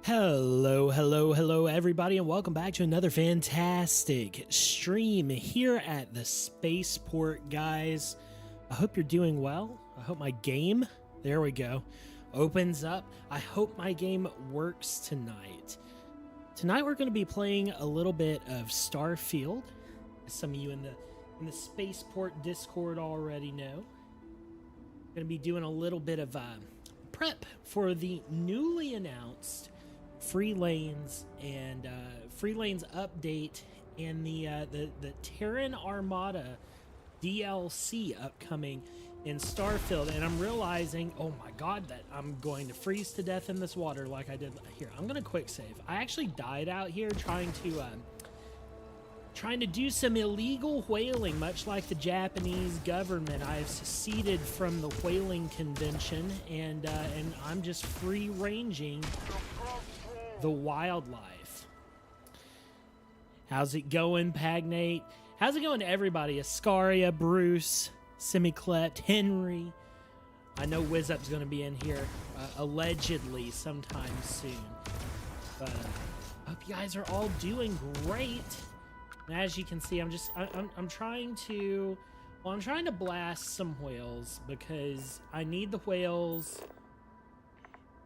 Hello, everybody, and welcome back to another fantastic stream here at the spaceport, guys. I hope you're doing well. I hope my game, there we go, opens up. I hope my game works tonight. Tonight we're going to be playing a little bit of Starfield, as some of you in the spaceport Discord already know. Going to be doing a little bit of prep for the newly announced Free Lanes and Free Lanes update and the Terran Armada DLC upcoming in Starfield. And I'm realizing, oh my god, that I'm going to freeze to death in this water like I did here. I'm gonna quick save. I actually died out here trying to do some illegal whaling, much like the Japanese government. I have seceded from the whaling convention, and I'm just free ranging the wildlife. How's it going, Pagnate? How's it going to everybody? Ascaria, Bruce, Semiclept, Henry. I know WizUp's going to be in here allegedly sometime soon. But I hope you guys are all doing great. And as you can see, I'm trying to blast some whales because I need the whales.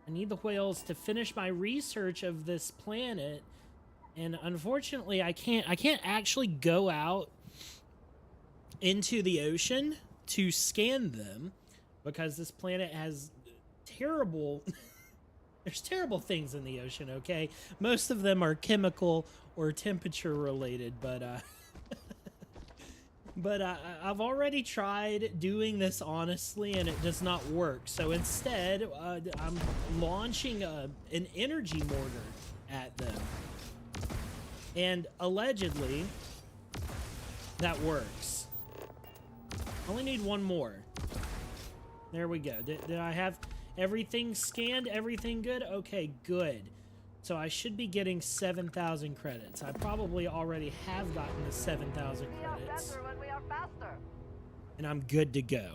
I need the whales to finish my research of this planet, and unfortunately I can't actually go out into the ocean to scan them because this planet has terrible there's terrible things in the ocean, okay? Most of them are chemical or temperature related, but I've already tried doing this honestly, and it does not work. So instead, I'm launching an energy mortar at them. And allegedly, that works. I only need one more. There we go. Did I have everything scanned? Everything good? Okay, good. So I should be getting 7,000 credits. I probably already have gotten the 7,000 credits. And I'm good to go.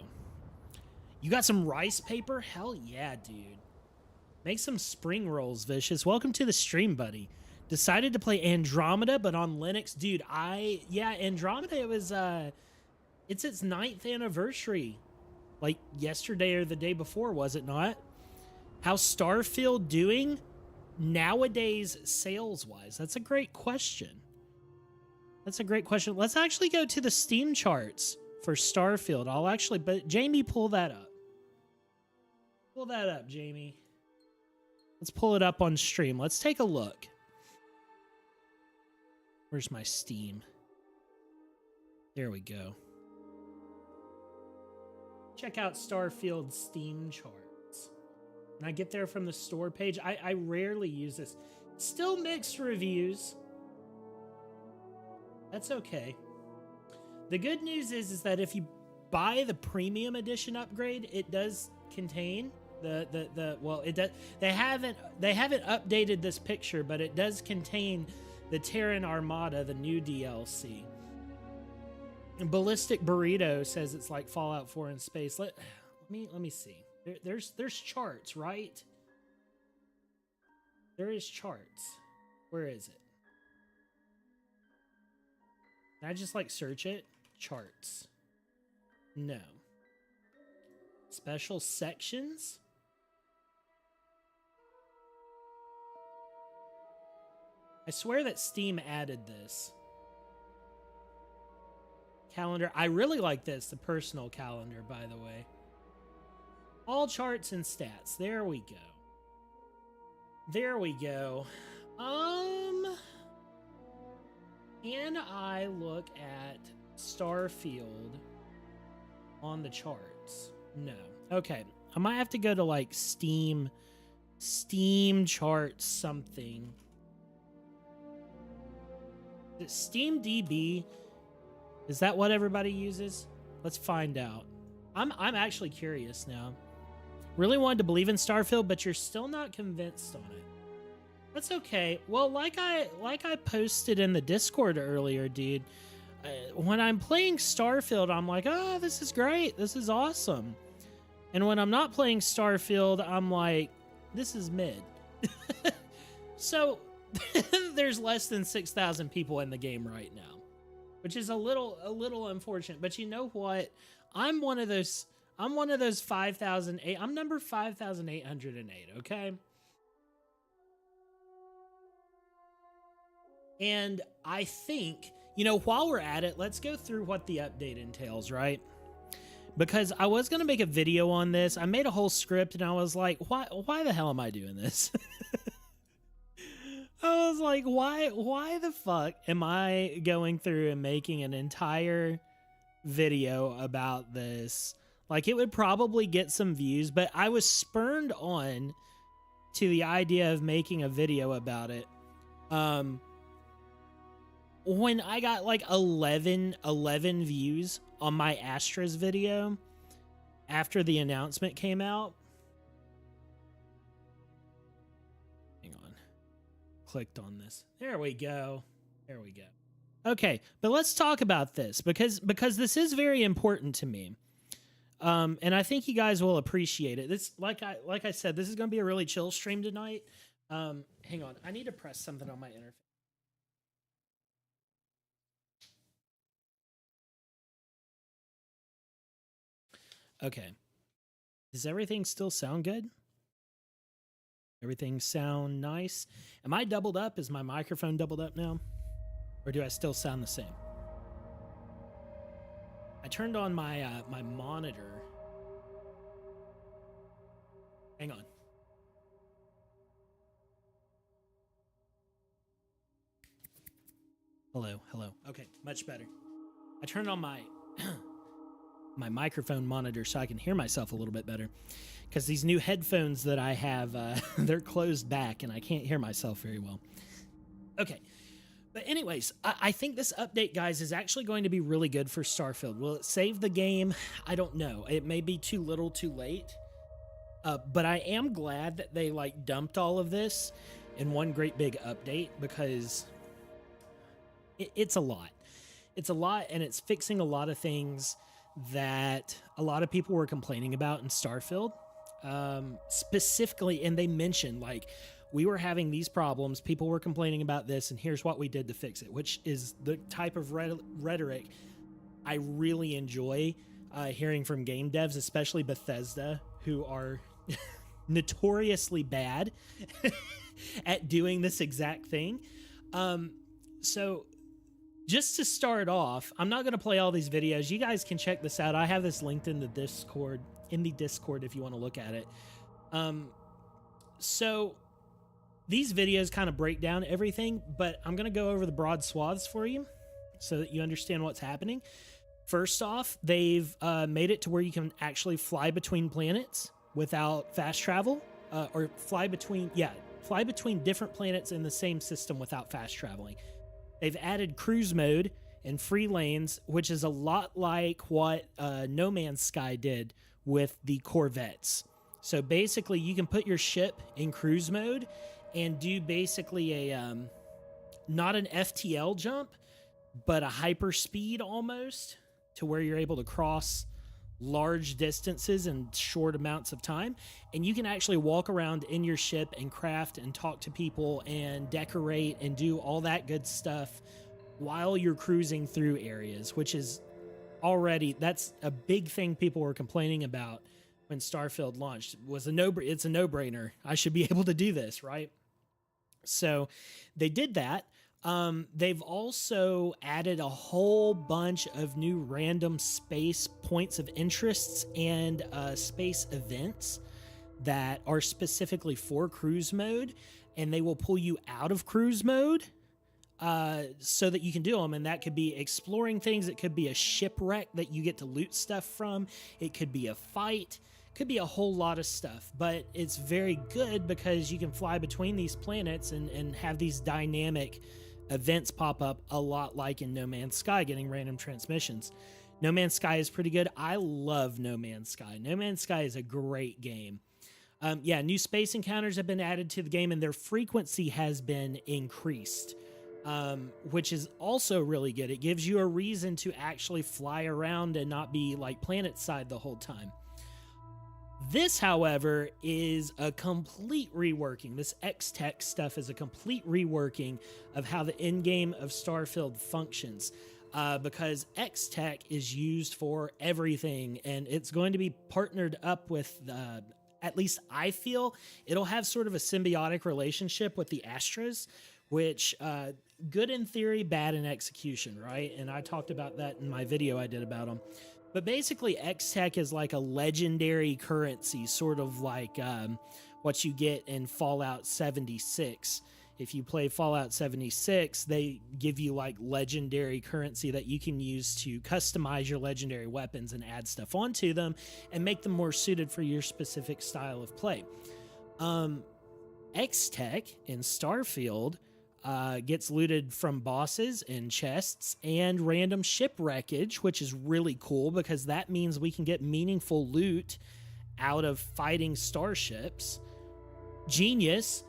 You got some rice paper? Hell yeah, dude. Make some spring rolls, Vicious. Welcome to the stream, buddy. Decided to play Andromeda, but on Linux. Dude, Andromeda, it was, it's its 9th anniversary. Like yesterday or the day before, was it not? How's Starfield doing nowadays sales-wise? That's a great question. That's a great question. Let's actually go to the Steam charts for Starfield. But Jamie, pull that up. Pull that up, Jamie. Let's pull it up on stream. Let's take a look. Where's my Steam? There we go. Check out Starfield Steam charts. And I get there from the store page. I rarely use this. Still mixed reviews. That's okay. The good news is that if you buy the premium edition upgrade, it does contain they haven't updated this picture, but it does contain the Terran Armada, the new DLC. And Ballistic Burrito says it's like Fallout 4 in space. Let me see. There's charts, right? There is charts. Where is it? Can I just like search it? Charts. No. Special sections? I swear that Steam added this. Calendar. I really like this, the personal calendar, by the way. All charts and stats. There we go. There we go. Can I look at Starfield on the charts? No. Okay. I might have to go to like Steam charts something. Steam DB. Is that what everybody uses? Let's find out. I'm actually curious now. Really wanted to believe in Starfield, but you're still not convinced on it. That's okay. Well, like I posted in the Discord earlier, dude, when I'm playing Starfield, I'm like, oh, this is great. This is awesome. And when I'm not playing Starfield, I'm like, This is mid. So there's less than 6,000 people in the game right now, which is a little unfortunate. But you know what? I'm one of those 5,008. I'm number 5,808. Okay. And I think, you know, while we're at it, let's go through what the update entails, right? Because I was going to make a video on this. I made a whole script and I was like, why the hell am I doing this? I was like, why the fuck am I going through and making an entire video about this? Like, it would probably get some views, but I was spurned on to the idea of making a video about it. When I got like 11 views on my Astras video after the announcement came out. Hang on. Clicked on this. There we go. There we go. Okay, but let's talk about this because this is very important to me. And I think you guys will appreciate it. This, like I said, this is going to be a really chill stream tonight. Hang on. I need to press something on my interface. Okay. Does everything still sound good? Everything sound nice? Am I doubled up? Is my microphone doubled up now? Or do I still sound the same? I turned on my my monitor. Hang on. Hello. Okay, much better. I turned on my my microphone monitor so I can hear myself a little bit better, because these new headphones that I have, they're closed back and I can't hear myself very well. Okay, but anyways, I think this update, guys, is actually going to be really good for Starfield. Will it save the game? I don't know. It may be too little too late, but I am glad that they like dumped all of this in one great big update, because it's a lot. It's a lot, and it's fixing a lot of things that a lot of people were complaining about in Starfield, specifically. And they mentioned, like, we were having these problems, people were complaining about this, and here's what we did to fix it, which is the type of rhetoric I really enjoy hearing from game devs, especially Bethesda, who are notoriously bad at doing this exact thing. So just to start off, I'm not going to play all these videos. You guys can check this out. I have this linked in the Discord, if you want to look at it. So these videos kind of break down everything, but I'm going to go over the broad swaths for you so that you understand what's happening. First off, they've made it to where you can actually fly between planets without fast travel, or fly between different planets in the same system without fast traveling. They've added cruise mode and free lanes, which is a lot like what No Man's Sky did with the Corvettes. So basically, you can put your ship in cruise mode and do basically a, not an FTL jump, but a hyperspeed almost, to where you're able to cross large distances in short amounts of time. And you can actually walk around in your ship and craft and talk to people and decorate and do all that good stuff while you're cruising through areas, which is already, that's a big thing people were complaining about when Starfield launched. It's a no-brainer. I should be able to do this, right? So they did that. They've also added a whole bunch of new random space points of interests and space events that are specifically for cruise mode, and they will pull you out of cruise mode so that you can do them. And that could be exploring things. It could be a shipwreck that you get to loot stuff from. It could be a fight. Could be a whole lot of stuff, but it's very good because you can fly between these planets and have these dynamic events pop up, a lot like in No Man's Sky, getting random transmissions. No Man's Sky is pretty good. I love No Man's Sky. No Man's Sky is a great game. New space encounters have been added to the game, and their frequency has been increased, which is also really good. It gives you a reason to actually fly around and not be like planet side the whole time. This, however, is a complete reworking. This X-Tech stuff is a complete reworking of how the endgame of Starfield functions, because X-Tech is used for everything, and it's going to be partnered up with, at least I feel, it'll have sort of a symbiotic relationship with the Astras, which, good in theory, bad in execution, right? And I talked about that in my video I did about them. But basically, X-Tech is like a legendary currency, sort of like what you get in Fallout 76. If you play Fallout 76, they give you like legendary currency that you can use to customize your legendary weapons and add stuff onto them and make them more suited for your specific style of play. X-Tech in Starfield gets looted from bosses and chests and random ship wreckage, which is really cool because that means we can get meaningful loot out of fighting starships. Genius.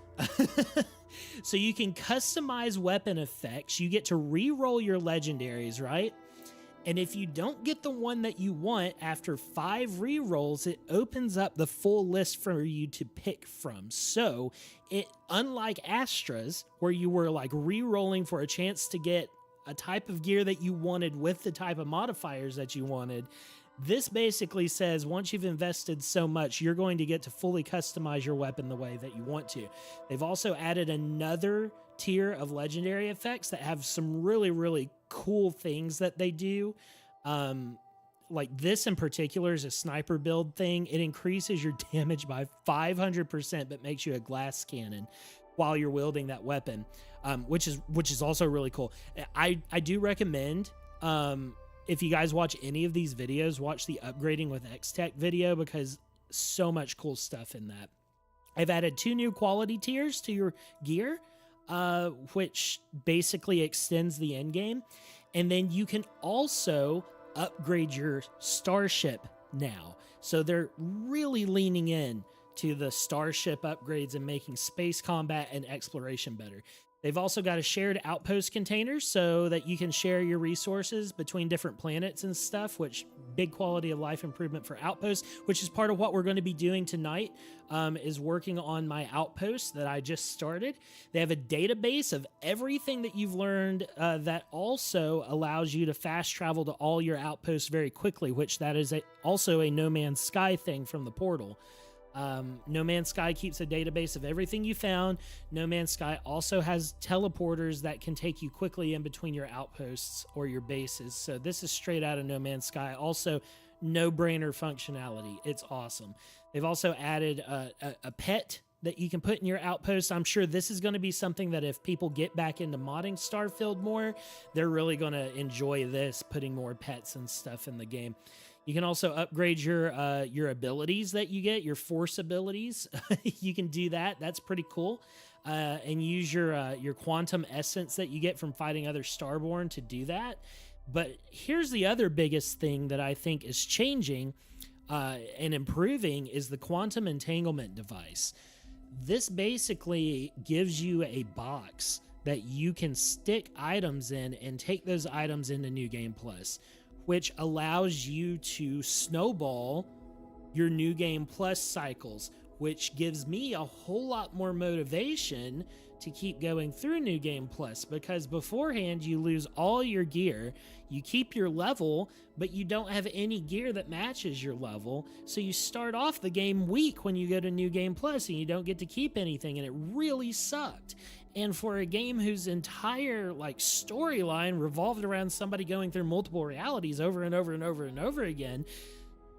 So you can customize weapon effects. You get to re-roll your legendaries, right? And if you don't get the one that you want after 5 re-rolls, it opens up the full list for you to pick from. So, unlike Astras, where you were like re-rolling for a chance to get a type of gear that you wanted with the type of modifiers that you wanted, this basically says once you've invested so much, you're going to get to fully customize your weapon the way that you want to. They've also added another tier of legendary effects that have some really, really cool things that they do. Like this in particular is a sniper build thing. It increases your damage by 500%, but makes you a glass cannon while you're wielding that weapon, which is also really cool. I do recommend, if you guys watch any of these videos, watch the upgrading with X-Tech video because so much cool stuff in that. I've added 2 new quality tiers to your gear, which basically extends the end game. And then you can also upgrade your starship now. So they're really leaning in to the starship upgrades and making space combat and exploration better. They've also got a shared outpost container so that you can share your resources between different planets and stuff, which big quality of life improvement for Outpost, which is part of what we're going to be doing tonight, is working on my Outpost that I just started. They have a database of everything that you've learned that also allows you to fast travel to all your outposts very quickly, which that is also a No Man's Sky thing from the portal. No Man's Sky keeps a database of everything you found. No Man's Sky also has teleporters that can take you quickly in between your outposts or your bases. So this is straight out of No Man's Sky. Also, no-brainer functionality. It's awesome. They've also added a pet that you can put in your outpost. I'm sure this is going to be something that if people get back into modding Starfield more, they're really going to enjoy this, putting more pets and stuff in the game. You can also upgrade your abilities that you get, your force abilities. You can do that. That's pretty cool. And use your quantum essence that you get from fighting other Starborn to do that. But here's the other biggest thing that I think is changing and improving is the quantum entanglement device. This basically gives you a box that you can stick items in and take those items into New Game Plus, which allows you to snowball your New Game Plus cycles, which gives me a whole lot more motivation to keep going through New Game Plus, because beforehand you lose all your gear, you keep your level, but you don't have any gear that matches your level, so you start off the game weak when you go to New Game Plus and you don't get to keep anything, and it really sucked. And for a game whose entire storyline revolved around somebody going through multiple realities over and over and over and over again,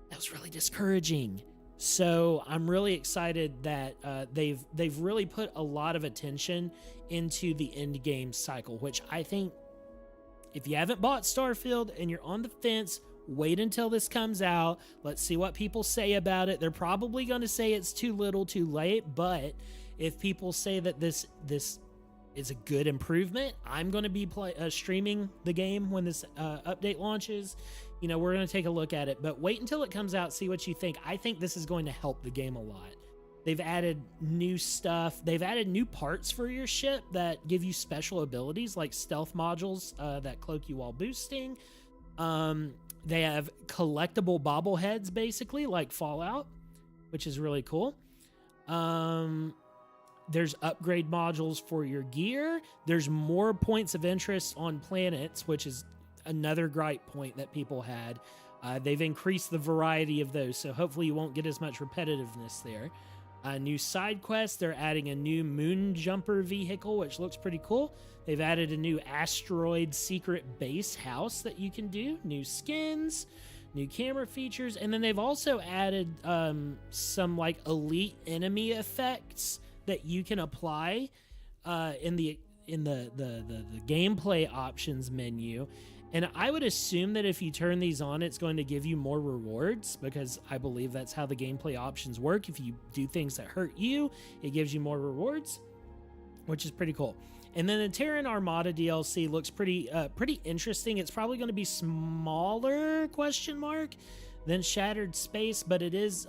that was really discouraging. So I'm really excited that they've really put a lot of attention into the end game cycle, which I think if you haven't bought Starfield and you're on the fence, wait until this comes out. Let's see what people say about it. They're probably going to say it's too little too late, but if people say that this is a good improvement, I'm going to be streaming the game when this update launches. We're going to take a look at it, but wait until it comes out, see what you think. I think this is going to help the game a lot. They've added new stuff. They've added new parts for your ship that give you special abilities like stealth modules that cloak you while boosting. They have collectible bobbleheads, basically, like Fallout, which is really cool. There's upgrade modules for your gear. There's more points of interest on planets, which is another gripe point that people had. They've increased the variety of those, so hopefully you won't get as much repetitiveness there. New side quests. They're adding a new moon jumper vehicle, which looks pretty cool. They've added a new asteroid secret base house that you can do. New skins, new camera features, and then they've also added some like elite enemy effects that you can apply in the gameplay options menu. And I would assume that if you turn these on, it's going to give you more rewards, because I believe that's how the gameplay options work. If you do things that hurt you, it gives you more rewards, which is pretty cool. And then the Terran Armada DLC looks pretty interesting. It's probably going to be smaller, question mark, than Shattered Space, but it is,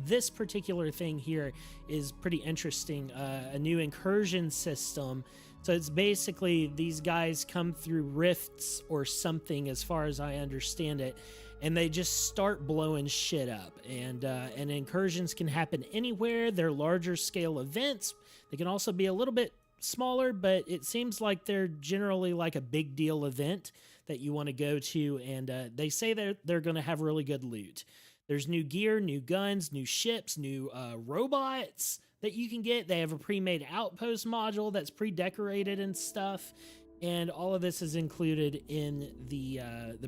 this particular thing here is pretty interesting. A new incursion system. So it's basically these guys come through rifts or something, as far as I understand it, and they just start blowing shit up. And incursions can happen anywhere. They're larger scale events. They can also be a little bit smaller, but it seems like they're generally like a big deal event that you want to go to. And they say they're going to have really good loot. There's new gear, new guns, new ships, new robots that you can get. They have a pre-made Outpost module that's pre-decorated and stuff, and all of this is included in the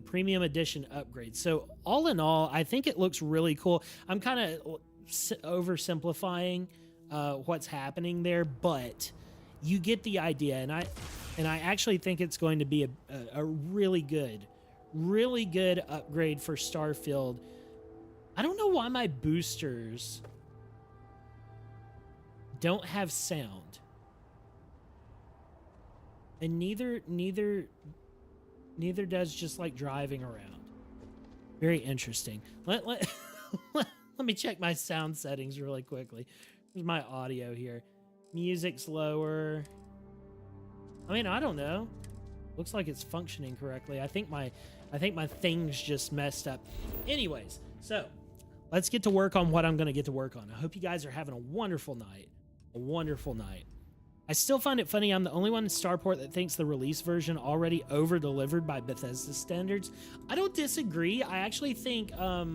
premium edition upgrade. So all in all, I think it looks really cool. I'm kind of oversimplifying what's happening there, but you get the idea, and I actually think it's going to be a really good upgrade for Starfield. I don't know why my boosters don't have sound, and neither does just like driving around. Very interesting. Let me check my sound settings really quickly. There's my audio here. Music's lower. I mean, I don't know. Looks like it's functioning correctly. I think my thing's just messed up. Anyways, so let's get to work on what I'm going to get to work on. I hope you guys are having a wonderful night. A wonderful night. I still find it funny I'm the only one in Starport that thinks the release version already over-delivered by Bethesda standards. I don't disagree. I actually think that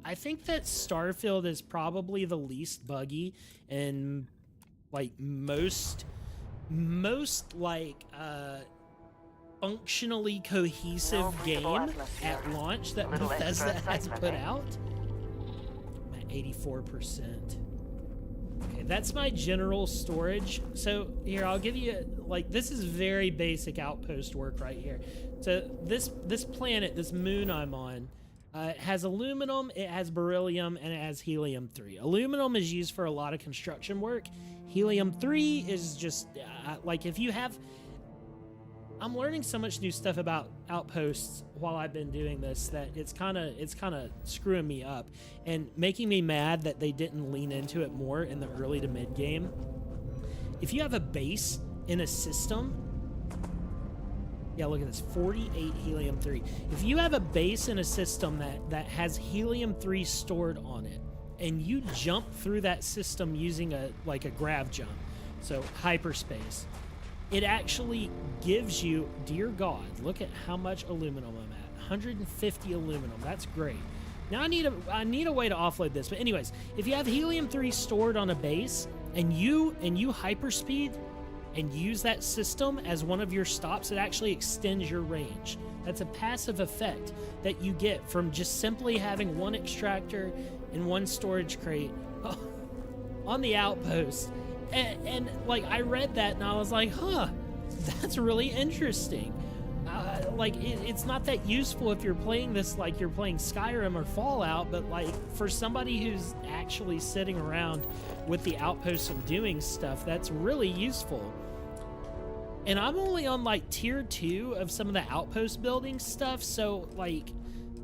Starfield is probably the least buggy and like most like functionally cohesive game at launch that Bethesda has put out. I'm at 84%. Okay, that's my general storage. So here, I'll give you, like, this is very basic Outpost work right here. So this planet, this moon I'm on, it has aluminum, it has beryllium, and it has helium-3. Aluminum is used for a lot of construction work. Helium-3 is just, like, if you have... I'm learning so much new stuff about Outposts while I've been doing this that it's kind of screwing me up and making me mad that they didn't lean into it more in the early to mid game. If you have a base in a system, yeah, look at this, 48 helium-3. If you have a base in a system that has helium-3 stored on it, and you jump through that system using a grav jump, so hyperspace, it actually gives you, dear God, look at how much aluminum I'm at. 150 aluminum. That's great. Now I need a way to offload this. But anyways, if you have helium-3 stored on a base and you hyperspeed and use that system as one of your stops, it actually extends your range. That's a passive effect that you get from just simply having one extractor and one storage crate on the Outpost. And like, I read that and I was like, huh, that's really interesting. Like, it's not that useful if you're playing this like you're playing Skyrim or Fallout, but like for somebody who's actually sitting around with the Outpost and doing stuff, that's really useful. And I'm only on like tier 2 of some of the Outpost building stuff, so like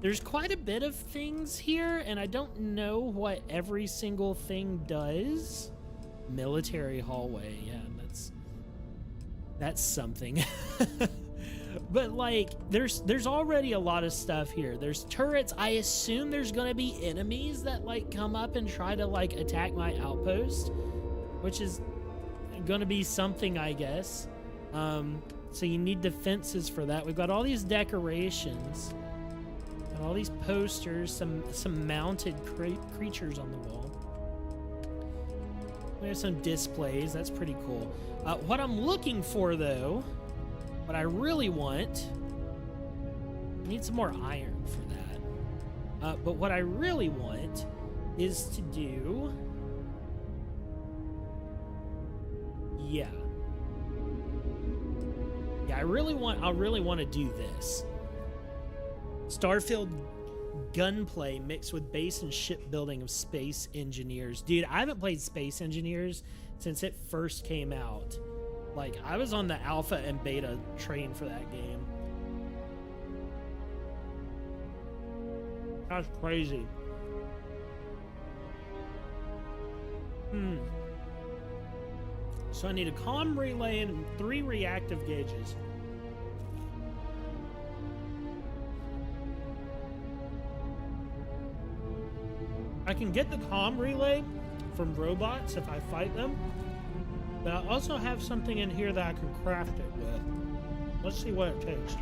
there's quite a bit of things here, and I don't know what every single thing does. Military hallway, yeah, that's something. But like, there's already a lot of stuff here. There's turrets. I assume there's gonna be enemies that like come up and try to like attack my outpost, which is gonna be something, I guess. So you need defenses for that. We've got all these decorations and all these posters, some mounted creatures on the wall. We have some displays. That's pretty cool. What I'm looking for, though, what I really want, I need some more iron for that. But what I really want is to do, yeah, I really want to do this. Starfield gunplay mixed with base and shipbuilding of Space Engineers. Dude, I haven't played Space Engineers since it first came out. Like, I was on the alpha and beta train for that game. That's crazy. So I need a comm relay and 3 reactive gauges. I can get the comm relay from robots if I fight them, but I also have something in here that I can craft it with. Let's see what it takes.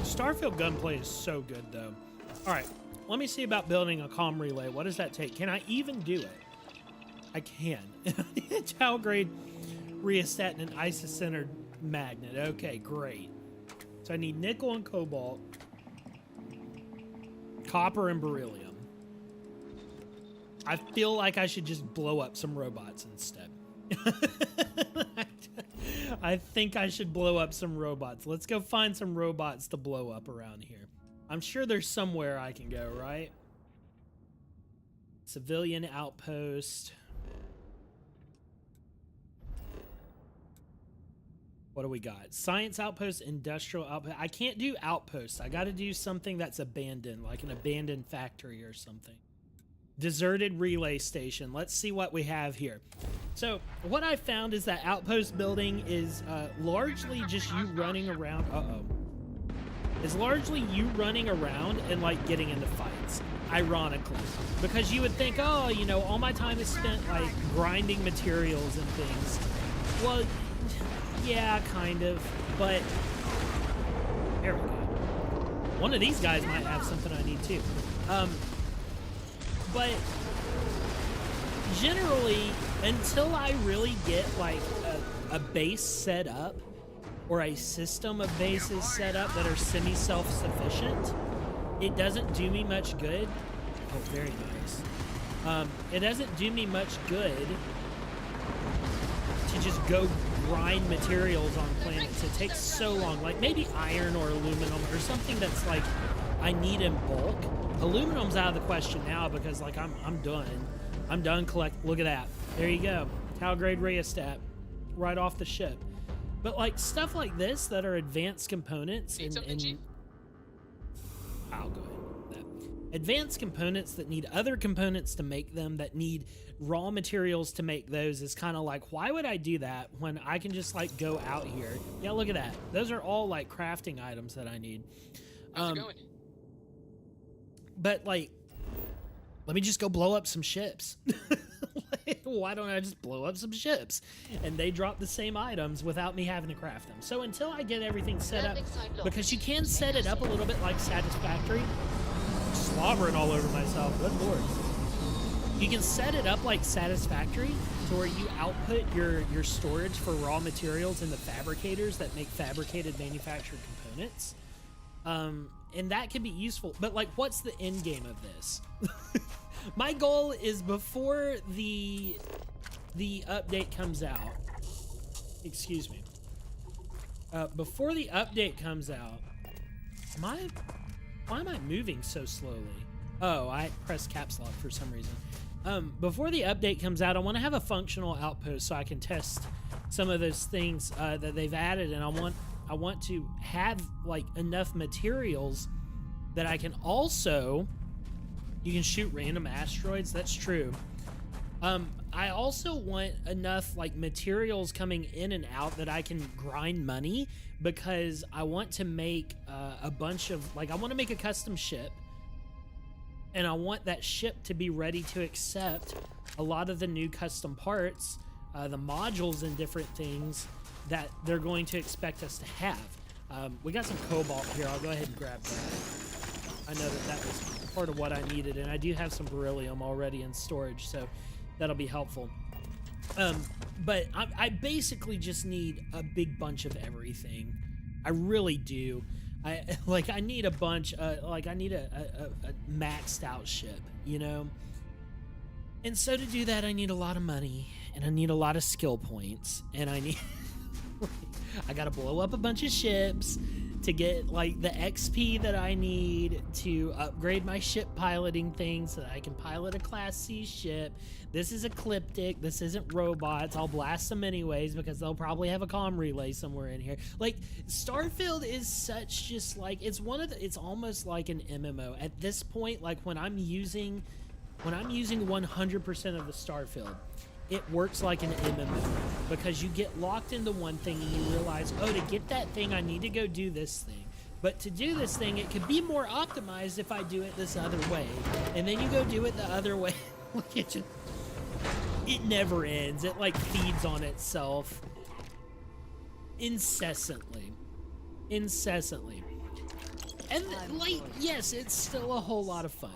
Starfield gunplay is so good, though. All right, let me see about building a comm relay. What does that take? Can I even do it? I can. Tau grade rheostat and an isocentered magnet. Okay, great. So I need nickel and cobalt, copper and beryllium. I feel like I should just blow up some robots instead. I think I should blow up some robots. Let's go find some robots to blow up around here. I'm sure there's somewhere I can go, right? Civilian outpost. What do we got? Science outpost, industrial outpost. I can't do outposts. I got to do something that's abandoned, like an abandoned factory or something. Deserted relay station. Let's see what we have here. So what I found is that outpost building is largely just you running around. It's largely you running around and like getting into fights, ironically, because you would think, oh, you know, all my time is spent like grinding materials and things. Well, yeah, kind of, but there we go. One of these guys might have something I need too. But generally, until I really get like a base set up or a system of bases set up that are semi-self-sufficient, it doesn't do me much good. Oh, very nice. It doesn't do me much good to just go grind materials on planets. It takes so long. Like maybe iron or aluminum or something that's like I need in bulk. Aluminum's out of the question now because like I'm done. I'm done collect. Look at that. There you go. Tau grade rheostat right off the ship. But like stuff like this that are advanced components and I'll go ahead with that. Advanced components that need other components to make them, that need raw materials to make those, is kind of like, why would I do that when I can just like go out here? Yeah, look at that. Those are all like crafting items that I need. How's it going? But like, let me just go blow up some ships. Why don't I just blow up some ships? And they drop the same items without me having to craft them. So until I get everything set up, because you can set it up a little bit like Satisfactory. Slobbering all over myself, good lord. You can set it up like Satisfactory to where you output your storage for raw materials in the fabricators that make fabricated manufactured components. And that can be useful, but like, what's the end game of this? My goal is before the update comes out, excuse me, before the update comes out, why am I moving so slowly? Oh, I pressed caps lock for some reason. Before the update comes out, I want to have a functional outpost so I can test some of those things that they've added, and I want to have like enough materials that I can also, you can shoot random asteroids, that's true. I also want enough like materials coming in and out that I can grind money, because I want to make a bunch of like, I want to make a custom ship, and I want that ship to be ready to accept a lot of the new custom parts, the modules and different things that they're going to expect us to have. We got some cobalt here. I'll go ahead and grab that. I know that was part of what I needed, and I do have some beryllium already in storage, so that'll be helpful. But I basically just need a big bunch of everything. I really do. I need a bunch, I need a maxed out ship, you know? And so to do that, I need a lot of money, and I need a lot of skill points, and I need... I gotta blow up a bunch of ships to get like the XP that I need to upgrade my ship piloting thing so that I can pilot a Class C ship. This is ecliptic. This isn't robots. I'll blast them anyways because they'll probably have a comm relay somewhere in here. Like, Starfield is such just like, it's almost like an MMO at this point. Like when I'm using 100% of the Starfield, it works like an MMO because you get locked into one thing and you realize, oh, to get that thing, I need to go do this thing. But to do this thing, it could be more optimized if I do it this other way. And then you go do it the other way. It never ends. It like feeds on itself incessantly. And like, yes, it's still a whole lot of fun.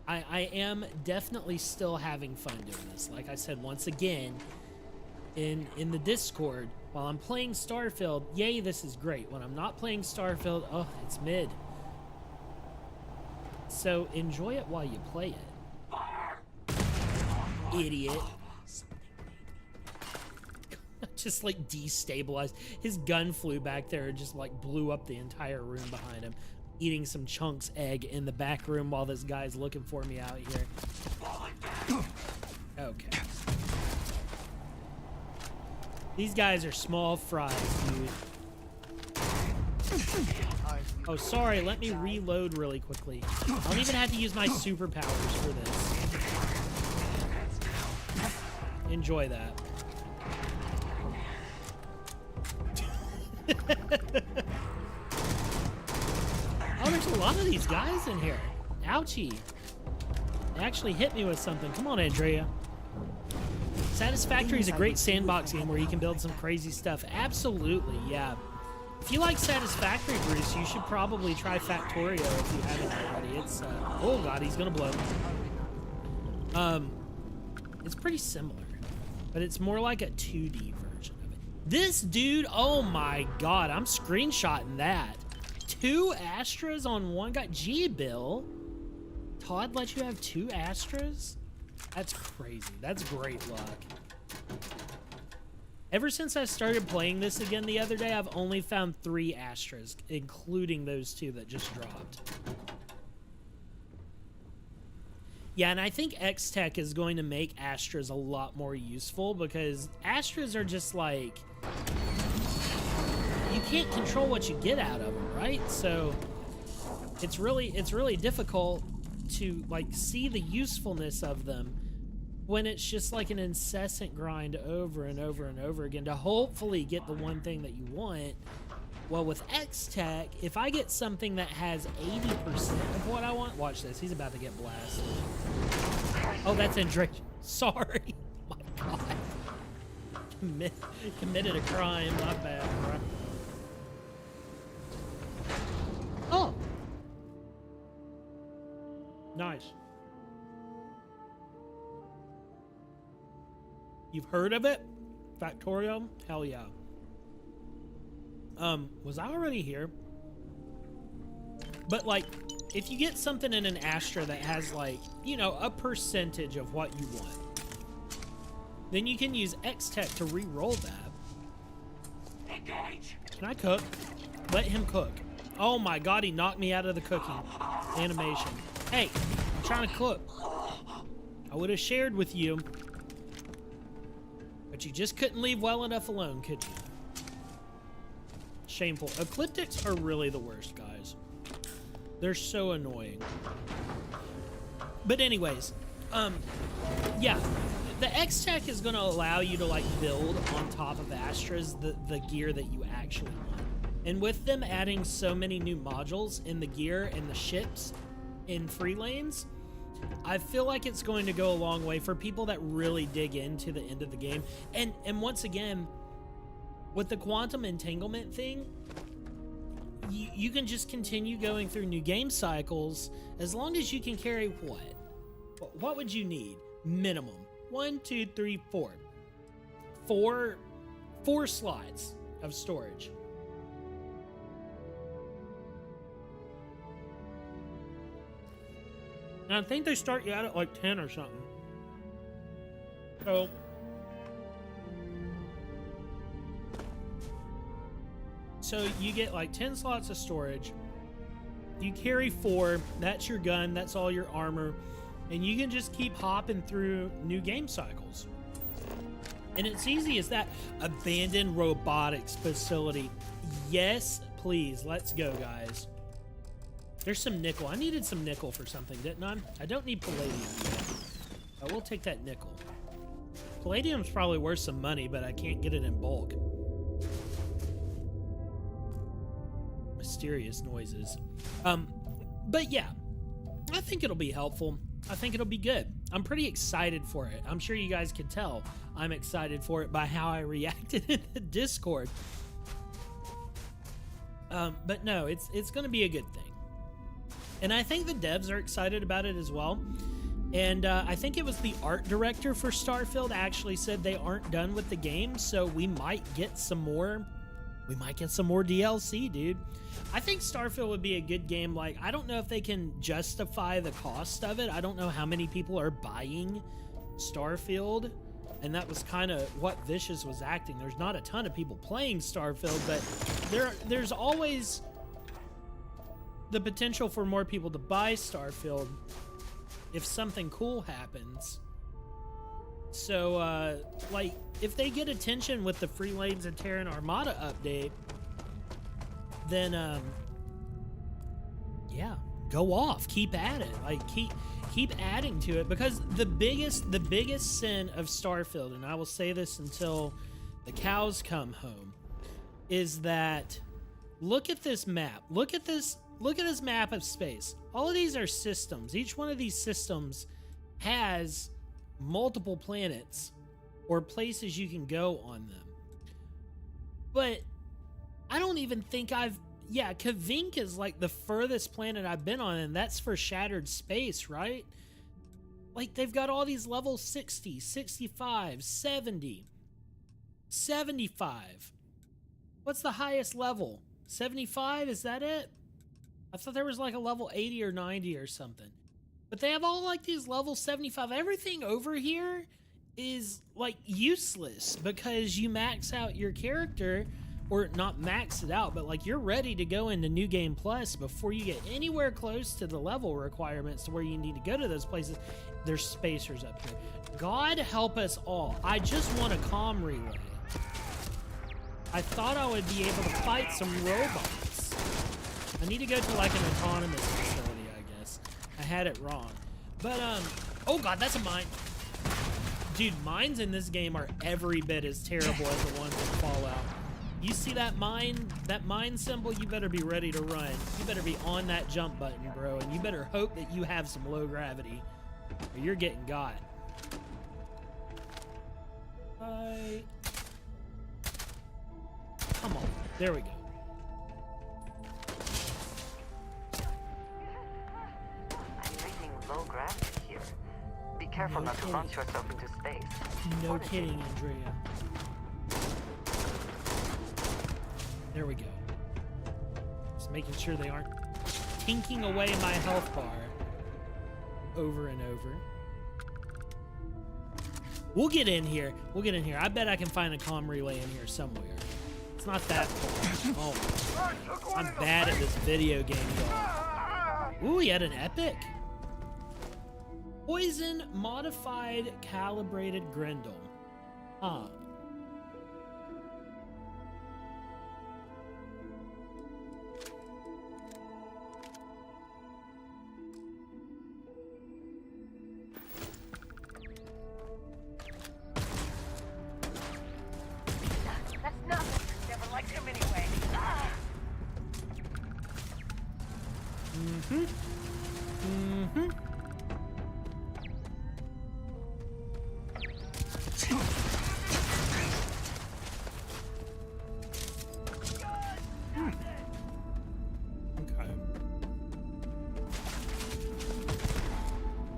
I am definitely still having fun doing this. Like I said, once again, in the Discord, while I'm playing Starfield, yay, this is great. When I'm not playing Starfield, oh, it's mid. So enjoy it while you play it. Idiot. Just like destabilized. His gun flew back there and just like blew up the entire room behind him. Eating some chunks egg in the back room while this guy's looking for me out here. Okay. These guys are small fries, dude. Oh, sorry. Let me reload really quickly. I don't even have to use my superpowers for this. Enjoy that. Oh, there's a lot of these guys in here. Ouchie. They actually hit me with something. Come on, Andrea. Satisfactory is a great sandbox game where you can build some crazy stuff. Absolutely, yeah. If you like Satisfactory, Bruce, you should probably try Factorio if you haven't already. It's, oh god, he's gonna blow. It's pretty similar, but it's more like a 2D version of it. This dude, oh my god, I'm screenshotting that. 2 Astras on one guy. Gee, Bill. Todd let you have 2 Astras? That's crazy. That's great luck. Ever since I started playing this again the other day, I've only found 3 Astras, including those 2 that just dropped. Yeah, and I think X-Tech is going to make Astras a lot more useful because Astras are just like... you can't control what you get out of them, right? So it's really difficult to like see the usefulness of them when it's just like an incessant grind over and over and over again to hopefully get the one thing that you want. Well, with X-Tech, if I get something that has 80% of what I want, watch this, he's about to get blasted. Oh, that's Andrea. Sorry. My god. Committed a crime, my bad, bro. Oh! Nice. You've heard of it? Factorio? Hell yeah. Was I already here? But like, if you get something in an Astra that has like, you know, a percentage of what you want, then you can use X-Tech to re-roll that. Can I cook? Let him cook. Oh my god, he knocked me out of the cooking animation. Hey, I'm trying to cook. I would have shared with you, but you just couldn't leave well enough alone, could you? Shameful. Ecliptics are really the worst, guys. They're so annoying. But anyways, yeah. the X-Tech is going to allow you to like build on top of Astra's the gear that you actually want. And with them adding so many new modules in the gear and the ships in free lanes, I feel like it's going to go a long way for people that really dig into the end of the game. And once again, with the quantum entanglement thing, you can just continue going through new game cycles as long as you can carry what would you need minimum? 1, 2, 3, 4. Four slots of storage. And I think they start you out at like 10 or something. So you get like 10 slots of storage. You carry 4. That's your gun. That's all your armor. And you can just keep hopping through new game cycles. And it's easy as that. Abandoned robotics facility. Yes, please. Let's go, guys. There's some nickel. I needed some nickel for something, didn't I? I don't need palladium yet. I will take that nickel. Palladium's probably worth some money, but I can't get it in bulk. Mysterious noises. But yeah, I think it'll be helpful. I think it'll be good. I'm pretty excited for it. I'm sure you guys can tell I'm excited for it by how I reacted in the Discord. But no, it's going to be a good thing. And I think the devs are excited about it as well. And I think it was the art director for Starfield actually said they aren't done with the game, so we might get some more. We might get some more DLC, dude. I think Starfield would be a good game. Like, I don't know if they can justify the cost of it. I don't know how many people are buying Starfield. And that was kind of what Vicious was acting. There's not a ton of people playing Starfield, but there's always the potential for more people to buy Starfield if something cool happens. So, like, if they get attention with the Free Lanes and Terran Armada update, then, yeah, go off. Keep at it. Like, keep adding to it, because the biggest sin of Starfield, and I will say this until the cows come home, is that look at this map. Look at this map of space. All of these are systems. Each one of these systems has multiple planets or places you can go on them. But I don't even think Kavink is like the furthest planet I've been on, and that's for shattered space, right? Like, they've got all these levels 60, 65, 70, 75. What's the highest level? 75? Is that it? I thought there was like a level 80 or 90 or something. But they have all like these level 75. Everything over here is like useless because you max out your character, or not max it out, but like you're ready to go into New Game Plus before you get anywhere close to the level requirements to where you need to go to those places. There's spacers up here. God help us all. I just want a comm relay. I thought I would be able to fight some robots. I need to go to like an autonomous facility, I guess. I had it wrong. But, oh god, that's a mine. Dude, mines in this game are every bit as terrible as the ones in Fallout. You see that mine symbol, you better be ready to run. You better be on that jump button, bro, and you better hope that you have some low gravity, or you're getting got. Bye. Come on, there we go. I'm reading low gravity here. Be careful not to launch yourself into space. No kidding, Andrea. There we go. Just making sure they aren't tinking away my health bar over and over. We'll get in here. We'll get in here. I bet I can find a comm relay in here somewhere. It's not that far. Oh, I'm bad at this video game, y'all. Ooh, he had an epic. Poison modified calibrated Grendel. Huh. Okay.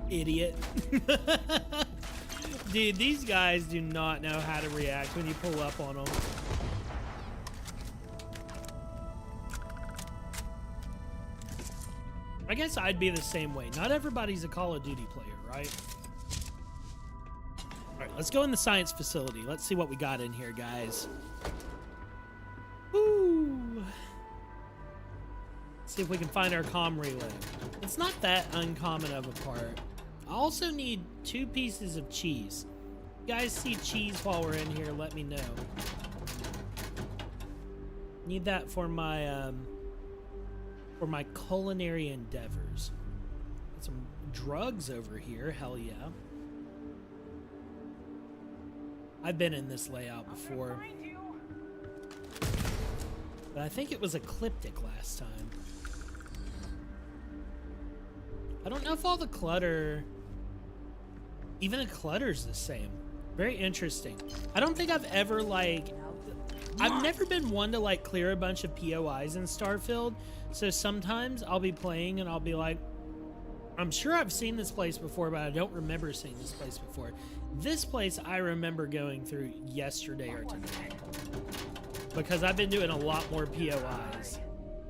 Idiot. Dude, these guys do not know how to react when you pull up on them. I guess I'd be the same way. Not everybody's a Call of Duty player, right? All right, let's go in the science facility. Let's see what we got in here, guys. Woo! See if we can find our comm relay. It's not that uncommon of a part. I also need 2 pieces of cheese. You guys see cheese while we're in here, let me know. Need that for my culinary endeavors. Got some drugs over here, hell yeah. I've been in this layout before. But I think it was ecliptic last time. I don't know if all the clutter... Even the clutter's the same. Very interesting. I don't think I've ever, like... I've never been one to, like, clear a bunch of POIs in Starfield. So sometimes I'll be playing and I'll be like, I'm sure I've seen this place before, but I don't remember seeing this place before. This place I remember going through yesterday or today. Because I've been doing a lot more POIs.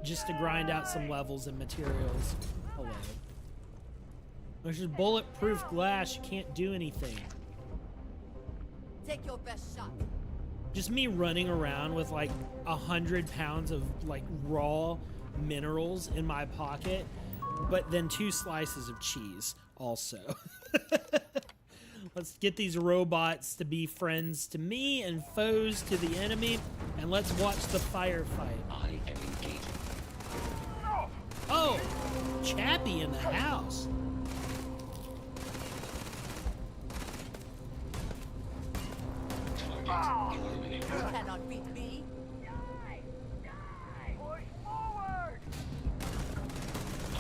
Just to grind out some levels and materials. Hello. There's just bulletproof glass. You can't do anything. Take your best shot. Just me running around with like 100 pounds of like raw minerals in my pocket, but then 2 slices of cheese also. Let's get these robots to be friends to me and foes to the enemy, and let's watch the firefight. I am engaging. Oh, Chappie in the house. Target eliminated. You cannot beat me. Push forward!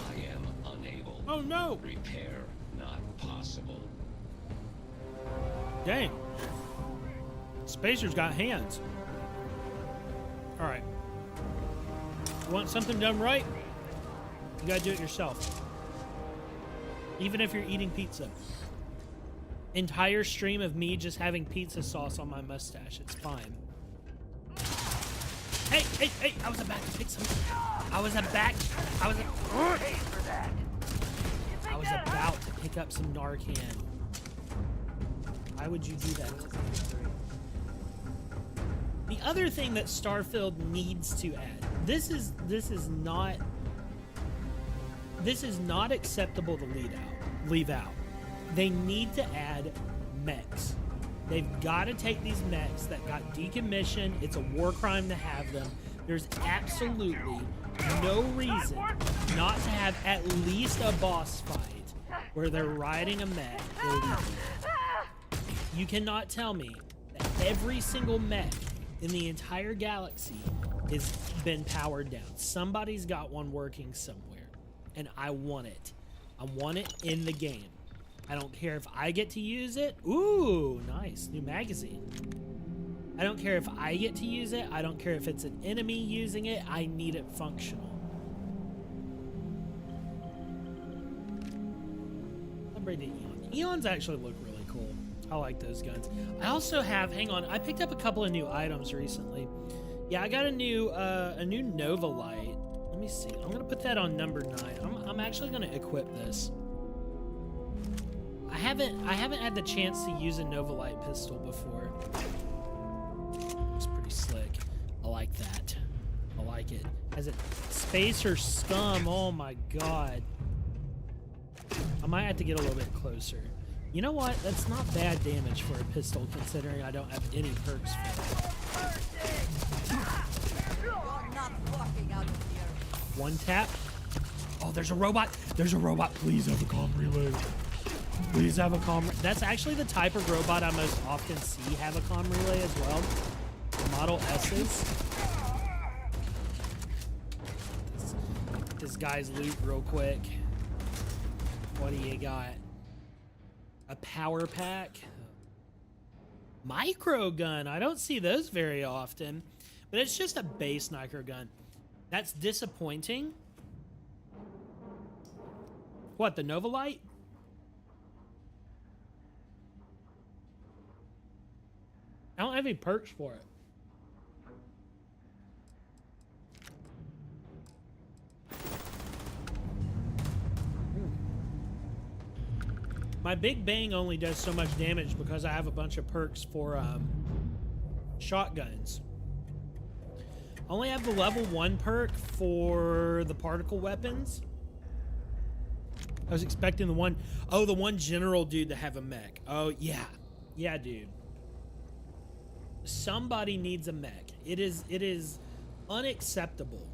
I am unable. Oh no. Repair not possible. Dang. Spacer's got hands. All right. You want something done right? You gotta do it yourself. Even if you're eating pizza. Entire stream of me just having pizza sauce on my mustache. It's fine. Hey, hey, hey! I was about to pick some. I was about to pick up some Narcan. Why would you do that? The other thing that Starfield needs to add. This is not acceptable to leave out. They need to add mechs. They've got to take these mechs that got decommissioned. It's a war crime to have them. There's absolutely no reason not to have at least a boss fight where they're riding a mech illegally. You cannot tell me that every single mech in the entire galaxy has been powered down. Somebody's got one working somewhere, and I want it. I want it in the game. I don't care if I get to use it. Ooh, nice. New magazine. I don't care if I get to use it. I don't care if it's an enemy using it. I need it functional. Upgrade to Eon. Eons actually look really cool. I like those guns. I also have, hang on, I picked up a couple of new items recently. Yeah, I got a new Nova light. Let me see. I'm gonna put that on number 9. I'm actually gonna equip this. I haven't had the chance to use a Nova light pistol before. It's pretty slick. I like that. I like it. As a spacer scum, oh my god. I might have to get a little bit closer. You know what? That's not bad damage for a pistol, considering I don't have any perks for it. You're not walking out of here. One tap. Oh, there's a robot. There's a robot. Please have a comm relay. Please have a comm. That's actually the type of robot I most often see have a comm relay as well. The Model S's. check this guy's loot real quick. What do you got? A power pack? Micro gun. I don't see those very often, but it's just a base micro gun. That's disappointing. What, the Nova Light? I don't have any perks for it. My Big Bang only does so much damage because I have a bunch of perks for shotguns. I only have the level 1 perk for the particle weapons. I was expecting the one, oh, the one general dude to have a mech. Oh, yeah. Yeah, dude. Somebody needs a mech. It is unacceptable.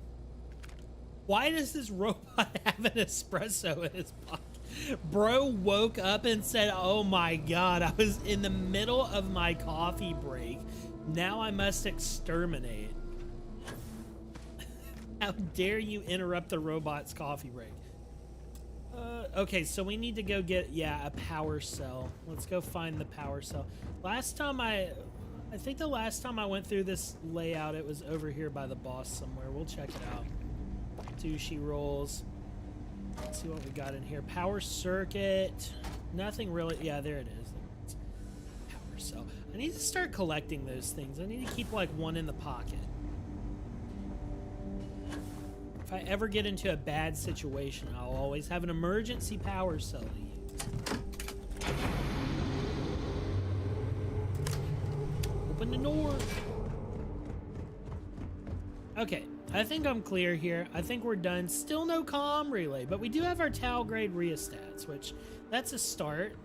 Why does this robot have an espresso in his pocket? Bro woke up and said, oh my god, I was in the middle of my coffee break. Now I must exterminate. How dare you interrupt the robot's coffee break? Okay, so we need to go get, yeah, a power cell. Let's go find the power cell. Last time I think the last time I went through this layout, it was over here by the boss somewhere. We'll check it out. Sushi rolls. Let's see what we got in here. Power circuit. Nothing really. Yeah, there it is. Power cell. I need to start collecting those things. I need to keep like one in the pocket. If I ever get into a bad situation, I'll always have an emergency power cell to use. Open the door. Okay, I think I'm clear here. I think we're done. Still no comm relay, but we do have our Tau grade rheostats, which that's a start.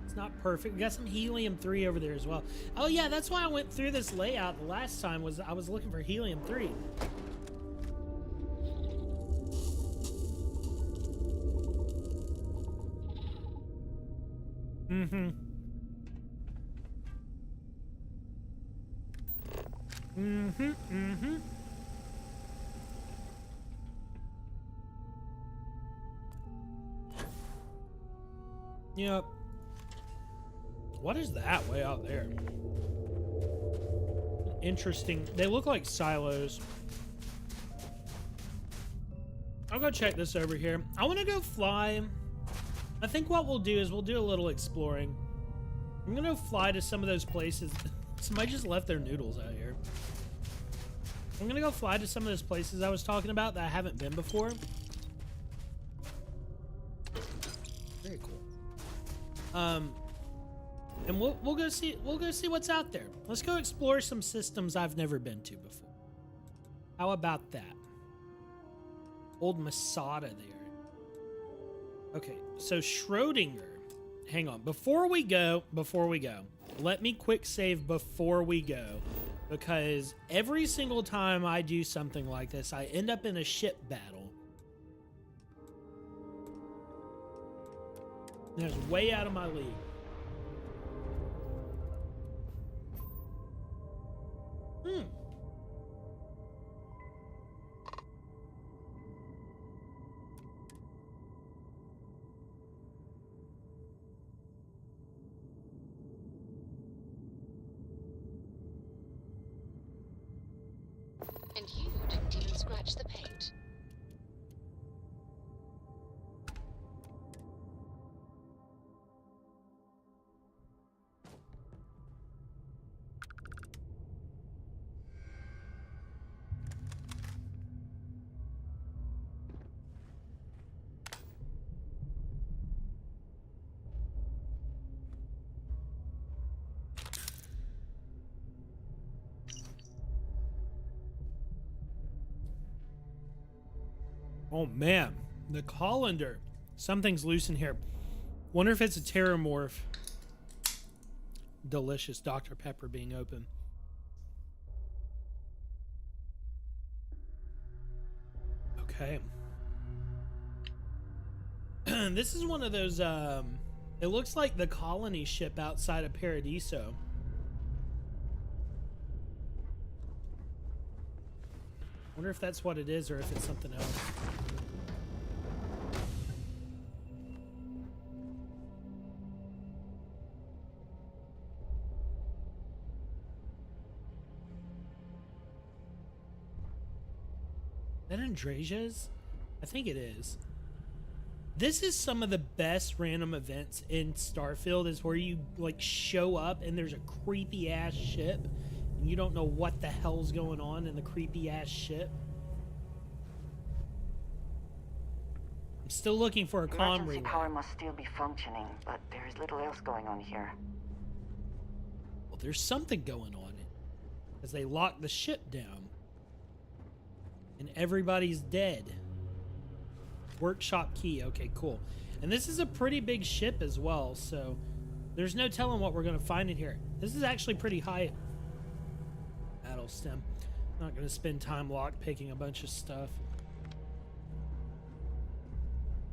It's not perfect. We got some helium-3 over there as well. Oh yeah, that's why I went through this layout the last time, was I was looking for helium-3. Mm-hmm. Mm-hmm, mm-hmm. Yep. What is that way out there? Interesting. They look like silos. I'll go check this over here. I want to go fly. I think what we'll do is we'll do a little exploring. I'm going to fly to some of those places. Somebody just left their noodles out here. I'm going to go fly to some of those places I was talking about that I haven't been before. Very cool. And we'll go see what's out there. Let's go explore some systems I've never been to before. How about that? Old Masada there. Okay, so Schrodinger. Hang on. Before we go, let me quick save before we go, because every single time I do something like this, I end up in a ship battle. That's way out of my league. And you didn't even scratch the paint. Oh man, the colander. Something's loose in here. Wonder if it's a terramorph. Delicious Dr. Pepper being open. Okay. This is one of those, it looks like the colony ship outside of Paradiso. Wonder if that's what it is or if it's something else. Is that Andrasia's? I think it is. This is some of the best random events in Starfield, is where you like show up and there's a creepy ass ship and you don't know what the hell's going on in the creepy ass ship. I'm still looking for a comm Emergency relay. power must still be functioning, but there is little else going on here. Well, there's something going on as they lock the ship down and everybody's dead. Workshop key. Okay, cool. And this is a pretty big ship as well, so there's no telling what we're going to find in here. This is actually pretty high. Battle stem. Not going to spend time lock picking a bunch of stuff.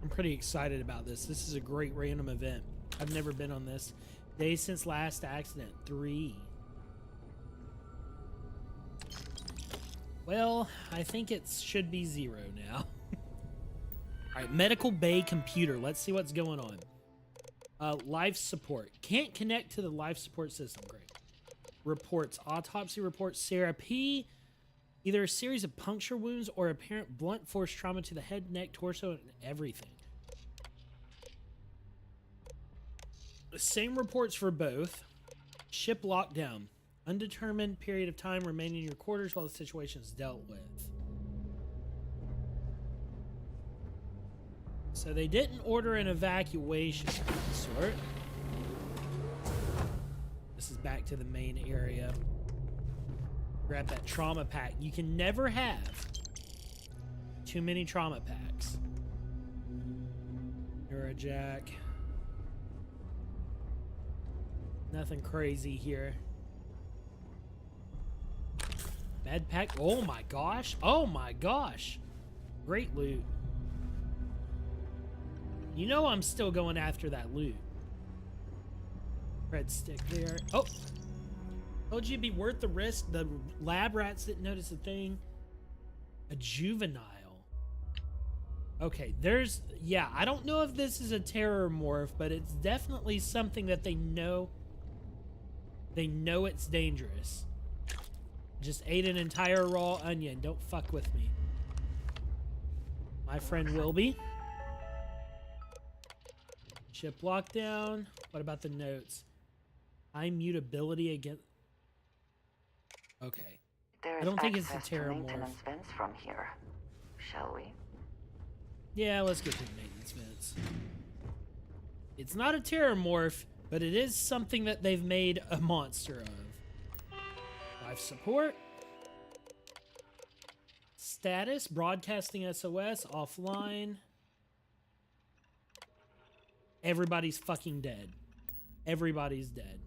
I'm pretty excited about this. This is a great random event. I've never been on this. Days since last accident. 3. Well, I think it should be 0 now. All right, medical bay computer. Let's see what's going on. Life support. Can't connect to the life support system. Great. Reports. Autopsy reports. Sarah P. Either a series of puncture wounds or apparent blunt force trauma to the head, neck, torso, and everything. The same reports for both. Ship lockdown. Undetermined period of time remaining in your quarters while the situation is dealt with. So they didn't order an evacuation of some sort. This is back to the main area. Grab that trauma pack. You can never have too many trauma packs. Neurojack. Nothing crazy here. Med pack. Oh my gosh. Oh my gosh. Great loot. You know I'm still going after that loot. Red stick there. Oh! Told you it'd be worth the risk. The lab rats didn't notice a thing. A juvenile. Okay, there's... Yeah, I don't know if this is a terror morph, but it's definitely something that they know. They know it's dangerous. Just ate an entire raw onion. Don't fuck with me. My friend Wilby. Ship lockdown. What about the notes? High mutability against... Okay. There is I don't think it's a access to terramorph. maintenance vents from here. Shall we? Yeah, let's get to the maintenance vents. It's not a terramorph, but it is something that they've made a monster of. Life support. Status. Broadcasting SOS. Offline. Everybody's fucking dead. Everybody's dead.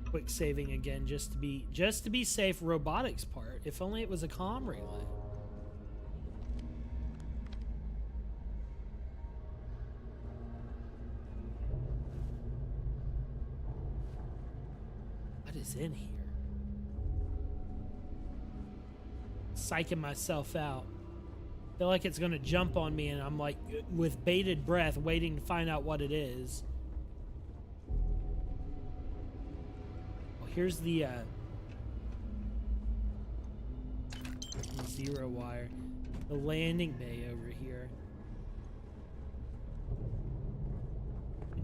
Quick saving again just to be safe. Robotics part. If only it was a comm relay. What is in here? Psyching myself out. Feel like it's gonna jump on me and I'm like with bated breath waiting to find out what it is. Well, here's the zero wire. The landing bay over here.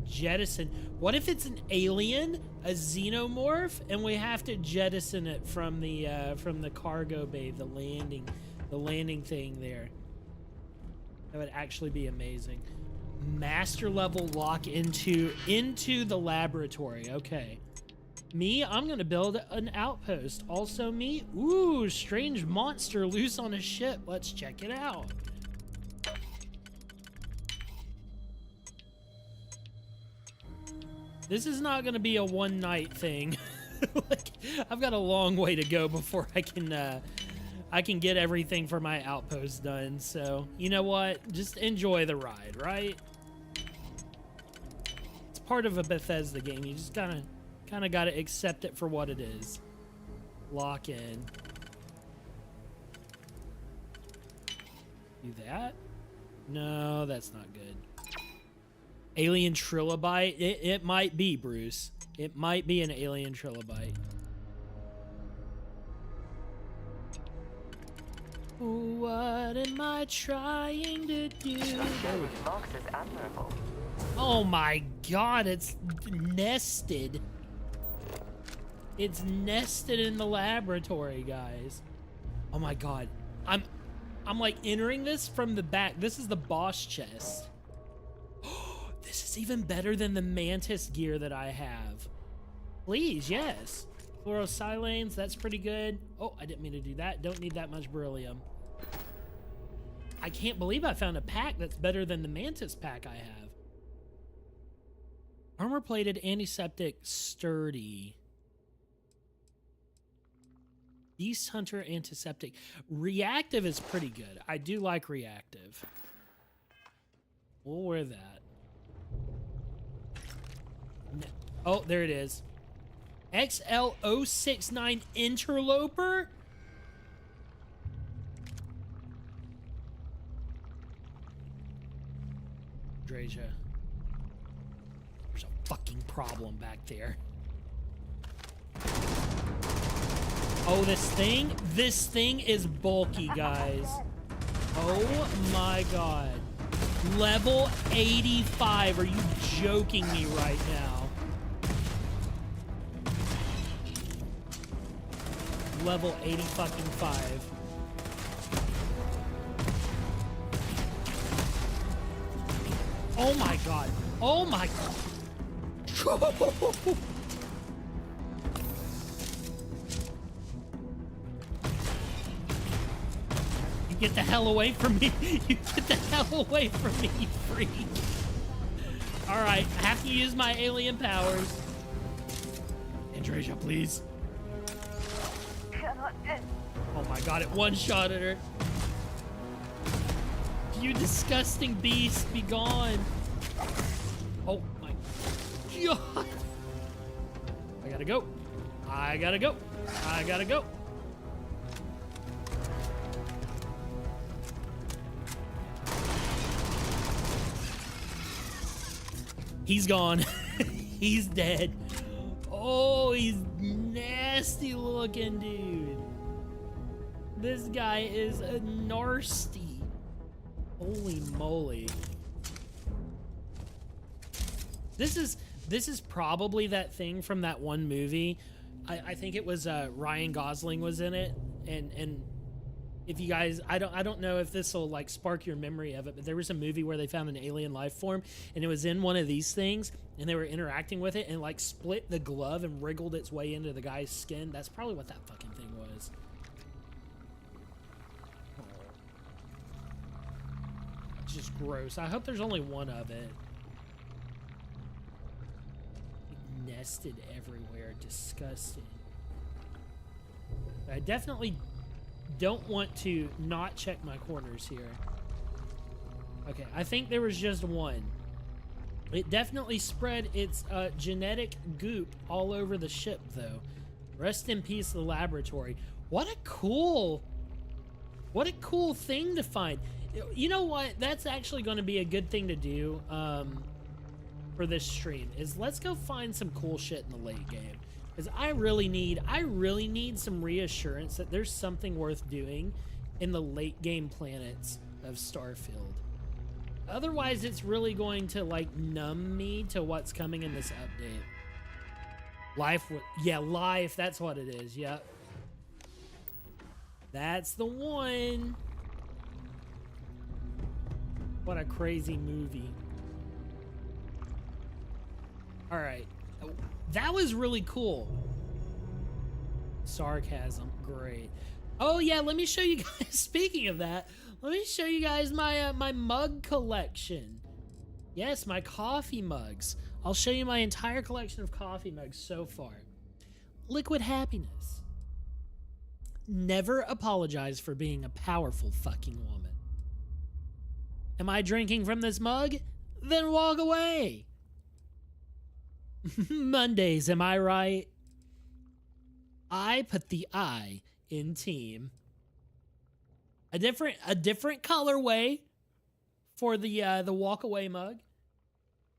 Jettison. What if it's an alien, a xenomorph, and we have to jettison it from the cargo bay, the landing thing there? That would actually be amazing. Master level lock into the laboratory. Okay. Me, I'm gonna build an outpost. Also me, ooh, strange monster loose on a ship. Let's check it out. This is not gonna be a one night thing. Like, I've got a long way to go before I can get everything for my outpost done. So, you know what? Just enjoy the ride, right? It's part of a Bethesda game. You just kind of got to accept it for what it is. Lock in. Do that? No, that's not good. Alien trilobite? It might be, Bruce. It might be an alien trilobite. What am I trying to do? There we go. Logs is admirable. Oh my god, it's nested. It's nested in the laboratory, guys. Oh my god. I'm like entering this from the back. This is the boss chest. This is even better than the mantis gear that I have. Please, yes. Fluorosilanes, that's pretty good. Oh, I didn't mean to do that. Don't need that much beryllium. I can't believe I found a pack that's better than the mantis pack I have. Armor-plated, antiseptic, sturdy. Beast Hunter, antiseptic. Reactive is pretty good. I do like reactive. We'll wear that. No. Oh, there it is. XL069 Interloper? Drasia. There's a fucking problem back there. Oh, this thing is bulky, guys. Oh my god. Level 85. Are you joking me right now? Level 80 fucking 5. Oh my god. Oh my god. You get the hell away from me. You get the hell away from me, you freak. Alright, I have to use my alien powers. Andrasia, please. Oh my god, it one-shotted her. You disgusting beast, be gone. Oh my god. I gotta go. I gotta go. I gotta go. He's gone. He's dead. Oh, he's nasty looking, dude. This guy is a nasty. Holy moly. This is probably that thing from that one movie. I think it was Ryan Gosling was in it, and if you guys, I don't know if this will like spark your memory of it, but there was a movie where they found an alien life form and it was in one of these things and they were interacting with it and like split the glove and wriggled its way into the guy's skin. That's probably what that fucking thing was. It's just gross. I hope there's only one of it. Nested everywhere. Disgusting. I definitely don't want to not check my corners here. Okay, I think there was just one. It definitely spread its genetic goop all over the ship, though. Rest in peace, the laboratory. What a cool thing to find. You know what? That's actually going to be a good thing to do for this stream. Is let's go find some cool shit in the late game. Because I really need some reassurance that there's something worth doing in the late game planets of Starfield. Otherwise, it's really going to like numb me to what's coming in this update. Life, that's what it is. Yep. That's the one. What a crazy movie. All right. That was really cool. Sarcasm, great. Oh yeah, let me show you guys, speaking of that, let me show you guys my my mug collection. Yes, my coffee mugs. I'll show you my entire collection of coffee mugs so far. Liquid happiness. Never apologize for being a powerful fucking woman. Am I drinking from this mug? Then walk away. Mondays, am I right? I put the I in team. A different colorway for the walkaway mug.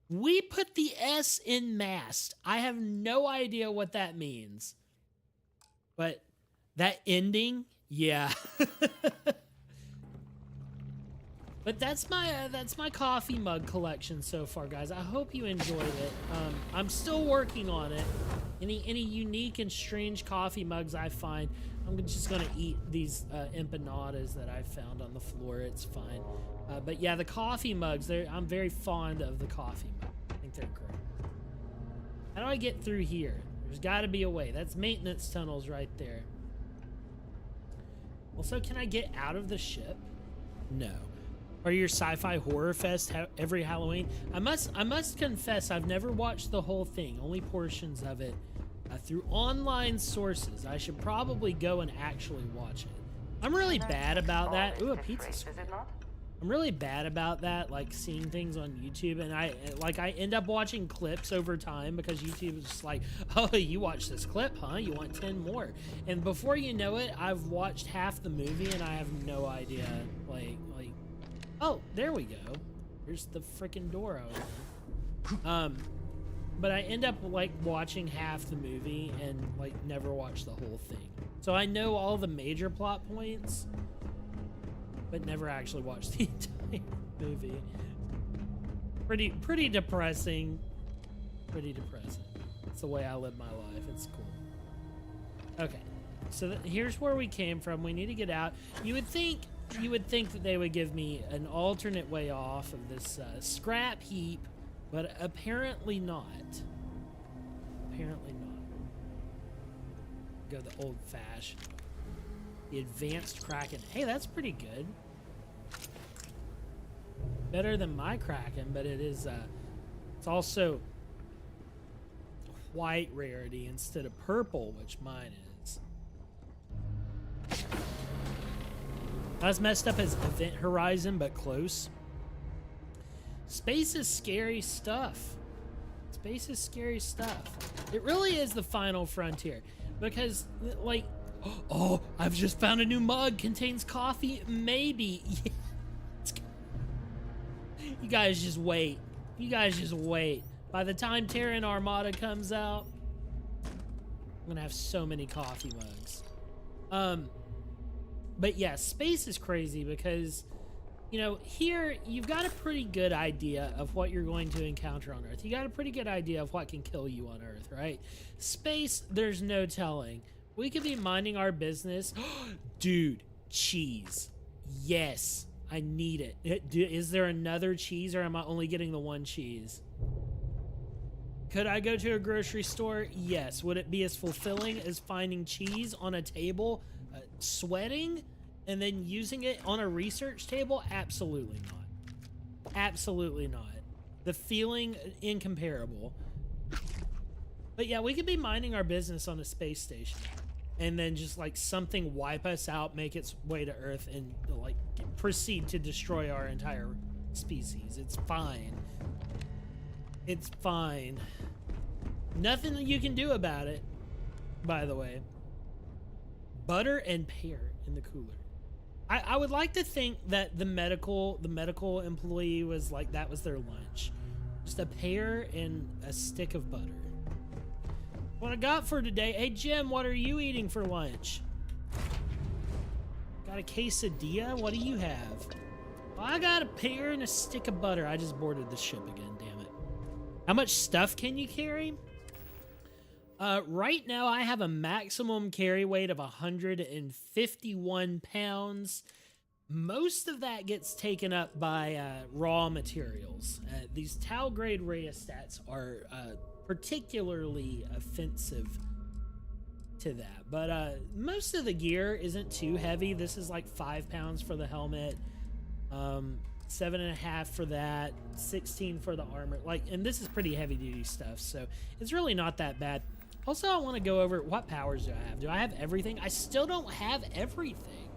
We put the S in mast. I have no idea what that means. But that ending, yeah. But that's my coffee mug collection so far, guys. I hope you enjoyed it. I'm still working on it. Any unique and strange coffee mugs I find, I'm just gonna eat these empanadas that I found on the floor. It's fine. But yeah, the coffee mugs, I'm very fond of the coffee mug. I think they're great. How do I get through here? There's got to be a way. That's maintenance tunnels right there. Also, can I get out of the ship? No. Or your sci-fi horror fest every Halloween? I must confess, I've never watched the whole thing, only portions of it through online sources. I should probably go and actually watch it. I'm really bad about that. Ooh, a pizza. Is it not? I'm really bad about that, like seeing things on YouTube, and I end up watching clips over time because YouTube is just like, oh, you watch this clip, huh? You want 10 more. And before you know it, I've watched half the movie and I have no idea, like, oh, there we go. There's the freaking door over. But I end up like watching half the movie and like never watch the whole thing. So I know all the major plot points, but never actually watched the entire movie. Pretty depressing. Pretty depressing. It's the way I live my life. It's cool. Okay, so here's where we came from. We need to get out. You would think that they would give me an alternate way off of this scrap heap, but apparently not. Apparently not. Go the old-fashioned. The advanced Kraken. Hey, that's pretty good. Better than my Kraken, but it is, it's also white rarity instead of purple, which mine is. Not as messed up as Event Horizon, but close. Space is scary stuff. Space is scary stuff. It really is the final frontier. Because, like, oh, I've just found a new mug. Contains coffee. Maybe. You guys just wait. You guys just wait. By the time Terran Armada comes out, I'm gonna have so many coffee mugs. But yeah, space is crazy because, you know, here you've got a pretty good idea of what you're going to encounter on Earth. You got a pretty good idea of what can kill you on Earth, right? Space, there's no telling. We could be minding our business. Dude, cheese. Yes, I need it. Is there another cheese, or am I only getting the one cheese? Could I go to a grocery store? Yes. Would it be as fulfilling as finding cheese on a table, sweating, and then using it on a research table? Absolutely not. Absolutely not. The feeling, incomparable. But yeah, we could be minding our business on a space station, and then just like something wipe us out, make its way to Earth, and like proceed to destroy our entire species. It's fine. It's fine. Nothing that you can do about it, by the way. Butter and pear in the cooler. I would like to think that the medical employee was like, that was their lunch. Just a pear and a stick of butter. What I got for today. Hey Jim, what are you eating for lunch? Got a quesadilla? What do you have? Well, I got a pear and a stick of butter. I just boarded the ship again, damn it. How much stuff can you carry? Right now I have a maximum carry weight of 151 pounds. Most of that gets taken up by raw materials. These Tau grade rheostats are particularly offensive to that, but most of the gear isn't too heavy. This is like 5 pounds for the helmet, 7.5 for that, 16 for the armor, like, and this is pretty heavy duty stuff, so it's really not that bad. Also, I want to go over what powers do I have. Do I have everything? I still don't have everything.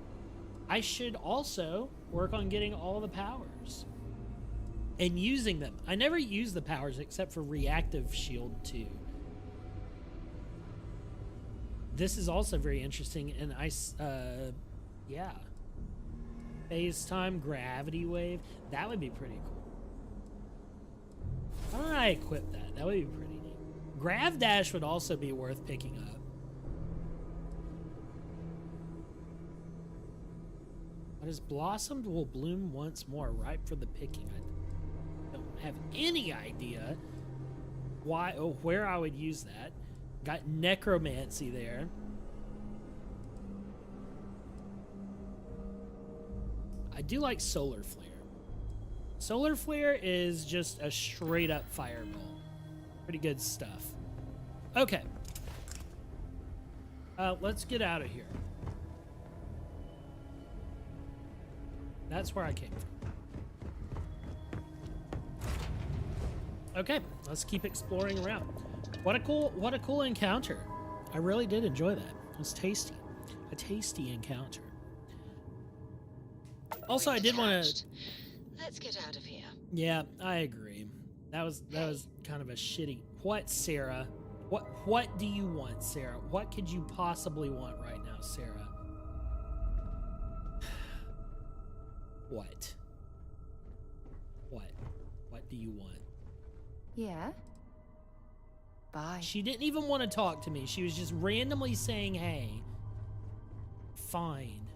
I should also work on getting all the powers and using them. I never use the powers except for reactive shield 2. This is also very interesting, and yeah. FaceTime, gravity wave. That would be pretty cool. Why don't I equip that? That would be pretty neat. Grav Dash would also be worth picking up. What is blossomed will bloom once more, ripe for the picking. I don't have any idea why or where I would use that. Got necromancy there. I do like solar flare. Solar flare is just a straight up fireball. Pretty good stuff. Okay. Let's get out of here. That's where I came from. Okay, let's keep exploring around. What a cool encounter. I really did enjoy that. It was tasty. A tasty encounter. Also, I did want to. Let's get out of here. Yeah, I agree. That was kind of a shitty. What, Sarah? What do you want, Sarah? What could you possibly want right now, Sarah? What? What do you want? Yeah? Bye. She didn't even want to talk to me. She was just randomly saying, hey. Fine.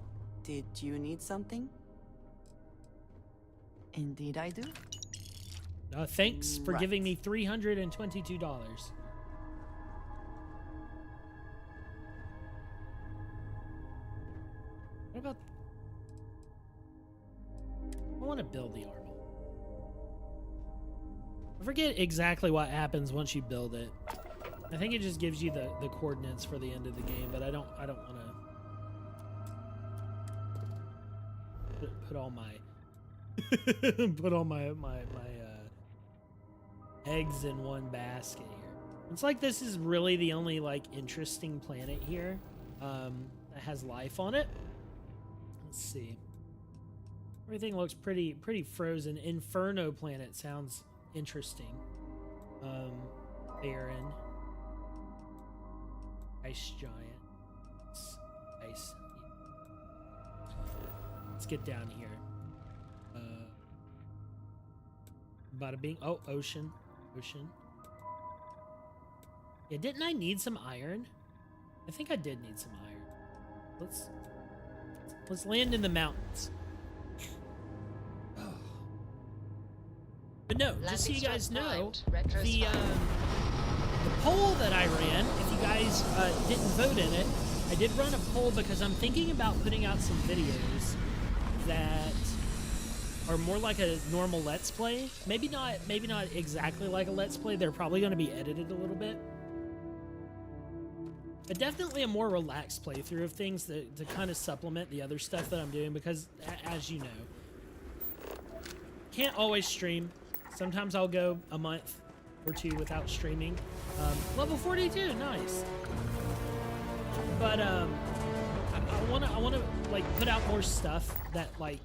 Did you need something? Indeed I do. Thanks for Right. giving me $322. What about... I want to build the armor. I forget exactly what happens once you build it. I think it just gives you the coordinates for the end of the game, but I don't want to put all my eggs in one basket here. It's like this is really the only like interesting planet here that has life on it. Let's see. Everything looks pretty frozen. Inferno planet sounds interesting. Barren. Ice giant. Ice. Let's get down here. Bada bing. Oh, ocean. Yeah, didn't I need some iron? I think I did need some iron. Let's land in the mountains. But no, just so you guys know, the poll that I ran, if you guys didn't vote in it, I did run a poll because I'm thinking about putting out some videos that are more like a normal Let's Play. Maybe not exactly like a Let's Play. They're probably going to be edited a little bit. But definitely a more relaxed playthrough of things to kind of supplement the other stuff that I'm doing because, as you know, can't always stream. Sometimes I'll go a month or two without streaming. Level 42, nice. But I want to like put out more stuff that like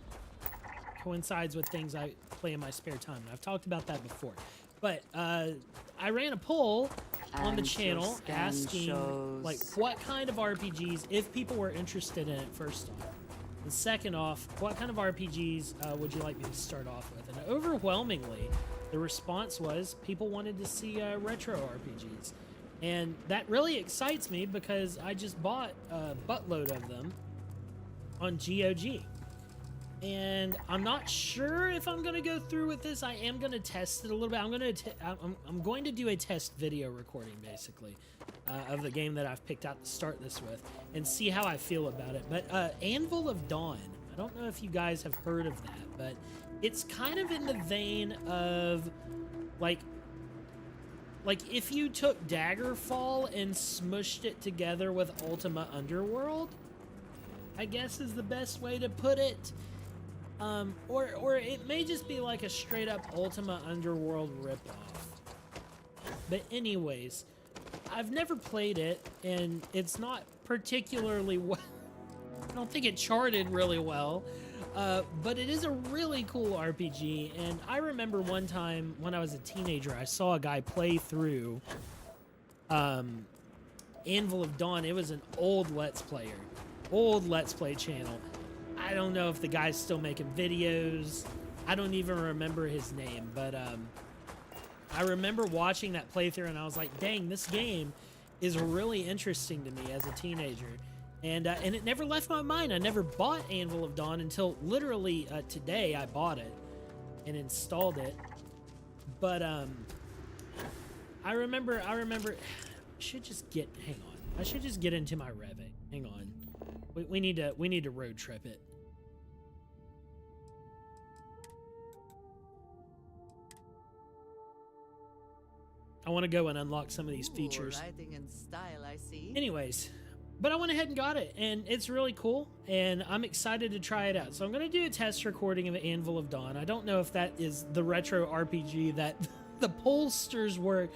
coincides with things I play in my spare time. And I've talked about that before. But I ran a poll on the And channel your scan asking shows- like what kind of RPGs, if people were interested in it, first off. And second off, what kind of RPGs would you like me to start off with? And overwhelmingly, the response was people wanted to see retro RPGs. And that really excites me because I just bought a buttload of them on GOG. And I'm not sure if I'm going to go through with this. I am going to test it a little bit. I'm going to do a test video recording, basically, of the game that I've picked out to start this with and see how I feel about it. But Anvil of Dawn, I don't know if you guys have heard of that, but it's kind of in the vein of, like if you took Daggerfall and smushed it together with Ultima Underworld, I guess is the best way to put it. Or it may just be like a straight up Ultima Underworld ripoff. But anyways, I've never played it, and it's not particularly well. I don't think it charted really well, but it is a really cool RPG. And I remember one time when I was a teenager, I saw a guy play through Anvil of Dawn. It was an old Let's Play channel. I don't know if the guy's still making videos. I don't even remember his name, but I remember watching that playthrough and I was like, dang, this game is really interesting to me as a teenager. And it never left my mind. I never bought Anvil of Dawn until literally today I bought it and installed it. But I remember I should just get, hang on. I should just get into my Revit. Hang on. We need to road trip it. I want to go and unlock some of these features. Writing in style, I see. Anyways, but I went ahead and got it, and it's really cool, and I'm excited to try it out. So I'm going to do a test recording of Anvil of Dawn. I don't know if that is the retro RPG that the pollsters were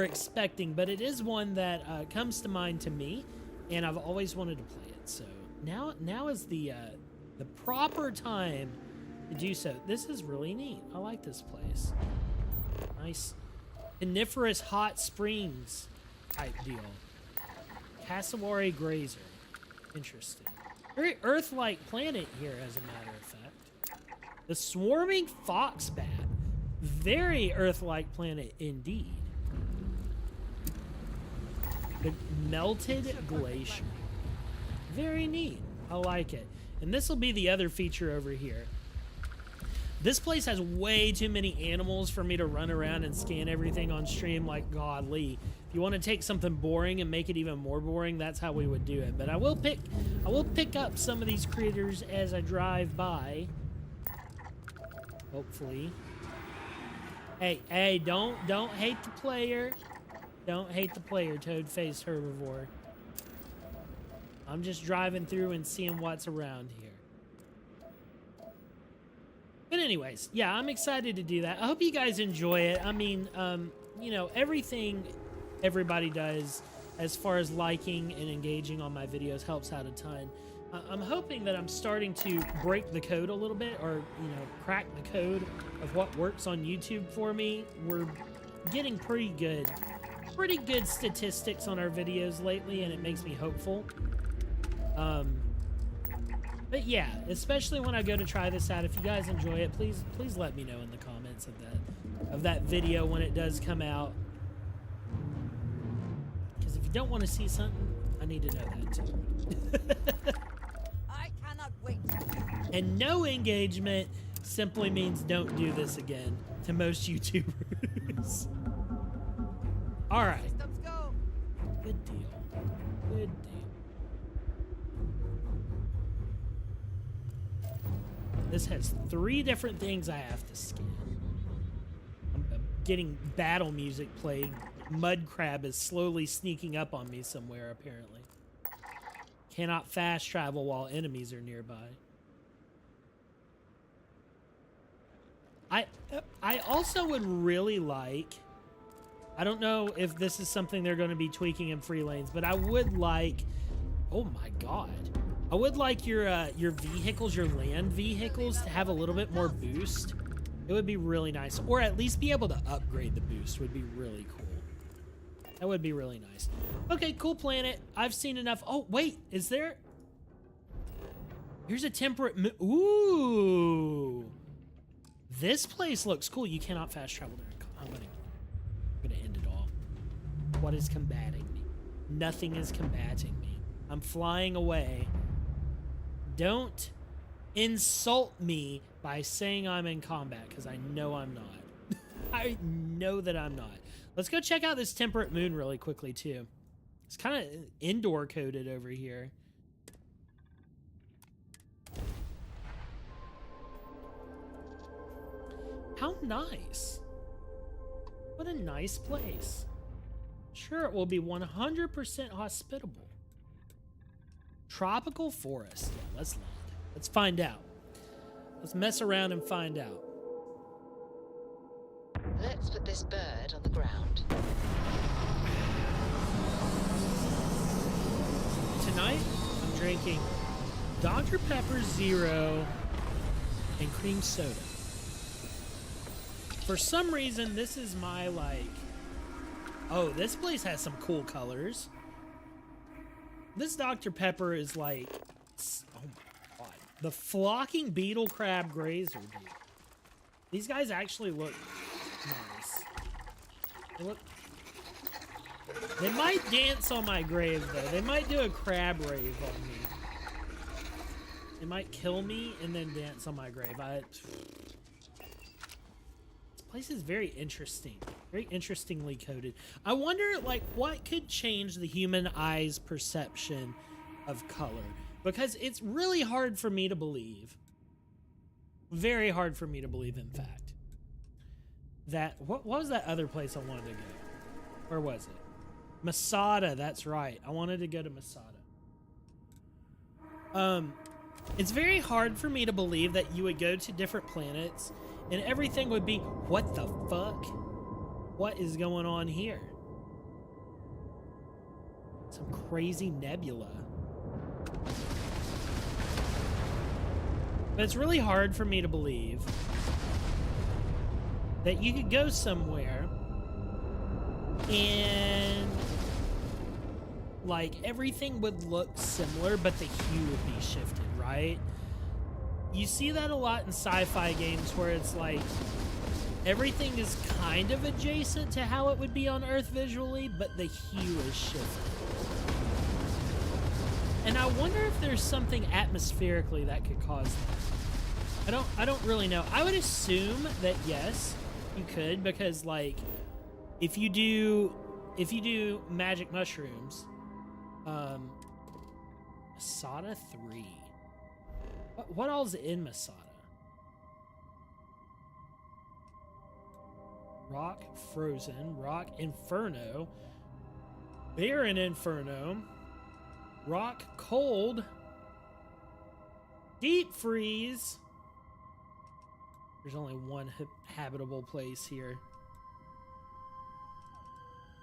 expecting, but it is one that comes to mind to me, and I've always wanted to play it. So now is the proper time to do so. This is really neat. I like this place. Nice coniferous hot springs type deal. Cassowary Grazer. Interesting. Very Earth-like planet here, as a matter of fact. The Swarming Foxbat. Very Earth-like planet indeed. The Melted Glacier. Very neat. I like it. And this will be the other feature over here. This place has way too many animals for me to run around and scan everything on stream like godly. If you want to take something boring and make it even more boring, that's how we would do it. But I will pick up some of these critters as I drive by. Hopefully. Hey, don't hate the player. Don't hate the player, toad-faced herbivore. I'm just driving through and seeing what's around here. But anyways, yeah, I'm excited to do that. I hope you guys enjoy it. I mean, you know, everything everybody does as far as liking and engaging on my videos helps out a ton. I'm hoping that I'm starting to break the code a little bit, or, you know, crack the code of what works on YouTube for me. We're getting pretty good statistics on our videos lately, and it makes me hopeful. But yeah, especially when I go to try this out, if you guys enjoy it, please let me know in the comments of that video when it does come out. Because if you don't want to see something, I need to know that too. I cannot wait. And no engagement simply means don't do this again to most YouTubers. All right. Systems go. Good deal. Good deal. This has 3 different things I have to scan. I'm getting battle music played. Mud crab is slowly sneaking up on me somewhere, apparently. Cannot fast travel while enemies are nearby. I also would really like... I don't know if this is something they're going to be tweaking in free lanes, but I would like... Oh my god. I would like your vehicles, your land vehicles, to have a little bit more boost. It would be really nice. Or at least be able to upgrade the boost would be really cool. That would be really nice. Okay, cool planet. I've seen enough. Oh, wait. Is there... Here's a temperate... Ooh. This place looks cool. You cannot fast travel there. I'm gonna end it all. What is combating me? Nothing is combating me. I'm flying away. Don't insult me by saying I'm in combat, because I know I'm not. I know that I'm not. Let's go check out this temperate moon really quickly, too. It's kind of indoor coded over here. How nice. What a nice place. Sure, it will be 100% hospitable. Tropical forest. Yeah, let's land. Let's find out. Let's mess around and find out. Let's put this bird on the ground. Tonight, I'm drinking Dr. Pepper Zero and cream soda. For some reason, this is my, like... Oh, this place has some cool colors. This Dr. Pepper is like... Oh my god. The flocking beetle crab grazer, dude. These guys actually look nice. They might dance on my grave, though. They might do a crab rave on me. They might kill me and then dance on my grave. This place is very interesting. Very interestingly coded. I wonder, like, what could change the human eye's perception of color? Because it's really hard for me to believe. Very hard for me to believe, in fact. That, what was that other place I wanted to go? Where was it? Masada, that's right. I wanted to go to Masada. It's very hard for me to believe that you would go to different planets and everything would be, what the fuck? What is going on here? Some crazy nebula. But it's really hard for me to believe that you could go somewhere and like everything would look similar, but the hue would be shifted, right? You see that a lot in sci-fi games where it's like everything is kind of adjacent to how it would be on Earth visually, but the hue is shifted. And I wonder if there's something atmospherically that could cause that. I don't really know. I would assume that yes, you could, because like if you do magic mushrooms, Masada 3. What all's in Masada? Rock Frozen, Rock Inferno, Barren Inferno, Rock Cold, Deep Freeze. There's only one habitable place here.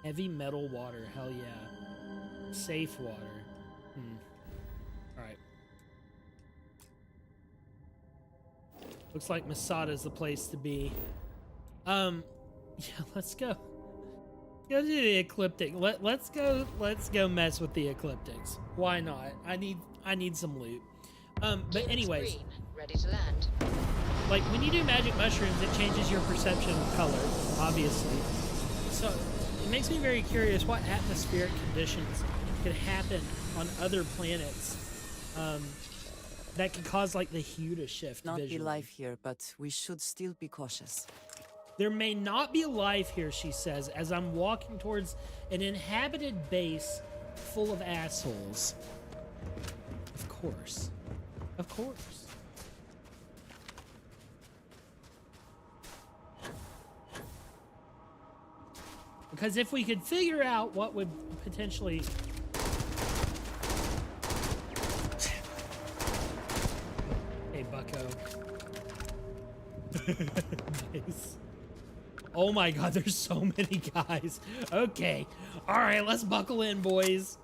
Heavy metal water, hell yeah. Safe water. Alright. Looks like Masada's the place to be. Yeah, let's go. Go to the ecliptic. Let's go mess with the ecliptics. Why not? I need some loot. But anyways, Green, ready to land. like when you do magic mushrooms, it changes your perception of color, obviously. So it makes me very curious what atmospheric conditions could happen on other planets that could cause like the hue to shift. Not visually. be life here, but we should still be cautious. There may not be life here, she says, as I'm walking towards an inhabited base full of assholes. Of course. Of course. Because if we could figure out what would potentially... Hey, bucko. Nice. Oh my god, there's so many guys. Okay. All right, let's buckle in, boys.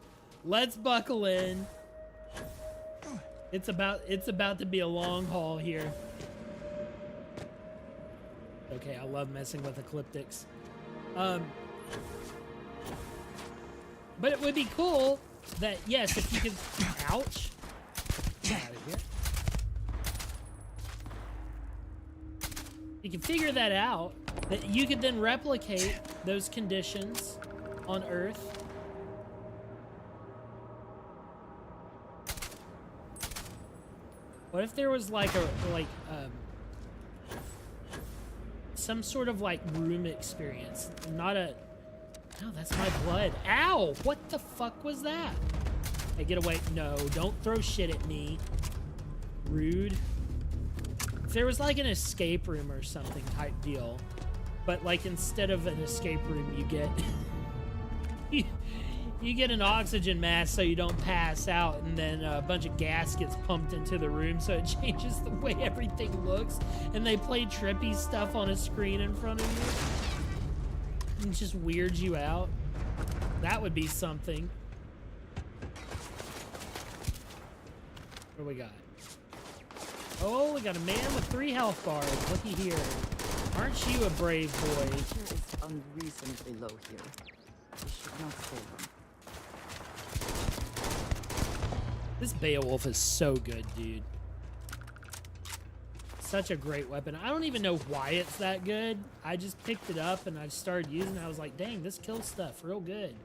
Let's buckle in. It's about to be a long haul here. Okay, I love messing with ecliptics. But it would be cool that, yes, if you could... Ouch. Get out of here. You can figure that out, that you could then replicate those conditions on Earth. What if there was like some sort of like room experience, not a... No, that's my blood. Ow! What the fuck was that? Hey, get away. No, don't throw shit at me. Rude. If there was like an escape room or something type deal, but like instead of an escape room, you get you get an oxygen mask so you don't pass out, and then a bunch of gas gets pumped into the room so it changes the way everything looks, and they play trippy stuff on a screen in front of you and just weirds you out. That would be something. What do we got? Oh, we got a man with 3 health bars. Looky here. Aren't you a brave boy? Temperature is unreasonably low here. We should not stay long. This Beowulf is so good, dude. such a great weapon. I don't even know why it's that good. I just picked it up and I started using it. I was like, dang, this kills stuff real good.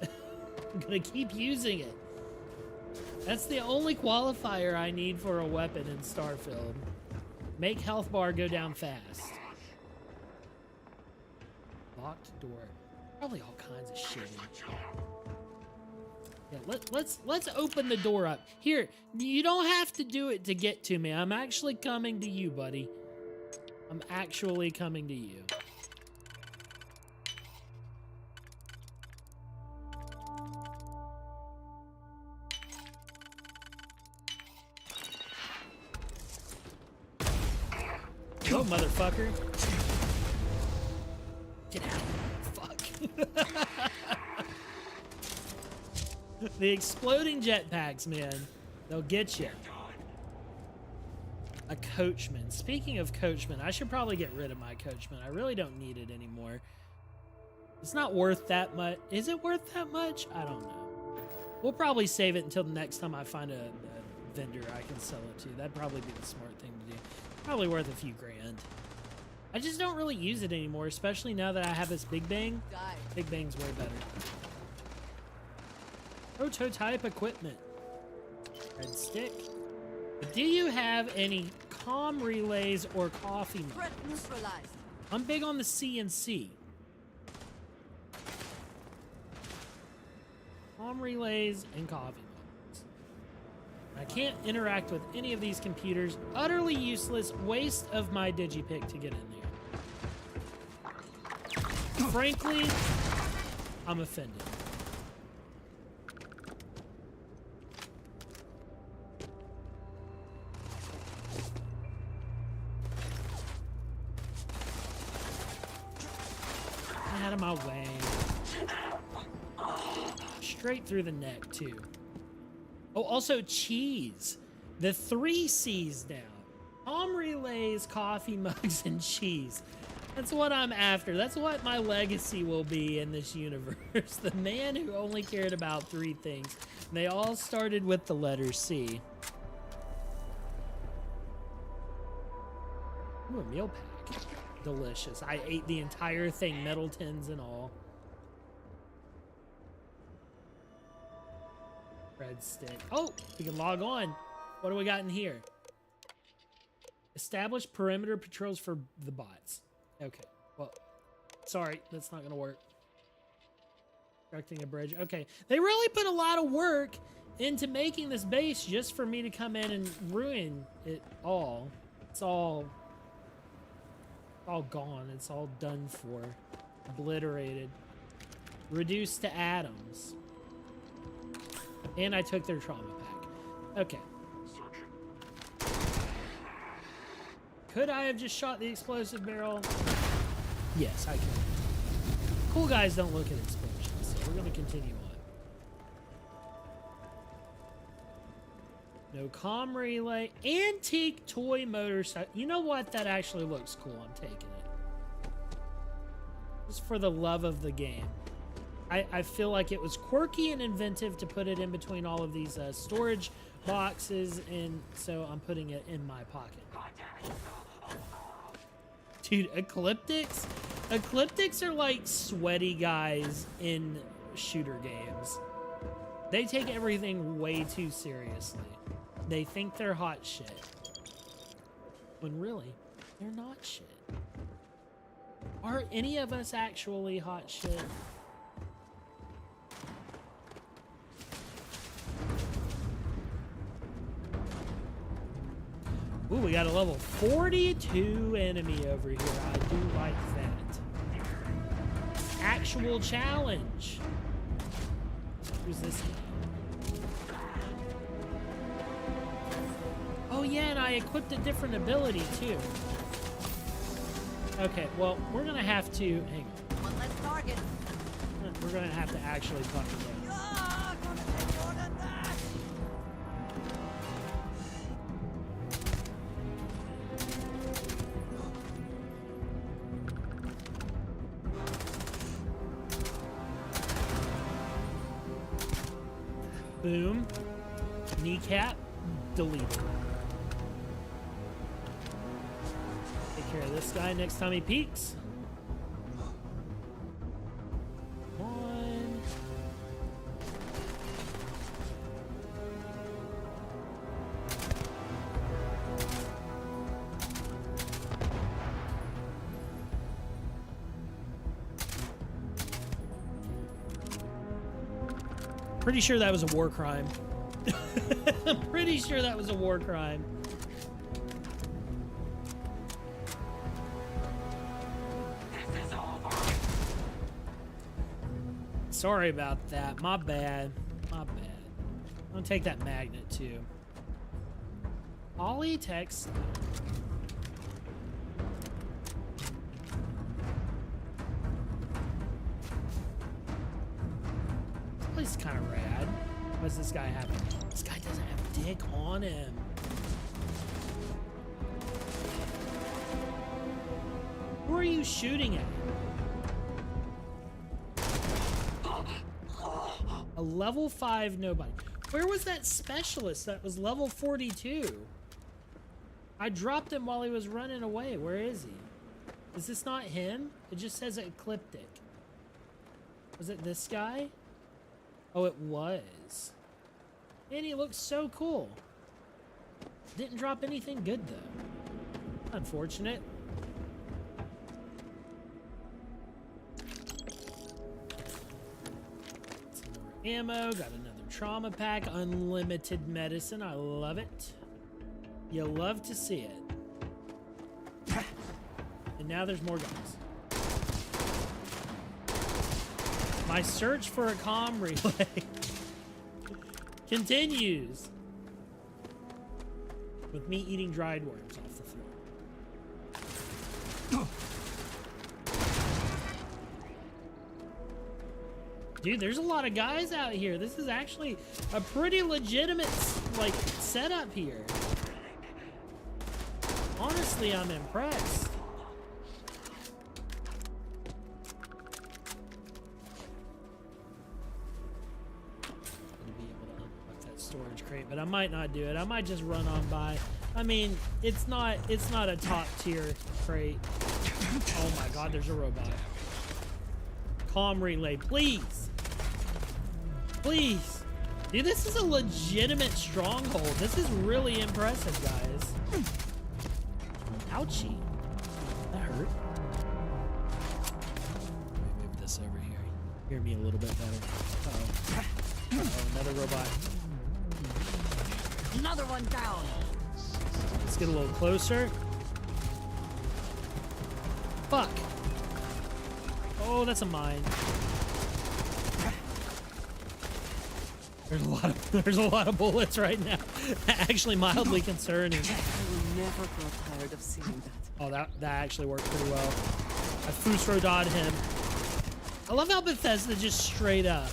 I'm gonna keep using it. That's the only qualifier I need for a weapon in Starfield. Make health bar go down fast. Locked door. Probably all kinds of shit in here. Yeah, let's open the door up. Here, you don't have to do it to get to me. I'm actually coming to you, buddy. I'm actually coming to you. Go, motherfucker. Get out. Fuck. The exploding jetpacks, man. They'll get you. A coachman. Speaking of coachman, I should probably get rid of my coachman. I really don't need it anymore. It's not worth that much. Is it worth that much? I don't know. We'll probably save it until the next time I find a vendor I can sell it to. That'd probably be the smart thing to do. Probably worth a few grand. I just don't really use it anymore, especially now that I have this Big Bang. Big Bang's way better. Prototype equipment. Red stick. Do you have any comm relays or coffee mugs? Threat neutralized. I'm big on the CNC. Comm relays and coffee mugs. I can't interact with any of these computers. Utterly useless waste of my digipick to get in there. Frankly, I'm offended. Out of my way. Straight through the neck, too. Oh, also cheese. The 3 C's now. Comm relays, coffee mugs, and cheese. That's what I'm after. That's what my legacy will be in this universe. The man who only cared about 3 things. And they all started with the letter C. Ooh, a meal pack. Delicious. I ate the entire thing, metal tins and all. Red stick. Oh, we can log on. What do we got in here? Establish perimeter patrols for the bots. Okay. Well, sorry, that's not going to work. Constructing a bridge. Okay. They really put a lot of work into making this base just for me to come in and ruin it all. It's all gone. It's all done for. Obliterated. Reduced to atoms. And I took their trauma pack. Okay. Could I have just shot the explosive barrel? Yes, I could. Cool guys don't look at explosions, so we're going to continue on. No comm relay. Antique toy motorcycle. You know what? That actually looks cool. I'm taking it. Just for the love of the game. I feel like it was quirky and inventive to put it in between all of these storage boxes, and so I'm putting it in my pocket. Dude, Ecliptics? Ecliptics are like sweaty guys in shooter games. They take everything way too seriously. They think they're hot shit. When really, they're not shit. Are any of us actually hot shit? Ooh, we got a level 42 enemy over here. I do like that. Actual challenge. Who's this guy? Oh yeah, and I equipped a different ability too. Okay, well, we're gonna have to hang on. One less target. We're gonna have to actually fucking go. Ah, gonna take more than that. Boom. Kneecap. Deleted. care of this guy next time he peeks. Come on. Pretty sure that was a war crime. I'm pretty sure that was a war crime. Sorry about that. My bad. My bad. I'm gonna take that magnet too. Ollie text. This place is kind of rad. What does this guy have? This guy doesn't have dick on him. Who are you shooting at? A level 5 nobody. Where was that specialist that was level 42? I dropped him while he was running away. Where is he? Is this not him? It just says ecliptic. Was it this guy? Oh, it was. Man, he looks so cool. Didn't drop anything good, though. Unfortunate. Ammo, got another trauma pack, unlimited medicine. I love it. You love to see it. And now there's more guns. My search for a comm relay continues with me eating dried worms off the floor. Dude, there's a lot of guys out here. This is actually a pretty legitimate, like, setup here. Honestly, I'm impressed. Gonna be able to unlock that storage crate, but I might not do it. I might just run on by. I mean, it's not a top tier crate. Oh my God, there's a robot. Comm relay, please. Please. Dude, this is a legitimate stronghold. This is really impressive, guys. Ouchie. That hurt. Move this over here. Hear me a little bit better. Uh-oh. Uh-oh, another robot. Another one down. Let's get a little closer. Fuck. Oh, that's a mine. There's a lot of bullets right now. Actually, mildly concerning. I will never grow tired of seeing that. Oh, that actually worked pretty well. I Fusroda'd him. I love how Bethesda just straight up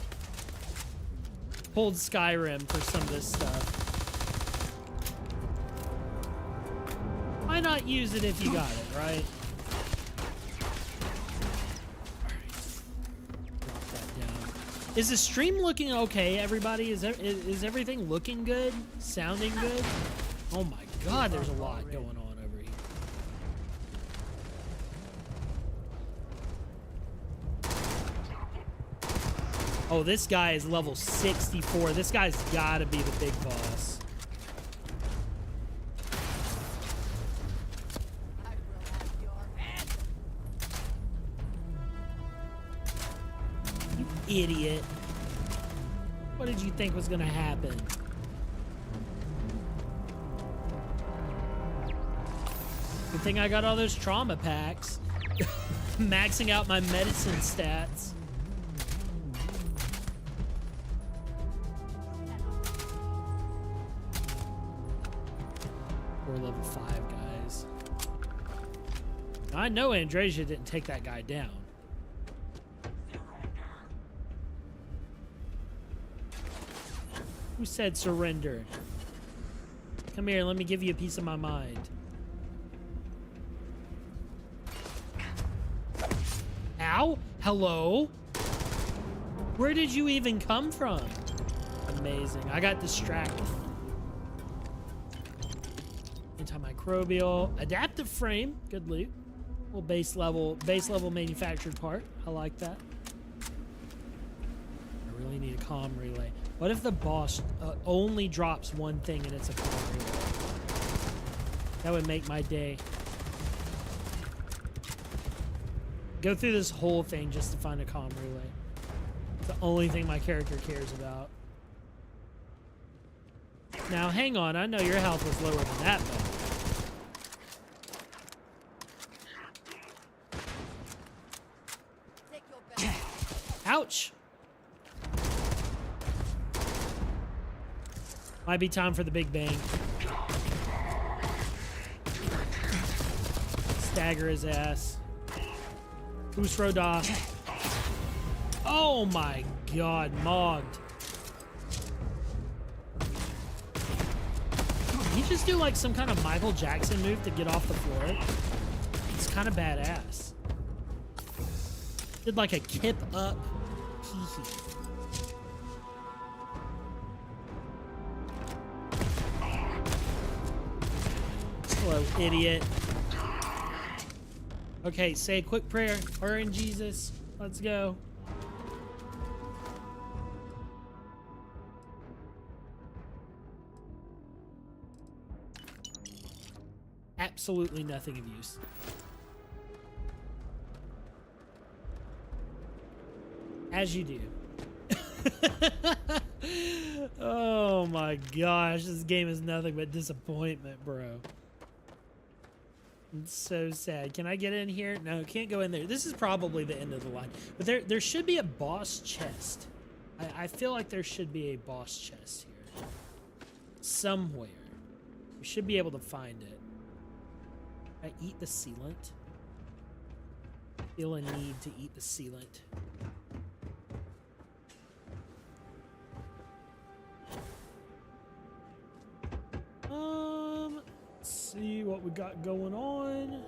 pulled Skyrim for some of this stuff. Why not use it if you got it, right? Is the stream looking okay, everybody? Is everything looking good? Sounding good? Oh my God, there's a lot going on over here. Oh, this guy is level 64. This guy's gotta be the big boss. Idiot. What did you think was gonna happen? Good thing I got all those trauma packs. Maxing out my medicine stats. We're level 5 guys. I know Andresia didn't take that guy down. Who said surrender? Come here, let me give you a piece of my mind. Ow? Hello? Where did you even come from? Amazing. I got distracted. Antimicrobial. Adaptive frame. Good loot. Little base level manufactured part. I like that. I really need a comm relay. What if the boss only drops one thing and it's a comm relay? That would make my day. Go through this whole thing just to find a comm relay. It's the only thing my character cares about. Now, hang on. I know your health was lower than that, though. Take your best. Ouch! Might be time for the big bang. Stagger his ass. Usroda. Oh my god, mogged. Did he just do like some kind of Michael Jackson move to get off the floor? It's kind of badass. Did like a kip up. Hee-hee. Hello, idiot. Okay, say a quick prayer. Or in Jesus. Let's go. Absolutely nothing of use. As you do. Oh my gosh, this game is nothing but disappointment, bro. It's so sad. Can I get in here? No, can't go in there. This is probably the end of the line. But there should be a boss chest. I feel like there should be a boss chest here. Somewhere. We should be able to find it. I eat the sealant. Feel a need to eat the sealant. Let's see what we got going on.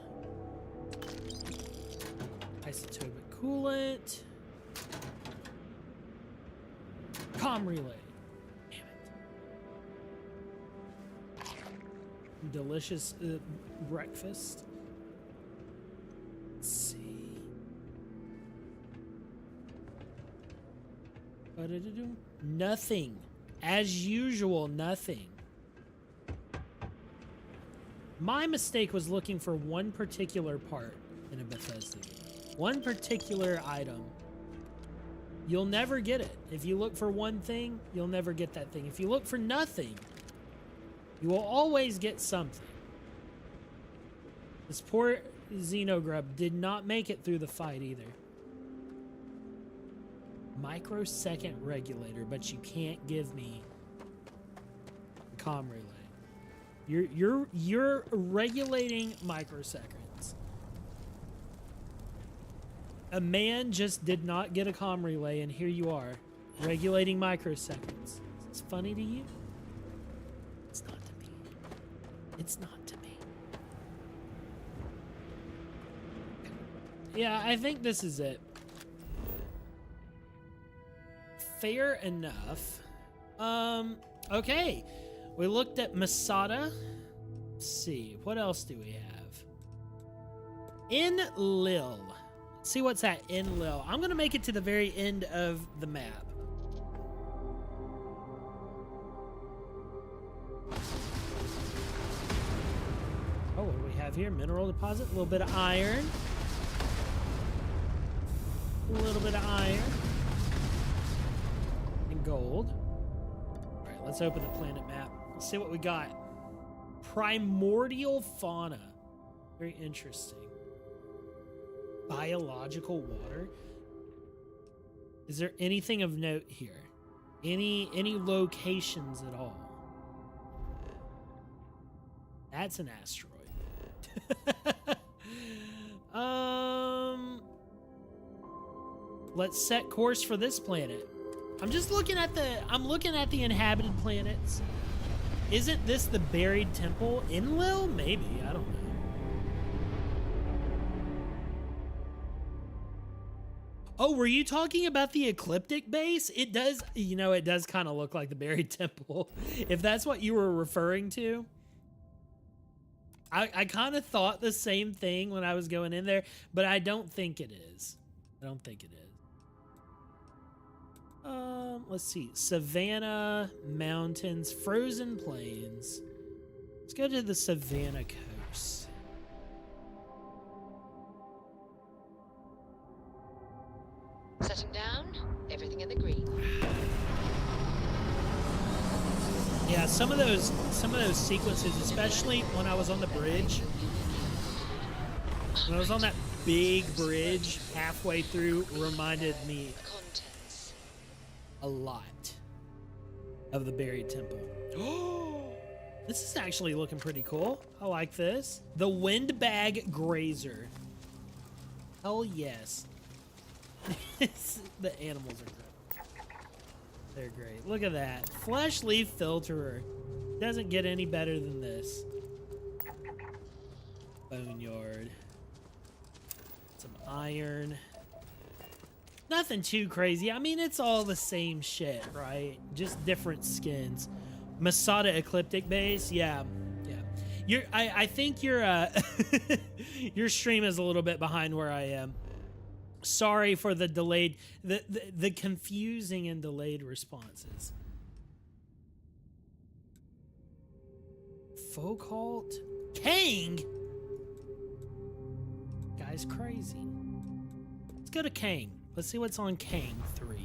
Isotopic coolant. Comm relay. Damn it. Delicious breakfast. Let's see. Nothing. As usual, nothing. My mistake was looking for one particular part in a Bethesda game. One particular item. You'll never get it. If you look for one thing, you'll never get that thing. If you look for nothing, you will always get something. This poor Xenogrub did not make it through the fight either. Microsecond regulator, but you can't give me the comm relay. You're regulating microseconds. A man just did not get a comm relay, and here you are, regulating microseconds. It's funny to you? It's not to me. It's not to me. Yeah, I think this is it. Fair enough. Okay. We looked at Masada. Let's see. What else do we have? Enlil. Let's see what's at Enlil. I'm going to make it to the very end of the map. Oh, what do we have here? Mineral deposit. A little bit of iron. A little bit of iron. And gold. All right, let's open the planet map. Let's see what we got. Primordial fauna. Very interesting. Biological water. Is there anything of note here? Any locations at all? That's an asteroid. Let's set course for this planet. I'm looking at the inhabited planets. Isn't this the buried temple? Enlil? Maybe. I don't know. Oh, were you talking about the ecliptic base? It does, it does kind of look like the buried temple. If that's what you were referring to. I kind of thought the same thing when I was going in there, but I don't think it is. I don't think it is. Let's see. Savannah Mountains, Frozen Plains. Let's go to the Savannah coast. Setting down, everything in the green. Yeah, some of those sequences, especially when I was on the bridge. When I was on that big bridge halfway through, reminded me Contents. a lot of the Buried Temple. Oh, this is actually looking pretty cool. I like this. The Windbag Grazer. Hell yes. The animals are great. They're great. Look at that. Flesh leaf filterer. Doesn't get any better than this. Boneyard. Some iron. Nothing too crazy. I mean, it's all the same shit, right? Just different skins. Masada Ecliptic Base. Yeah. Yeah. I think your your stream is a little bit behind where I am. Sorry for the delayed, the confusing and delayed responses. Folkalt? Kang? Guy's crazy. Let's go to Kang. Let's see what's on Kang 3.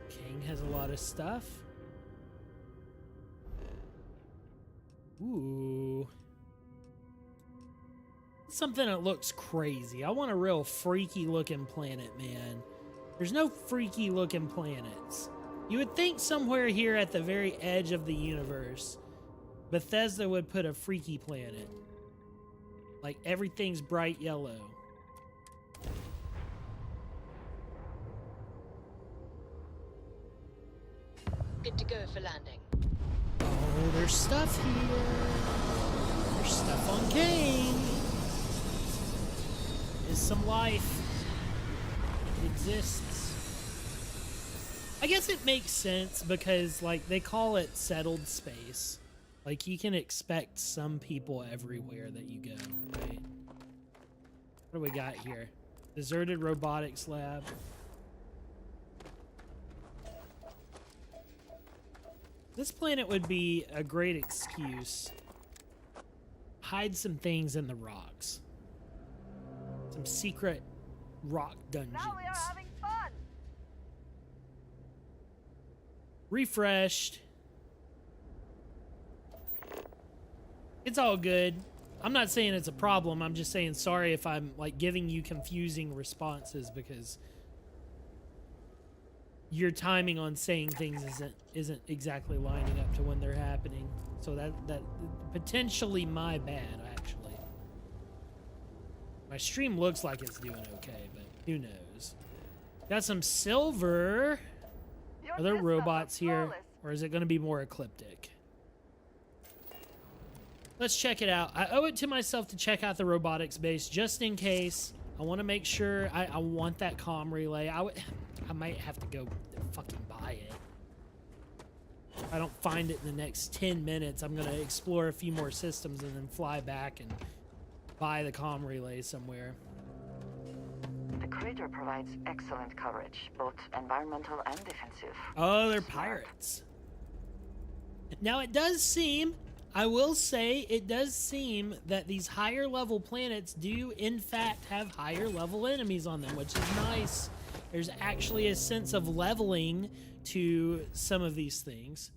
Kang has a lot of stuff. Ooh. Something that looks crazy. I want a real freaky looking planet, man. There's no freaky looking planets. You would think somewhere here at the very edge of the universe, Bethesda would put a freaky planet. Like everything's bright yellow. Good to go for landing. Oh, there's stuff here. There's stuff on Kang. Is some life. It exists. I guess it makes sense because, like, they call it settled space. Like, you can expect some people everywhere that you go, right? What do we got here? Deserted robotics lab. This planet would be a great excuse. Hide some things in the rocks. Some secret rock dungeons. Now we are having fun. Refreshed. It's all good. I'm not saying it's a problem. I'm just saying sorry if I'm like giving you confusing responses because your timing on saying things isn't exactly lining up to when they're happening. So that potentially my bad, actually. My stream looks like it's doing okay, but who knows? Got some silver. Your Are there systems robots are here, flawless. or is it going to be more ecliptic? Let's check it out. I owe it to myself to check out the robotics base just in case. I want to make sure. I want that comm relay. I might have to go fucking buy it. If I don't find it in the next 10 minutes, I'm going to explore a few more systems and then fly back and buy the comm relay somewhere. The crater provides excellent coverage, both environmental and defensive. Oh, they're pirates. Now, it does seem, I will say, it does seem that these higher level planets do, in fact, have higher level enemies on them, which is nice. There's actually a sense of leveling to some of these things.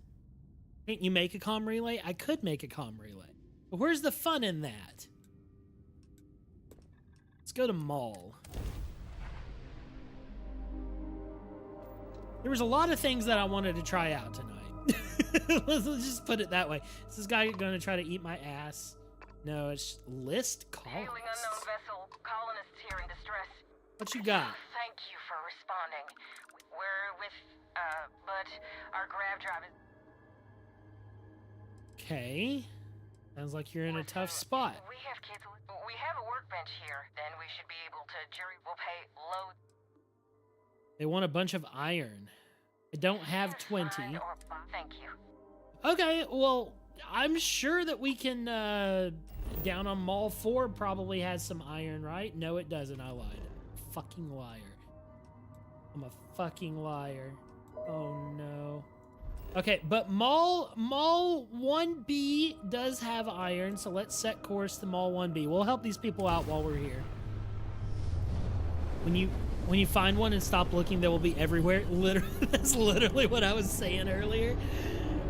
Can't you make a comm relay? I could make a comm relay. But where's the fun in that? Let's go to Mall. There was a lot of things that I wanted to try out tonight. Let's just put it that way. Is this guy going to try to eat my ass? No, it's list colonists. Hailing unknown vessel. Colonists here in distress. What you got? Thank you for responding. We're with, but our grav drive is... Okay. Sounds like you're in a tough Listen, spot. We have kids. We have a workbench here. Then we should be able to... Jury will pay loads. They want a bunch of iron. I don't have 20. Fine, or thank you. Okay, well, I'm sure that we can, down on Mall 4 probably has some iron, right? No, it doesn't. I lied. Fucking liar. I'm a fucking liar. Oh, no. Okay, but Mall 1B does have iron, so let's set course to Mall 1B. We'll help these people out while we're here. When you find one and stop looking, they will be everywhere. Literally, that's literally what I was saying earlier.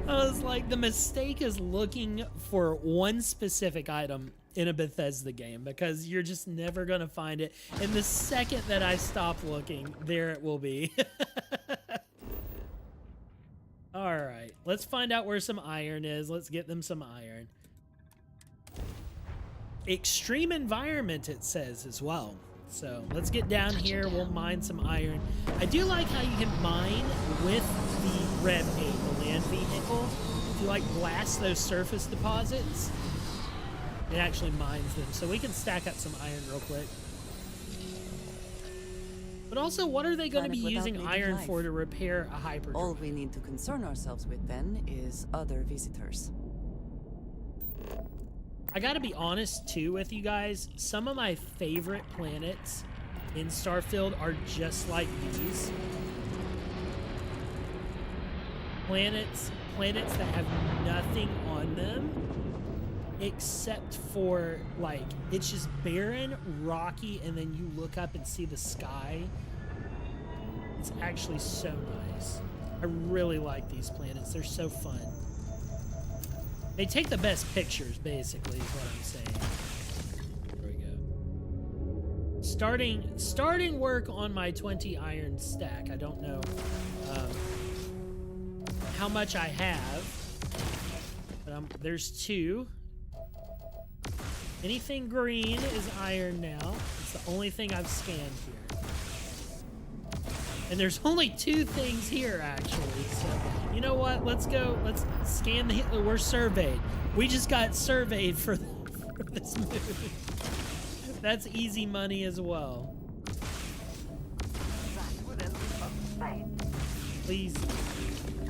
I was like, the mistake is looking for one specific item in a Bethesda game because you're just never gonna find it. And the second that I stop looking, there it will be. All right, let's find out where some iron is. Let's get them some iron. Extreme environment, it says as well. So let's get down here. We'll mine some iron. I do like how you can mine with the Rev 8, the land vehicle. If you like blast those surface deposits, it actually mines them. So we can stack up some iron real quick. But also, what are they going to be using iron for to repair a hyperdrive? All we need to concern ourselves with then is other visitors. I gotta be honest too with you guys, some of my favorite planets in Starfield are just like these. Planets that have nothing on them except for, like, it's just barren, rocky, and then you look up and see the sky. It's actually so nice. I really like these planets. They're so fun. They take the best pictures, basically, is what I'm saying. There we go. Starting work on my 20 iron stack. I don't know how much I have, but there's 2. Anything green is iron now. It's the only thing I've scanned here. And there's only 2 things here, actually. So, you know what? Let's go. Let's scan the... We're surveyed. We just got surveyed for this move. That's easy money as well. Please.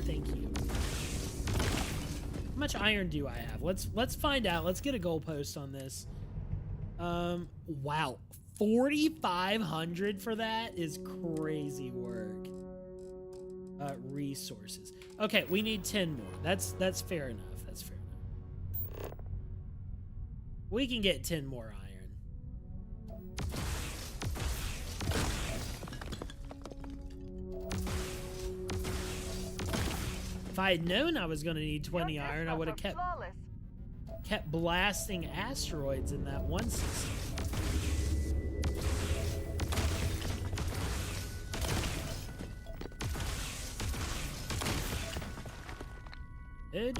Thank you. How much iron do I have? Let's find out. Let's get a goalpost on this. Wow. 4,500 for that is crazy work. Resources. Okay, we need 10 more. That's fair enough. That's fair enough. We can get 10 more iron. If I had known I was going to need 20 iron, I would have kept blasting asteroids in that one system. Don't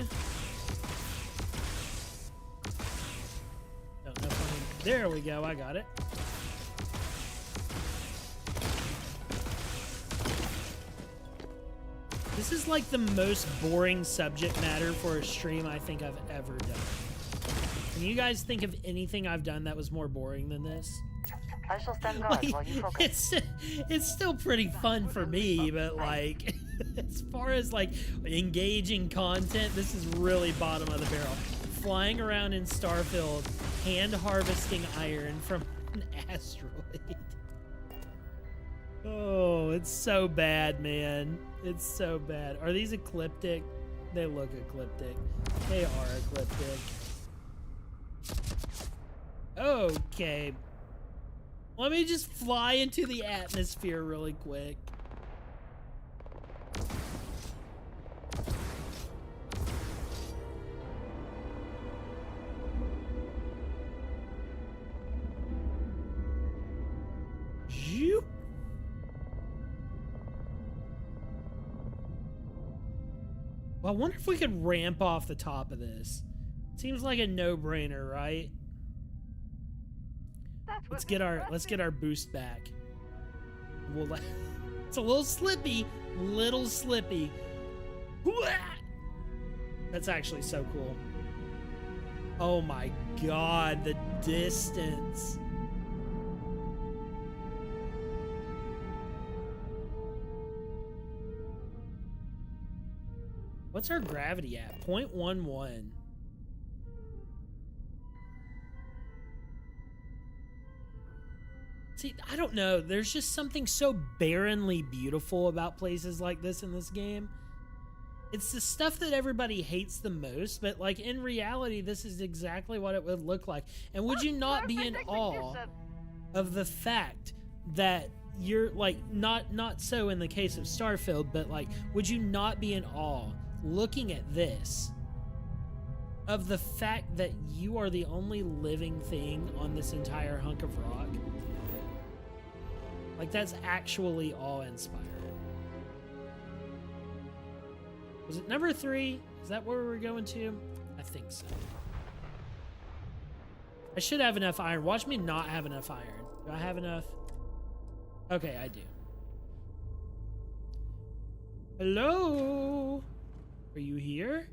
know if there we go, I got it. This is like the most boring subject matter for a stream I think I've ever done. Can you guys think of anything I've done that was more boring than this? I shall stand guard while you focus. It's still pretty fun for me, but like as far as like engaging content, this is really bottom of the barrel. Flying around in Starfield, hand harvesting iron from an asteroid. Oh, it's so bad, man. It's so bad. Are these ecliptic? They look ecliptic. They are ecliptic. Okay. Let me just fly into the atmosphere really quick. Zoop. Well, I wonder if we could ramp off the top of this. Seems like a no-brainer, right? Let's get our boost back. It's a little slippy, That's actually so cool. Oh my god, the distance. What's our gravity at? 0.11. See, I don't know. There's just something so barrenly beautiful about places like this in this game. It's the stuff that everybody hates the most, but like in reality, this is exactly what it would look like. And would you not be in awe of the fact that you're like, not so in the case of Starfield, but like, would you not be in awe looking at this of the fact that you are the only living thing on this entire hunk of rock? Like, that's actually awe-inspiring. Was it number 3? Is that where we were going to? I think so. I should have enough iron. Watch me not have enough iron. Do I have enough? Okay, I do. Hello? Are you here?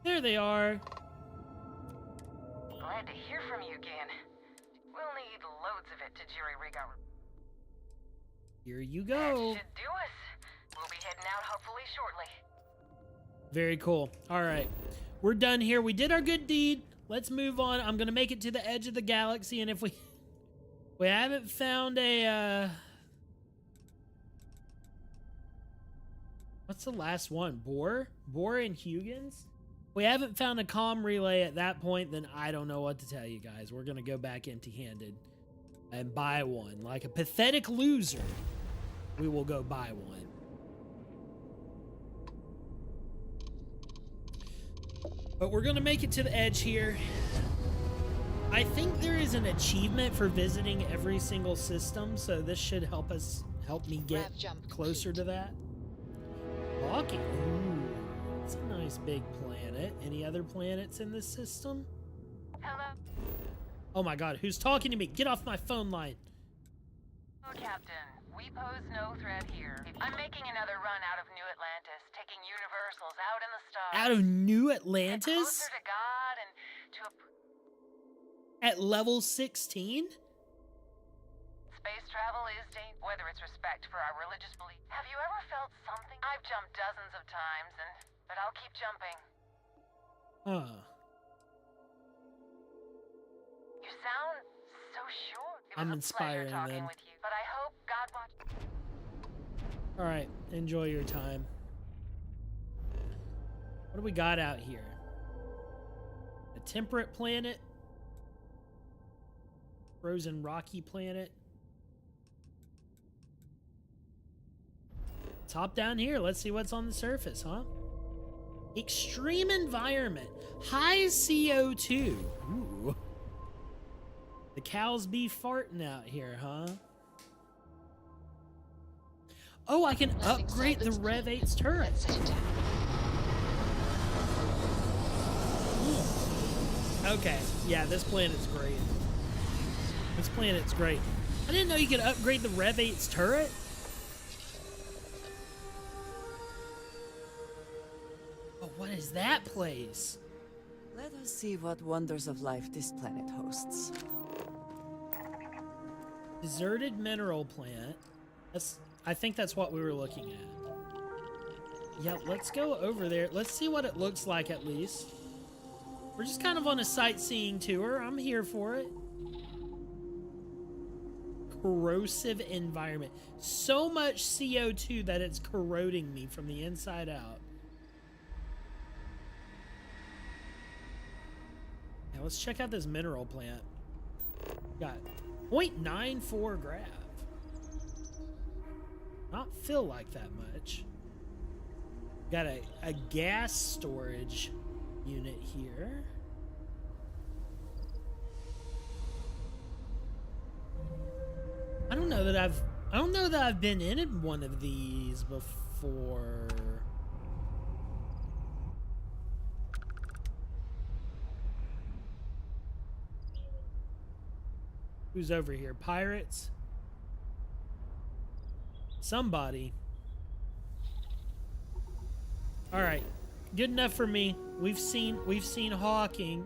There they are. Glad to hear from you again. We'll need loads of it to jury-rig our... Here you That go. should do us. We'll be heading out hopefully shortly. Very cool. All right. We're done here. We did our good deed. Let's move on. I'm going to make it to the edge of the galaxy, and if we haven't found a what's the last one? Boar and Huygens? We haven't found a comm relay at that point, then I don't know what to tell you guys. We're going to go back empty-handed and buy one. Like a pathetic loser, we will go buy one. But we're going to make it to the edge here. I think there is an achievement for visiting every single system, so this should help me get Rev jump closer to that. Hawking. Ooh, it's a nice big planet. Any other planets in this system? Hello? Oh my god, who's talking to me? Get off my phone line. Oh, Captain. We pose no threat here. I'm making another run out of New Atlantis, taking Universals out in the stars. Out of New Get Atlantis? closer to God and to a... At level 16? Space travel is dangerous, whether it's respect for our religious belief. Have you ever felt something? I've jumped dozens of times, but I'll keep jumping. Huh. You sound so sure. It was I'm a pleasure inspiring talking them. with you, but I hope God watch. Alright, enjoy your time. What do we got out here? A temperate planet? Frozen rocky planet? Top down here. Let's see what's on the surface, huh? Extreme environment. High CO2. Ooh. The cows be farting out here, huh? Oh, I can Nothing upgrade the silence Rev me. 8's turret. Let's set it down. Okay, yeah, this planet's great. This planet's great. I didn't know you could upgrade the Rev 8's turret. Oh, what is that place? Let us see what wonders of life this planet hosts. Deserted mineral plant. I think that's what we were looking at. Yeah, let's go over there. Let's see what it looks like at least. We're just kind of on a sightseeing tour. I'm here for it. Corrosive environment. So much CO2 that it's corroding me from the inside out. Now let's check out this mineral plant. Got 0.94 grav. Not feel like that much. Got a gas storage unit here. I don't know that I've been in one of these before. Who's over here? Pirates? Somebody. All right. Good enough for me. We've seen Hawking.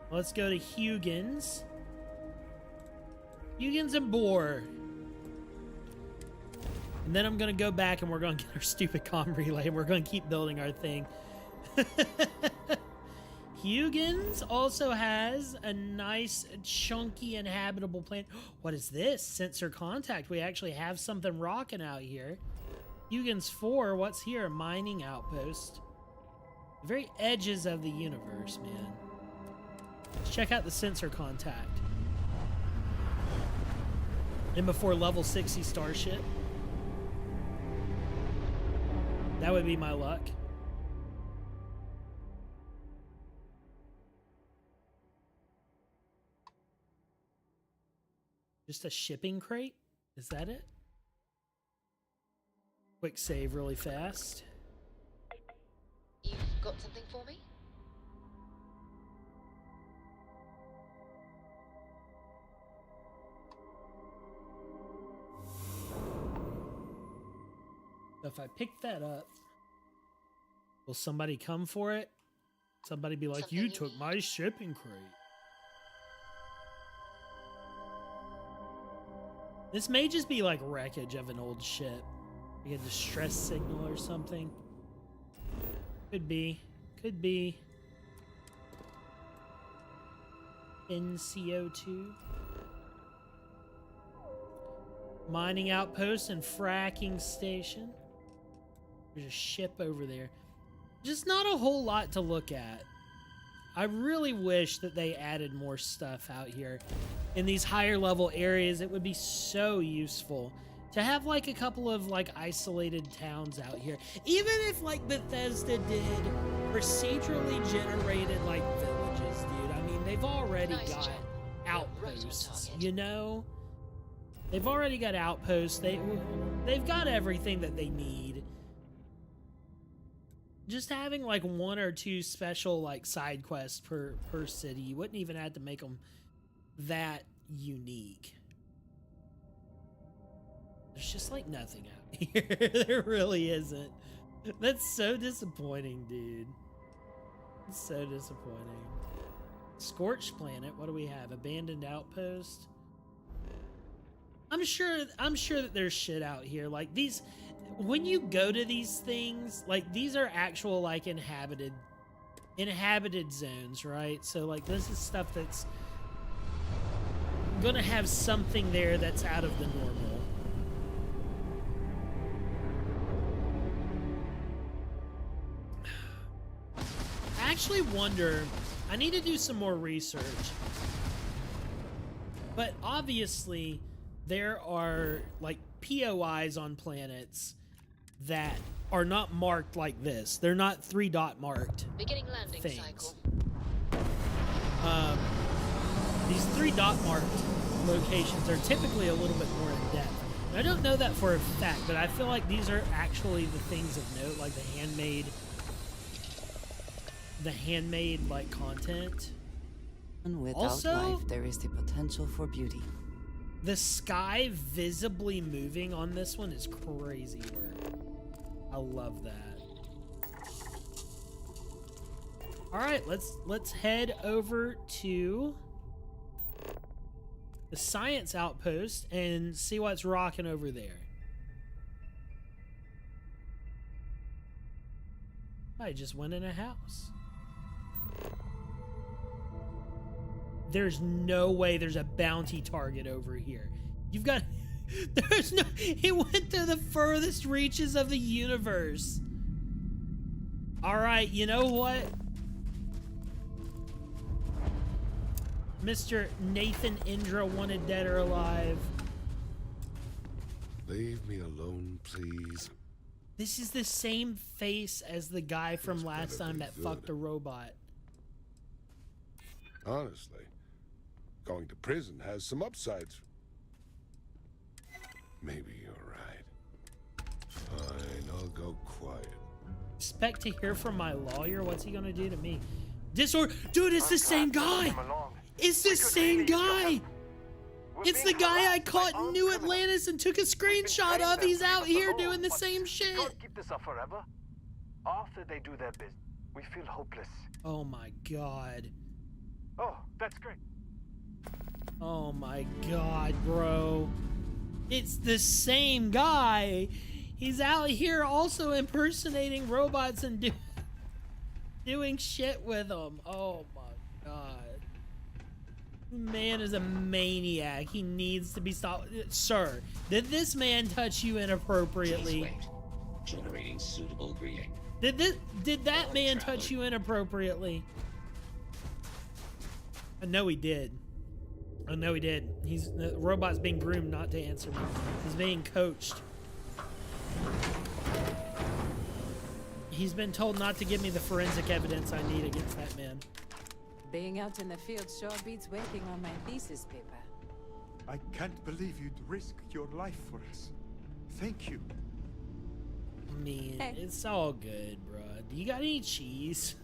Let's go to Huygens. Huygens and Boar. And then I'm gonna go back and we're gonna get our stupid comm relay and we're gonna keep building our thing. Huygens also has a nice, chunky, inhabitable planet. What is this? Sensor contact. We actually have something rocking out here. Huygens 4, what's here? Mining outpost. The very edges of the universe, man. Let's check out the sensor contact. And before level 60 starship. That would be my luck. Just a shipping crate? Is that it? Quick save really fast. You've got something for me? If I pick that up, will somebody come for it? Somebody be like, Something you you took need? my shipping crate. This may just be like wreckage of an old ship. Like a distress signal or something. Could be. Could be. NCO2. Mining outpost and fracking station. There's a ship over there. Just not a whole lot to look at. I really wish that they added more stuff out here in these higher level areas. It would be so useful to have like a couple of like isolated towns out here. Even if like Bethesda did procedurally generated like villages, dude. I mean, they've already Nice got job. outposts, Right on target. you know? They've already got outposts. They've got everything that they need. Just having like one or two special like side quests per city, you wouldn't even have to make them that unique. There's just like nothing out here. There really isn't. That's so disappointing, dude. It's so disappointing. Scorched planet. What do we have? Abandoned outpost. I'm sure that there's shit out here. Like these, when you go to these things, like these are actual like inhabited zones, right? So like this is stuff that's gonna have something there that's out of the normal. I actually wonder, I need to do some more research. But obviously there are like POIs on planets that are not marked like this. They're not 3-dot marked. Beginning landing Things. cycle. These 3-dot marked locations are typically a little bit more in depth. And I don't know that for a fact, but I feel like these are actually the things of note, like the handmade like content. And without Also- life, there is the potential for beauty. The sky visibly moving on this one is crazy work. I love that. All right, let's head over to the science outpost and see what's rocking over there. I just went in a house. There's no way there's a bounty target over here. You've got... There's no... He went to the furthest reaches of the universe. Alright, you know what? Mr. Nathan Indra wanted dead or alive. Leave me alone, please. This is the same face as the guy from It's last gotta time be that good. fucked a robot. Honestly, going to prison has some upsides. Maybe you're right. Fine, I'll go quiet. Expect to hear from my lawyer? What's he gonna do to me? Dude, it's the same guy! It's the same guy! It's the guy I caught in New Atlantis and took a screenshot of. He's out here doing the same shit. We can't keep this up forever. After they do their business, we feel hopeless. Oh my god. Oh, that's great. Oh my god, bro. It's the same guy. He's out here also impersonating robots and doing shit with them. Oh my god. Man is a maniac. He needs to be stopped. Sir, did this man touch you inappropriately? Please wait. Generating suitable greeting. Did that man touch you inappropriately? I know he did. I know he did. The robot's being groomed not to answer me. He's being coached. He's been told not to give me the forensic evidence I need against that man. Being out in the field sure beats working on my thesis paper. I can't believe you'd risk your life for us. Thank you. I mean, Hey. it's all good, bro. Do you got any cheese?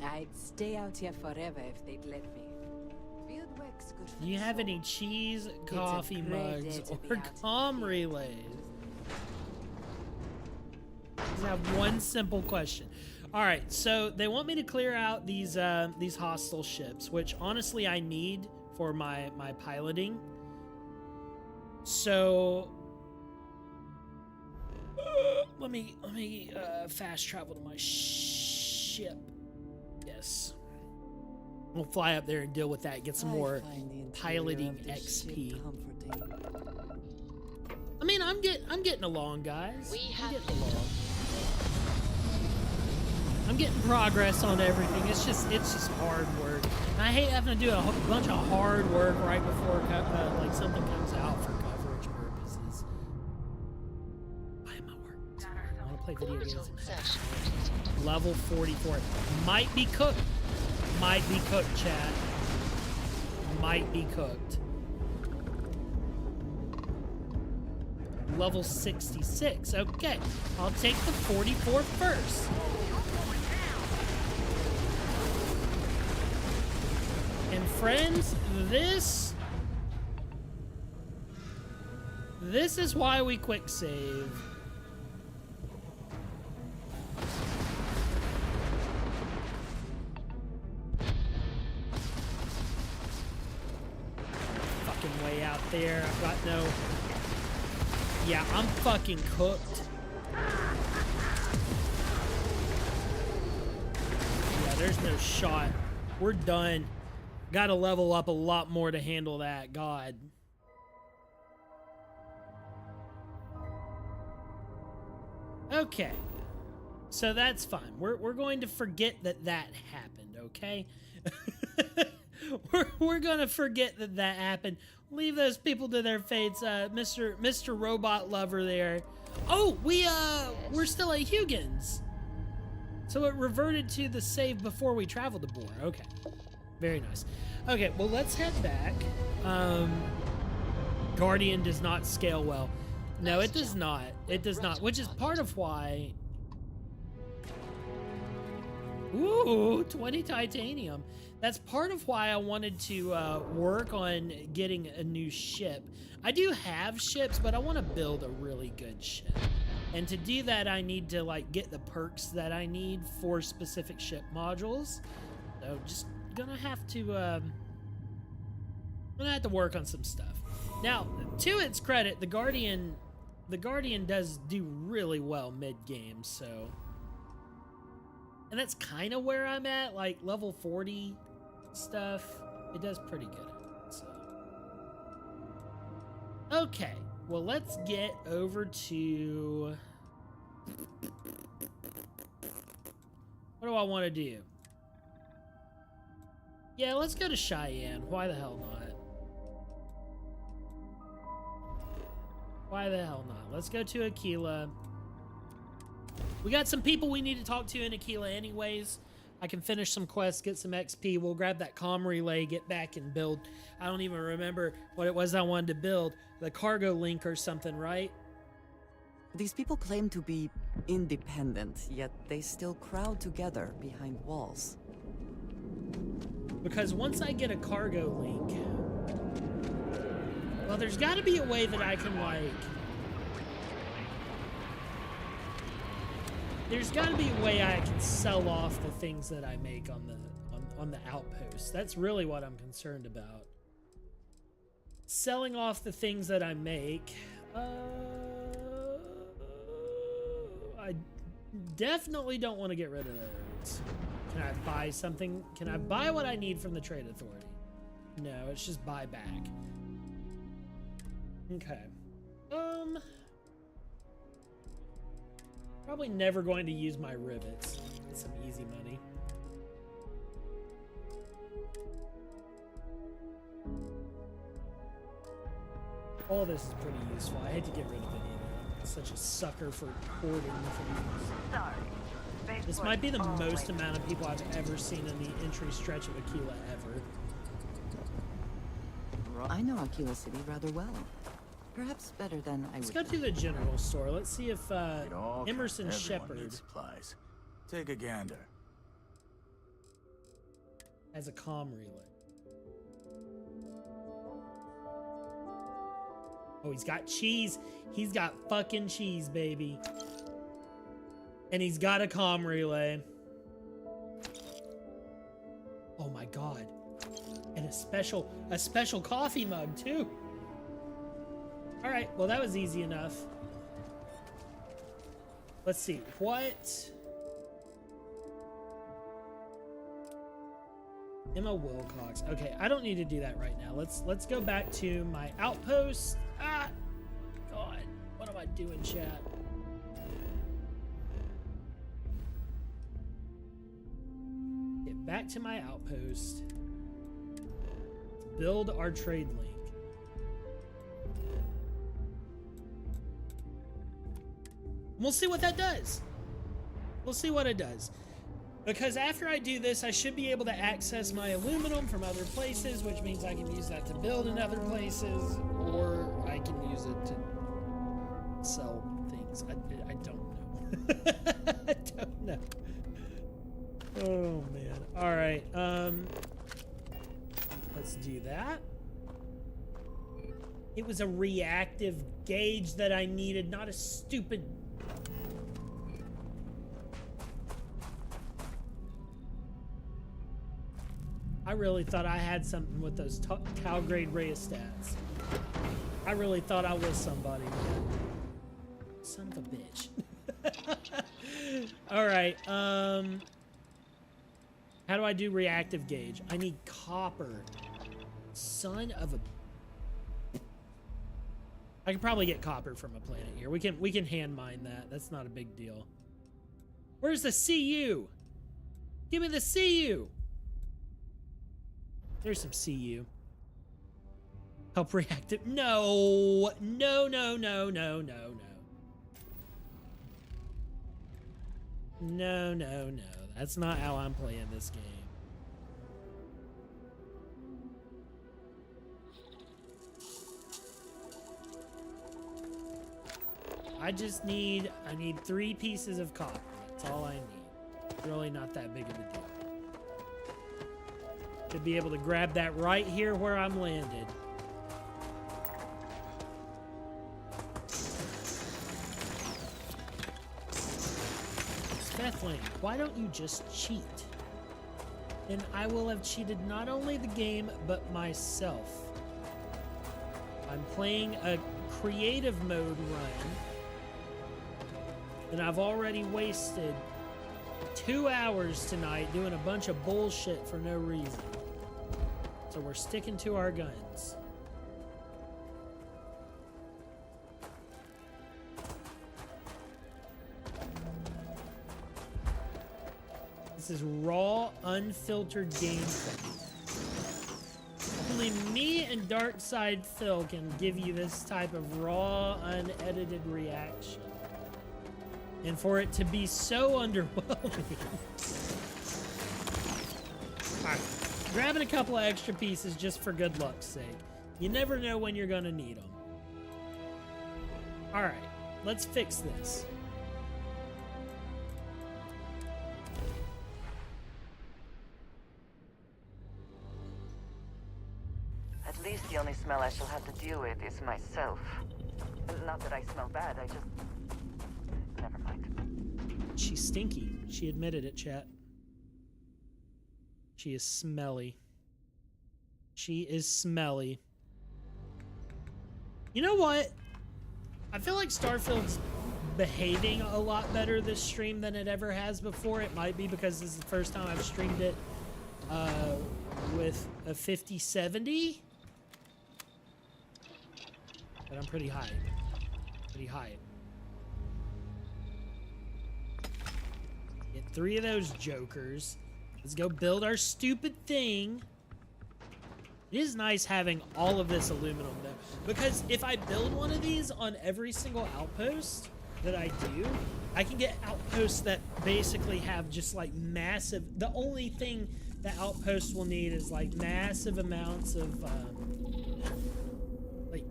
I'd stay out here forever if they'd let me. Field work's good for Do you the have soul. any cheese, coffee great mugs, day to be or out in the comm field. relays? Just have one simple question. All right, so they want me to clear out these hostile ships, which honestly I need for my piloting. So let me fast travel to my ship. Yes, we'll fly up there and deal with that. Get some more piloting XP. I mean, I'm getting along, guys. I'm getting along. I'm getting progress on everything. It's just hard work. And I hate having to do a bunch of hard work right before like something comes out for coverage purposes. Why am I working? I want to play video games. Insertion completed. Level 44. Might be cooked. Might be cooked, chat. Might be cooked. Level 66. Okay, I'll take the 44 first. And friends, this is why we quick save. Fucking way out there. I've got no... Yeah, I'm fucking cooked. Yeah, there's no shot. We're done. Gotta level up a lot more to handle that. God. Okay. So that's fine. We're going to forget that happened, okay? we're gonna forget that happened. Leave those people to their fates, Mr. Robot Lover there. Oh, we're still at Huygens. So it reverted to the save before we traveled to Bohr. Okay. Very nice. Okay, well, let's head back. Guardian does not scale well. No, it does not. It does not, which is part of why... Ooh, 20 titanium. That's part of why I wanted to work on getting a new ship. I do have ships, but I want to build a really good ship. And to do that, I need to like get the perks that I need for specific ship modules. So just gonna have to work on some stuff. Now, to its credit, the Guardian does do really well mid-game, so... And that's kind of where I'm at, like level 40 stuff. It does pretty good. So. Okay, well, let's get over to... What do I want to do? Yeah, let's go to Cheyenne. Why the hell not? Why the hell not? Let's go to Aquila. We got some people we need to talk to in Aquila anyways. I can finish some quests, get some XP. We'll grab that comm relay, get back and build. I don't even remember what it was I wanted to build. The cargo link or something, right? These people claim to be independent, yet they still crowd together behind walls. Because once I get a cargo link... Well, there's got to be a way that I can, like... There's got to be a way I can sell off the things that I make on the outpost. That's really what I'm concerned about. selling off the things that I make. I definitely don't want to get rid of those. Can I buy something? Can I buy what I need from the Trade Authority? No, it's just buy back. Okay. Probably never going to use my rivets. That's some easy money. All this is pretty useful. I hate to get rid of any of that. I'm such a sucker for hoarding things. Sorry. This might be the most amount of people I've ever seen in the entry stretch of Aquila ever. I know Aquila City rather well. Perhaps better than I would. Let's go to the general store. Let's see if Emerson Everyone Shepherd needs supplies. Take a gander. has a comm relay. Oh, he's got cheese. He's got fucking cheese, baby. And he's got a comm relay. Oh my god. And a special coffee mug too. All right, well that was easy enough. Let's see. What? Emma Wilcox. Okay, I don't need to do that right now. Let's go back to my outpost. Ah, God, what am I doing, chat? Get back to my outpost. Build our trade link. We'll see what that does. We'll see what it does. Because after I do this, I should be able to access my aluminum from other places, which means I can use that to build in other places, or I can use it to sell things. I don't know. I don't know. Oh, man. All right. Let's do that. It was a reactive gauge that I needed, not a stupid... I really thought I had something with those Tau grade rheostats. I really thought I was somebody, man. Son of a bitch. All right. How do I do reactive gauge? I need copper. Son of a... I can probably get copper from a planet here. We can hand mine that. That's not a big deal. Where's the CU? Give me the CU. There's some CU. Help reactive. No. No, no, no, no, no, no. No, no, no. That's not how I'm playing this game. I need 3 pieces of copper. That's all I need. It's really not that big of a deal. To be able to grab that right here where I'm landed. Svethlane, why don't you just cheat? Then I will have cheated not only the game, but myself. I'm playing a creative mode run, and I've already wasted 2 hours tonight doing a bunch of bullshit for no reason. So we're sticking to our guns. This is raw, unfiltered gameplay. Only me and Darkside Phil can give you this type of raw, unedited reaction. And for it to be so underwhelming. Alright, grabbing a couple of extra pieces just for good luck's sake. You never know when you're gonna need them. Alright, let's fix this. At least the only smell I shall have to deal with is myself. Not that I smell bad, I just... Never mind. She's stinky. She admitted it, chat. She is smelly. She is smelly. You know what? I feel like Starfield's behaving a lot better this stream than it ever has before. It might be because this is the first time I've streamed it with a 5070. But I'm pretty high. Pretty high. Get 3 of those jokers. Let's go build our stupid thing. It is nice having all of this aluminum though, because if I build one of these on every single outpost that I do, I can get outposts that basically have just like massive, the only thing that outposts will need is like massive amounts of like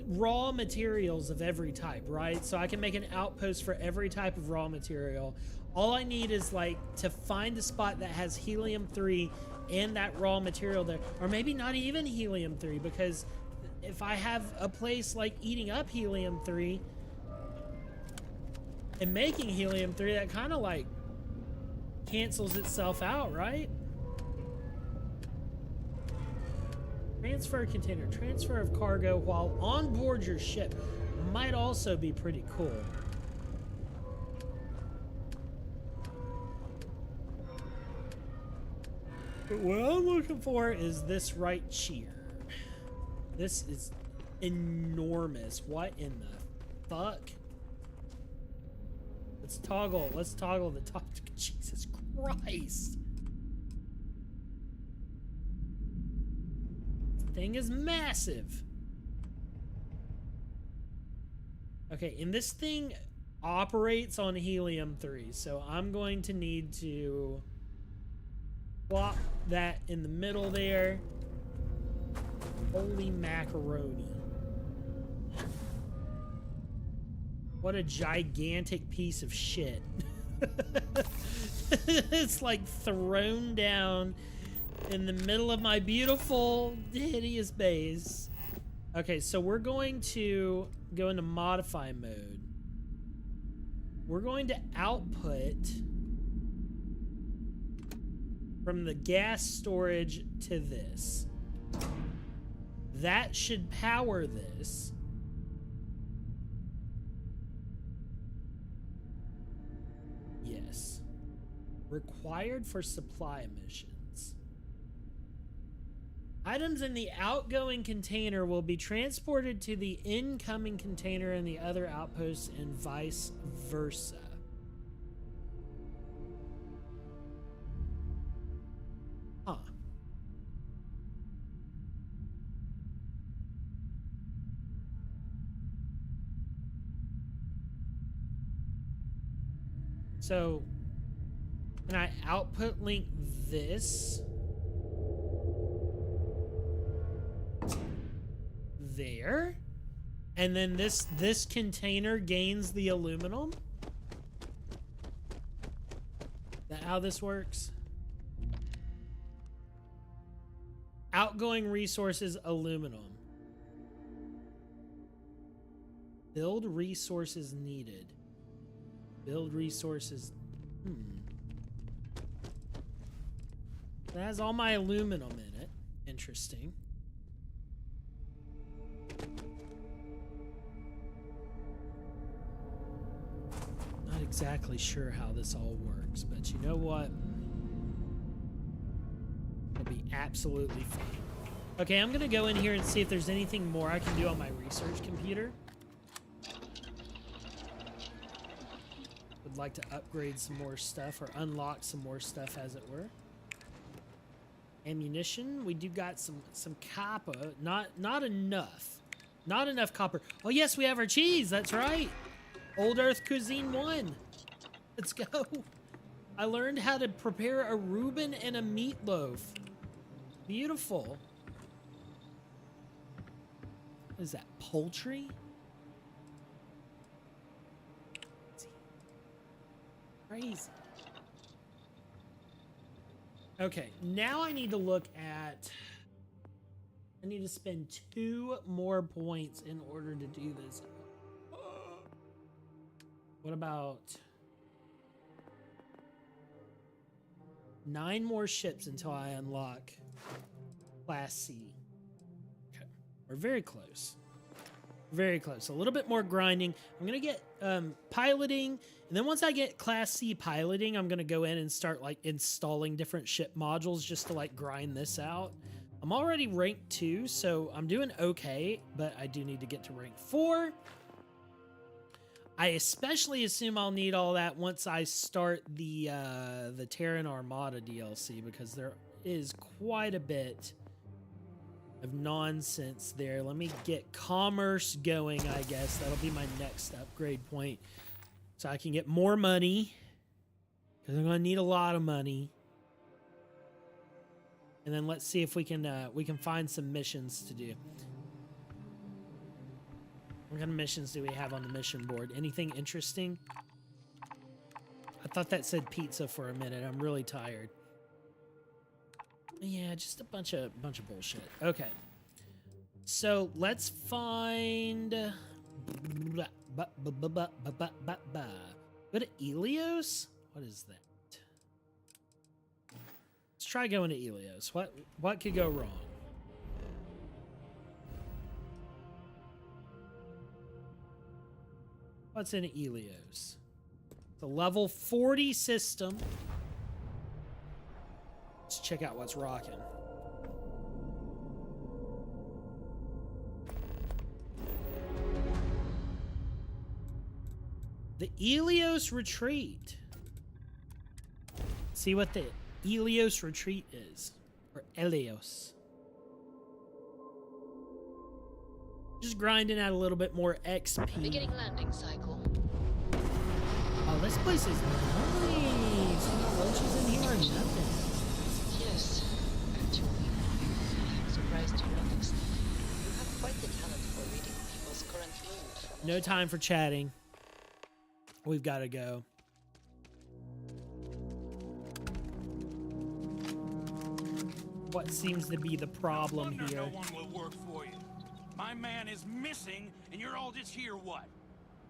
raw materials of every type, right? So I can make an outpost for every type of raw material. All I need is like to find a spot that has helium-3 and that raw material there, or maybe not even helium-3, because if I have a place like eating up helium-3 and making helium-3, that kind of like cancels itself out, right? Transfer container, transfer of cargo while on board your ship might also be pretty cool. But what I'm looking for is this right here. This is enormous. What in the fuck? Let's toggle the top. Jesus Christ. This thing is massive. Okay, and this thing operates on helium-3, so I'm going to need to plop that in the middle there. Holy macaroni. What a gigantic piece of shit. It's like thrown down in the middle of my beautiful, hideous base. Okay, so we're going to go into modify mode. We're going to output from the gas storage to this. That should power this. Yes. Required for supply emissions. Items in the outgoing container will be transported to the incoming container in the other outposts and vice versa. Huh. So, can I output link this? There? And then this container gains the aluminum? Is that how this works? Outgoing resources, aluminum. Build resources needed. Build resources. That has all my aluminum in it. Interesting. Not exactly sure how this all works, but you know what? It'll be absolutely fine. Okay, I'm gonna go in here and see if there's anything more I can do on my research computer. Would like to upgrade some more stuff or unlock some more stuff, as it were. Ammunition, we do got some copper. Not enough. Not enough copper. Oh yes, we have our cheese. That's right. Old Earth Cuisine 1. Let's go. I learned how to prepare a Reuben and a meatloaf. Beautiful. What is that? Poultry? Crazy. Okay, now I need to look at... I need to spend 2 more points in order to do this. What about 9 more ships until I unlock Class C? Okay, we're very close. Very close. A little bit more grinding. I'm going to get piloting. And then once I get Class C piloting, I'm going to go in and start like installing different ship modules just to like grind this out. I'm already rank 2, so I'm doing okay, but I do need to get to rank 4. I especially assume I'll need all that once I start the Terran Armada DLC, because there is quite a bit of nonsense there. Let me get commerce going, I guess. That'll be my next upgrade point. So I can get more money, because I'm going to need a lot of money. And then let's see if we can find some missions to do. What kind of missions do we have on the mission board? Anything interesting? I thought that said pizza for a minute. I'm really tired. Yeah, just a bunch of bullshit. Okay. So let's find go to Elios? What is that? Let's try going to Elios. What could go wrong? What's in Elios? It's a level 40 system. Let's check out what's rocking. The Elios Retreat. See what the Elios Retreat is. Or Elios. Just grinding out a little bit more XP. Beginning landing cycle. Oh, this place is nice. No roaches in here or nothing. Yes, actually, I'm surprised you noticed. You have quite the talent for reading people's current mood. No time for chatting. We've got to go. What seems to be the problem here? No one will work for you. My man is missing, and you're all just here, what?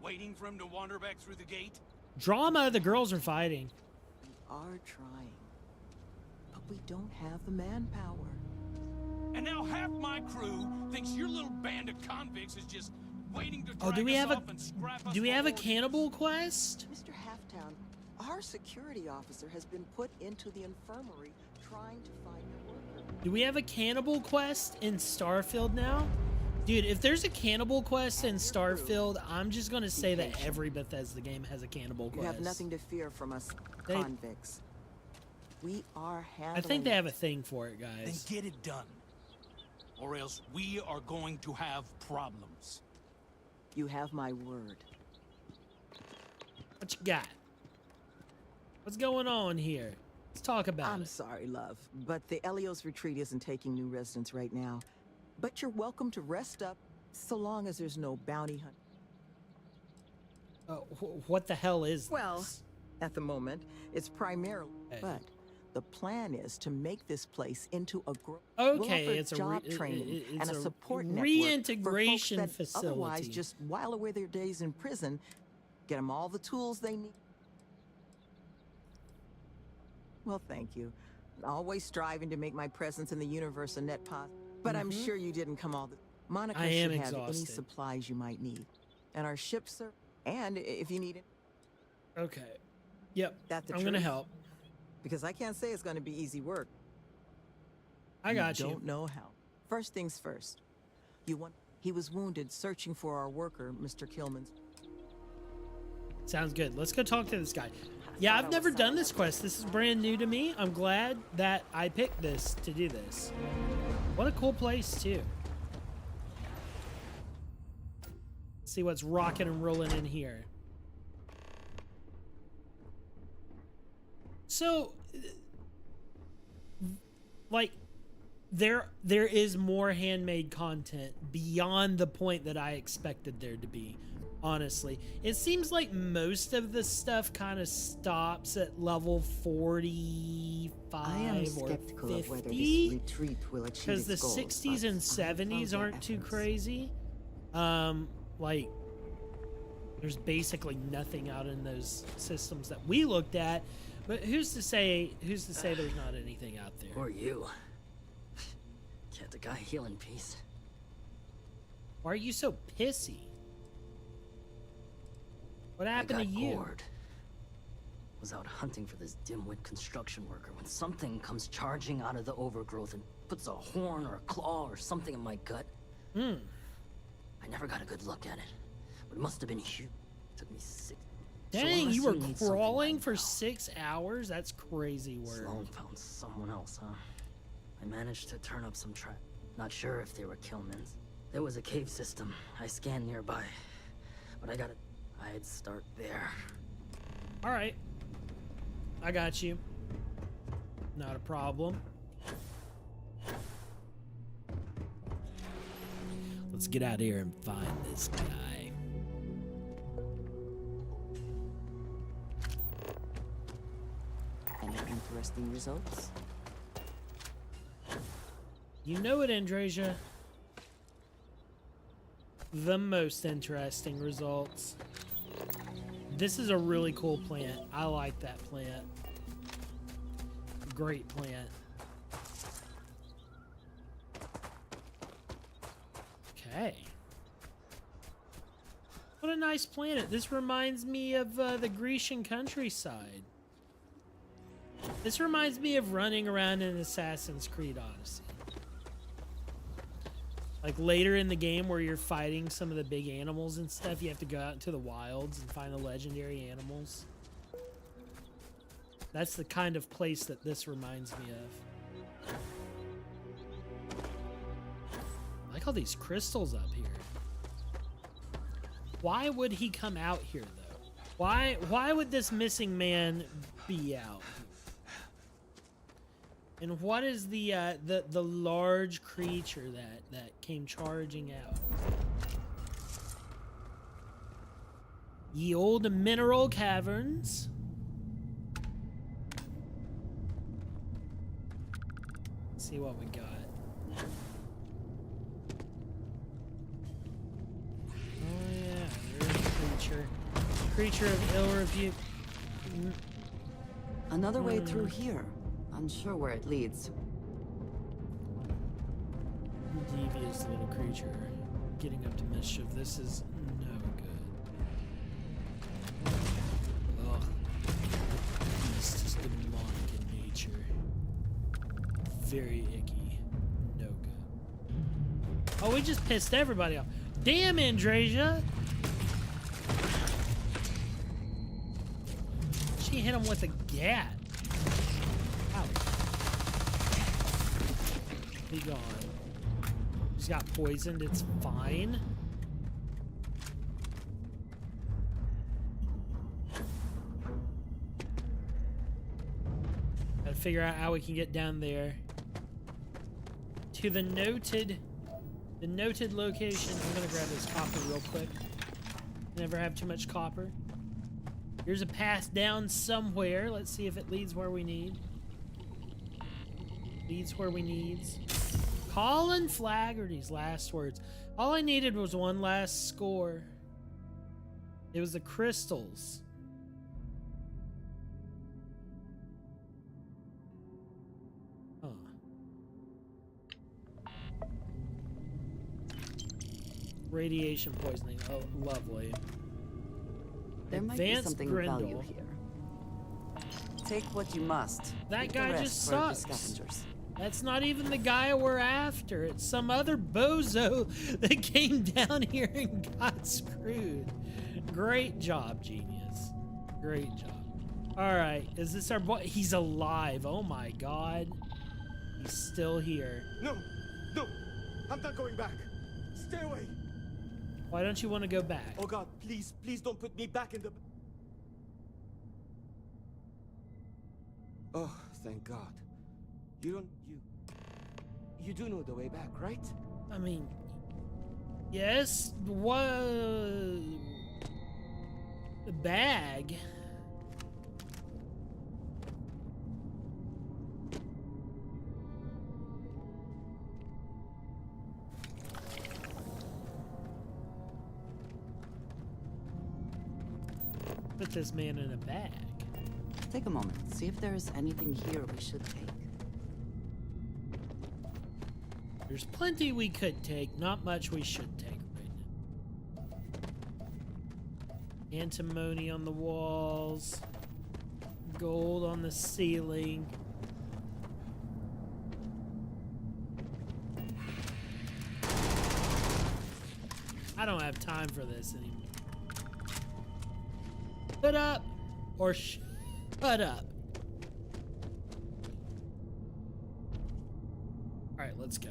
Waiting for him to wander back through the gate? Drama, the girls are fighting. We are trying, but we don't have the manpower. And now half my crew thinks your little band of convicts is just waiting to Oh, drag us off and scrap us do we have a for cannibal quest? Mr. Halftown, our security officer has been put into the infirmary trying to find your worker. Do we have a cannibal quest in Starfield now? Dude, if there's a cannibal quest in Starfield, I'm just going to say that every Bethesda game has a cannibal quest. You have nothing to fear from us, convicts. We are handling I think they have a thing for it, guys. Then get it done. Or else we are going to have problems. You have my word. What you got? What's going on here? Let's talk about it. I'm sorry, love, but the Elios Retreat isn't taking new residents right now. But you're welcome to rest up, so long as there's no bounty hunt. What the hell is this? Well, at the moment, it's primarily, but the plan is to make this place into a okay, we'll it's job a training and a support reintegration network for folks that otherwise facility. just while away their days in prison, get them all the tools they need. Well, thank you. Always striving to make my presence in the universe a net positive. But I'm sure you didn't come all the... Monica I am should have exhausted. any supplies you might need. And our ships are... And if you need it... Okay. Yep. That's the I'm going to truth. help. Because I can't say it's going to be easy work. I got you. Don't know how. First things first. He was wounded searching for our worker, Mr. Kilman's. Sounds good. Let's go talk to this guy. Yeah, I've never done this quest. This is brand new to me. I'm glad that I picked this to do this. What a cool place, too. Let's see what's rocking and rolling in here. So, like, there is more handmade content beyond the point that I expected there to be. Honestly, it seems like most of the stuff kind of stops at level 45 I am or skeptical 50 of whether this retreat will achieve because the its goals, 60s but and I 70s applaud aren't their too efforts. crazy. Like, there's basically nothing out in those systems that we looked at, but who's to say there's not anything out there? Or you. Can't a guy heal in peace? Why are you so pissy? What happened to you? Bored. Was out hunting for this dimwit construction worker when something comes charging out of the overgrowth and puts a horn or a claw or something in my gut. I never got a good look at it, but it must have been huge. Took me 6. Dang, you were crawling for 6 hours? That's crazy work. Sloan found someone else, huh? I managed to turn up some trap. Not sure if they were Killmans. There was a cave system I scanned nearby, but I'd start there. All right. I got you. Not a problem. Let's get out of here and find this guy. Any interesting results? You know it, Andresia. The most interesting results. This is a really cool plant. I like that plant. Great plant. Okay. What a nice planet. This reminds me of the Grecian countryside. This reminds me of running around in Assassin's Creed Odyssey. Like later in the game where you're fighting some of the big animals and stuff, you have to go out into the wilds and find the legendary animals. That's the kind of place that this reminds me of. I like all these crystals up here. Why would he come out here though? Why would this missing man be out? And what is the large creature that came charging out? Ye old mineral caverns. Let's see what we got. Oh yeah, there's a creature. Creature of ill repute. Another way through here. Unsure where it leads. Devious little creature. Getting up to mischief. This is no good. Ugh. Beast is demonic in nature. Very icky. No good. Oh, we just pissed everybody off. Damn, Andresia! She hit him with a gat. Be gone. He's got poisoned. It's fine. Gotta figure out how we can get down there to the noted location. I'm gonna grab this copper real quick. Never have too much copper. Here's a path down somewhere. Let's see if it leads where we need. Leads where we need. Colin Flaherty's last words. All I needed was one last score. It was the crystals. Huh. Radiation poisoning. Oh, lovely. There might be something of value here. Take what you must. That guy just sucks. That's not even the guy we're after. It's some other bozo that came down here and got screwed. Great job, genius. Great job. All right, is this our boy? He's alive. Oh my God. He's still here. No, no, I'm not going back. Stay away. Why don't you want to go back? Oh God, please, please don't put me back in the... Oh, thank God. You do know the way back, right? I mean, yes. What? The bag. Put this man in a bag. Take a moment. See if there is anything here we should take. There's plenty we could take, not much we should take, Antimony on the walls. Gold on the ceiling. I don't have time for this anymore. Shut up or shut up. All right, let's go.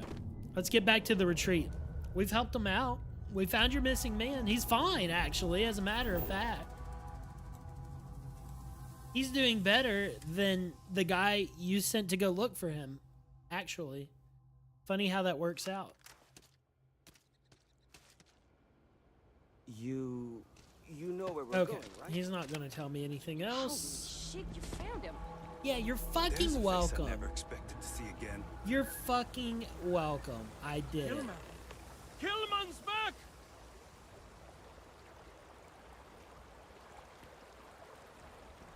Let's get back to the retreat. We've helped him out. We found your missing man. He's fine, actually, as a matter of fact. He's doing better than the guy you sent to go look for him, actually. Funny how that works out. You know where we're Okay, going, right? he's not going to tell me anything else. Holy shit, you found him. Yeah, you're There's a fucking face welcome. I never expected to see again. You're fucking welcome. I did it. Killman's back!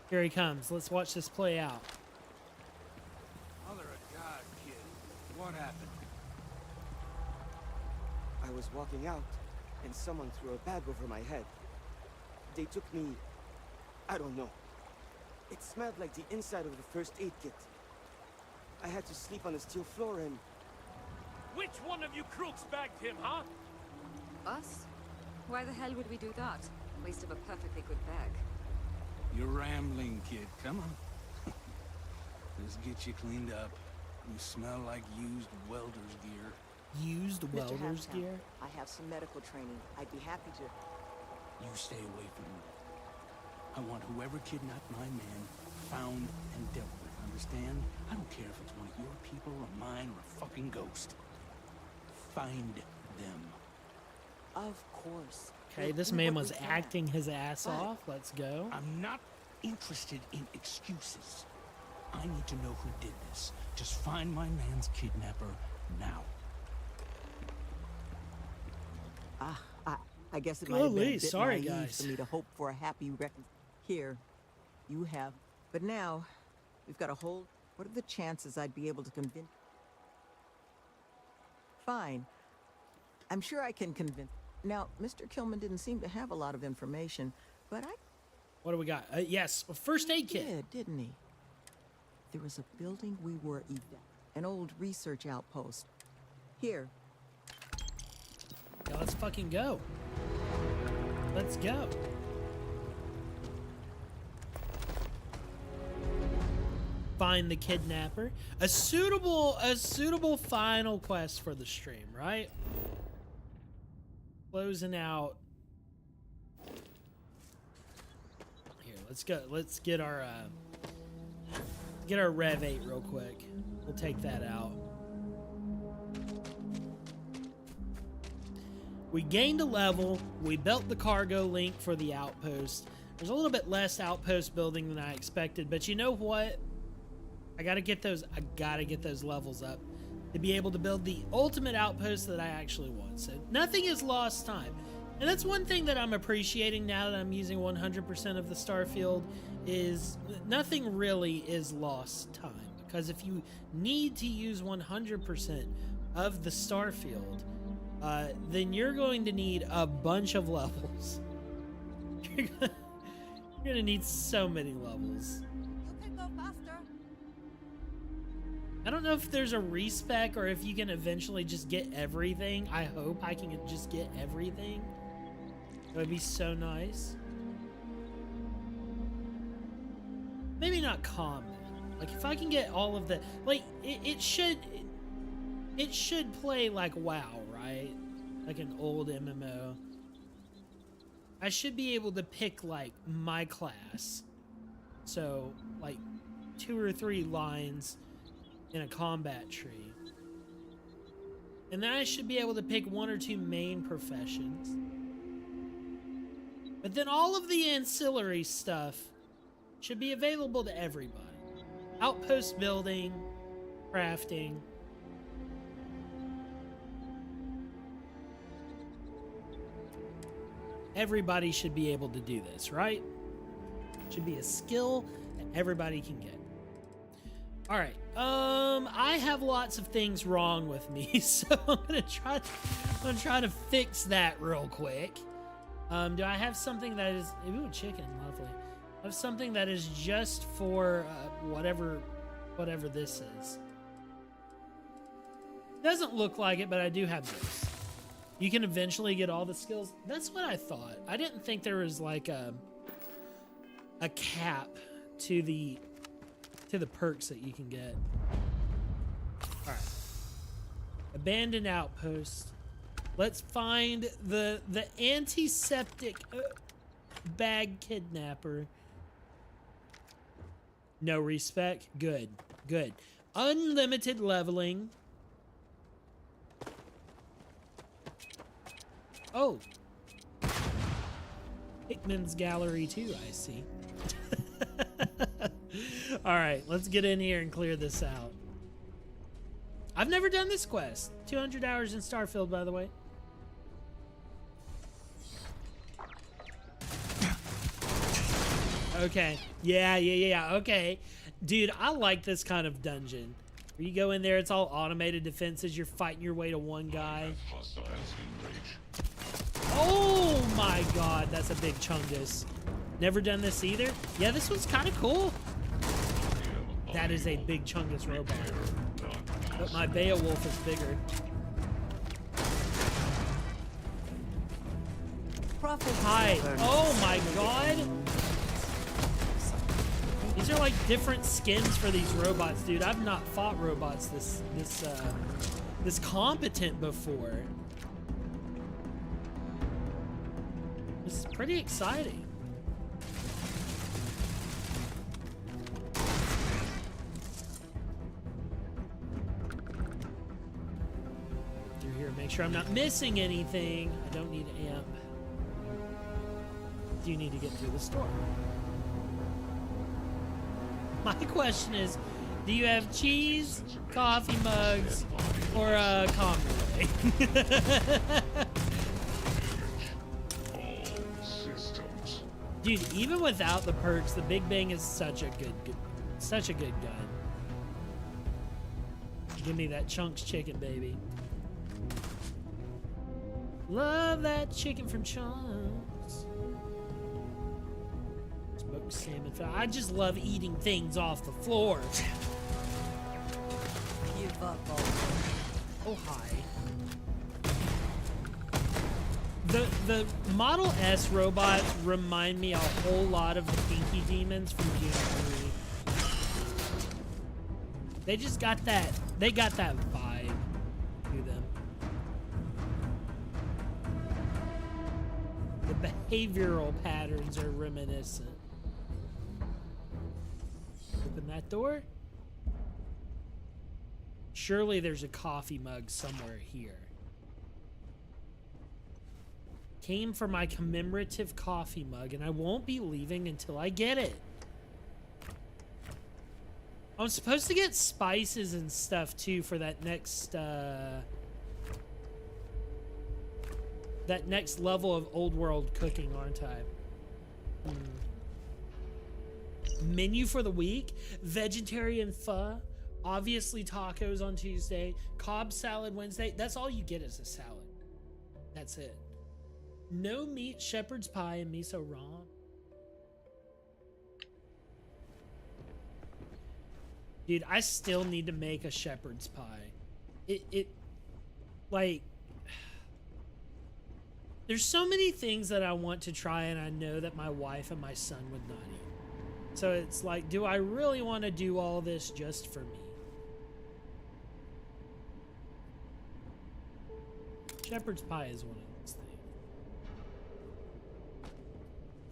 Here he comes. Let's watch this play out. Mother of God, kid. What happened? I was walking out, and someone threw a bag over my head. They took me... I don't know. It smelled like the inside of the first aid kit. I had to sleep on the steel floor and... Which one of you crooks bagged him, huh? Us? Why the hell would we do that? Waste of a perfectly good bag. You're rambling, kid. Come on. Let's get you cleaned up. You smell like used welder's gear. Used Mr. welder's Halftown, gear? I have some medical training. I'd be happy to. You stay away from me. I want whoever kidnapped my man found and dealt with. Understand? I don't care if it's one of your people or mine or a fucking ghost. Find them. Of course. Okay, We'll this do man what was we can. acting his ass But- off. Let's go. I'm not interested in excuses. I need to know who did this. Just find my man's kidnapper now. I guess it might have been a Golly, bit sorry, naive guys. for me to hope for a happy Here, you have. But now, we've got a whole... What are the chances I'd be able to convince... Fine. I'm sure I can convince... Now, Mr. Kilman didn't seem to have a lot of information, but I... What do we got? Yes, a first aid kit. did, didn't he? There was a building we were an old research outpost. Here. Yeah, let's fucking go. Let's go. Find the kidnapper. A suitable final quest for the stream, right? Closing out. Here, let's go. Let's get our Rev 8 real quick. We'll take that out. We gained a level. We built the cargo link for the outpost. There's a little bit less outpost building than I expected, but you know what? I gotta get those levels up to be able to build the ultimate outpost that I actually want. So nothing is lost time. And that's one thing that I'm appreciating now that I'm using 100% of the starfield is nothing really is lost time. Because if you need to use 100% of the starfield, then you're going to need a bunch of levels. You're gonna need so many levels. You can go faster. I don't know if there's a respec or if you can eventually just get everything. I hope I can just get everything. That would be so nice. Maybe not combat. Like if I can get all of the it should play like WoW, right? Like an old MMO. I should be able to pick like my class. So like 2 or 3 lines in a combat tree. And then I should be able to pick 1 or 2 main professions. But then all of the ancillary stuff should be available to everybody. Outpost building, crafting. Everybody should be able to do this, right? Should be a skill that everybody can get. All right. I have lots of things wrong with me, so I'm gonna try to fix that real quick. Do I have something that is... Ooh, chicken. Lovely. I have something that is just for whatever this is. Doesn't look like it, but I do have this. You can eventually get all the skills. That's what I thought. I didn't think there was like a cap to the perks that you can get. All right. Abandoned outpost. Let's find the antiseptic bag kidnapper. No respect. Good. Good. Unlimited leveling. Oh. Hickman's gallery too, I see. All right, let's get in here and clear this out. I've never done this quest. 200 hours in Starfield, by the way. Okay. Yeah. Okay. Dude, I like this kind of dungeon. Where you go in there, it's all automated defenses. You're fighting your way to one guy. Oh my god, that's a big chungus. Never done this either? Yeah, this one's kind of cool. That is a big chungus robot. But my Beowulf is bigger. Hi. Oh my god. These are like different skins for these robots, dude. I've not fought robots this competent before. This is pretty exciting. Through here, make sure I'm not missing anything. I don't need amp. Do you need to get through the store? My question is, do you have cheese, coffee mugs, or a convoy? Dude, even without the perks, the Big Bang is such a good gun. Give me that Chunks chicken, baby. Love that chicken from Chunks. Smoked salmon. I just love eating things off the floor. Give up all. Oh, hi. The Model S robots remind me a whole lot of the Pinky Demons from Dune 3. They just got that, they got that vibe to them. The behavioral patterns are reminiscent. Open that door. Surely there's a coffee mug somewhere here. Came for my commemorative coffee mug, and I won't be leaving until I get it. I'm supposed to get spices and stuff too for that next level of old world cooking, aren't I? Menu for the week: vegetarian pho, obviously tacos on Tuesday, Cobb salad Wednesday. That's all you get is a salad. That's it. No meat, shepherd's pie, and miso raw. Dude, I still need to make a shepherd's pie. Like, there's so many things that I want to try, and I know that my wife and my son would not eat. So it's like, do I really want to do all this just for me? Shepherd's pie is one of those things.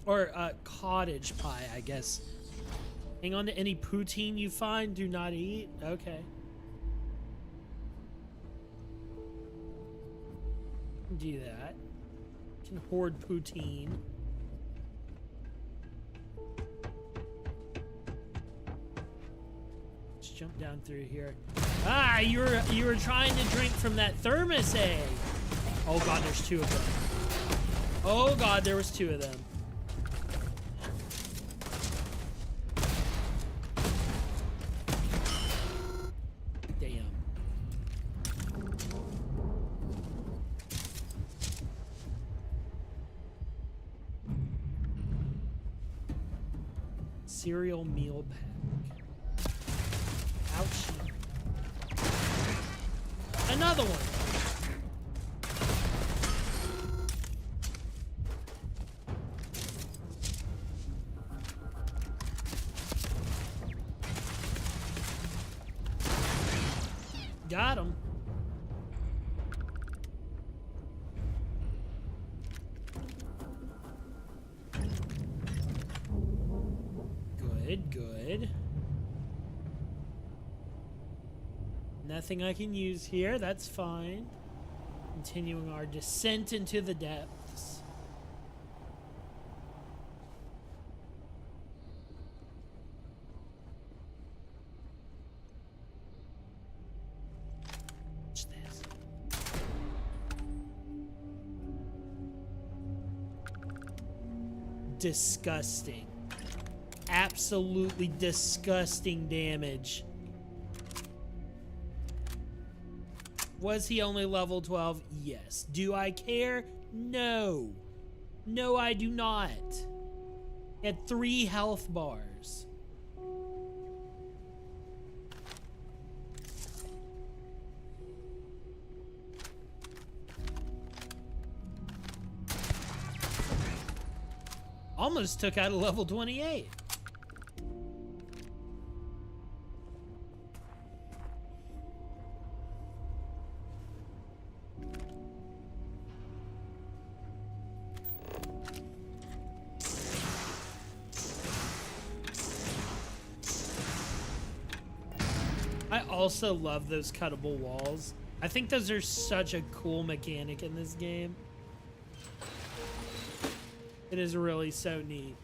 Or cottage pie, I guess. Hang on to any poutine you find, do not eat. Okay. Do that. Can hoard poutine. Let's jump down through here. Ah, you were trying to drink from that thermos, eh? Oh god, there's two of them. Oh god, there was two of them. Cereal meal pack. Ouch. Another one. Got him. Good, good. Nothing I can use here, that's fine. Continuing our descent into the depths. What's this? Disgusting. Absolutely disgusting damage. Was he only level 12? Yes. Do I care? No. No, I do not. He had 3 health bars. Almost took out a level 28. I also love those cuttable walls. I think those are such a cool mechanic in this game. It is really so neat.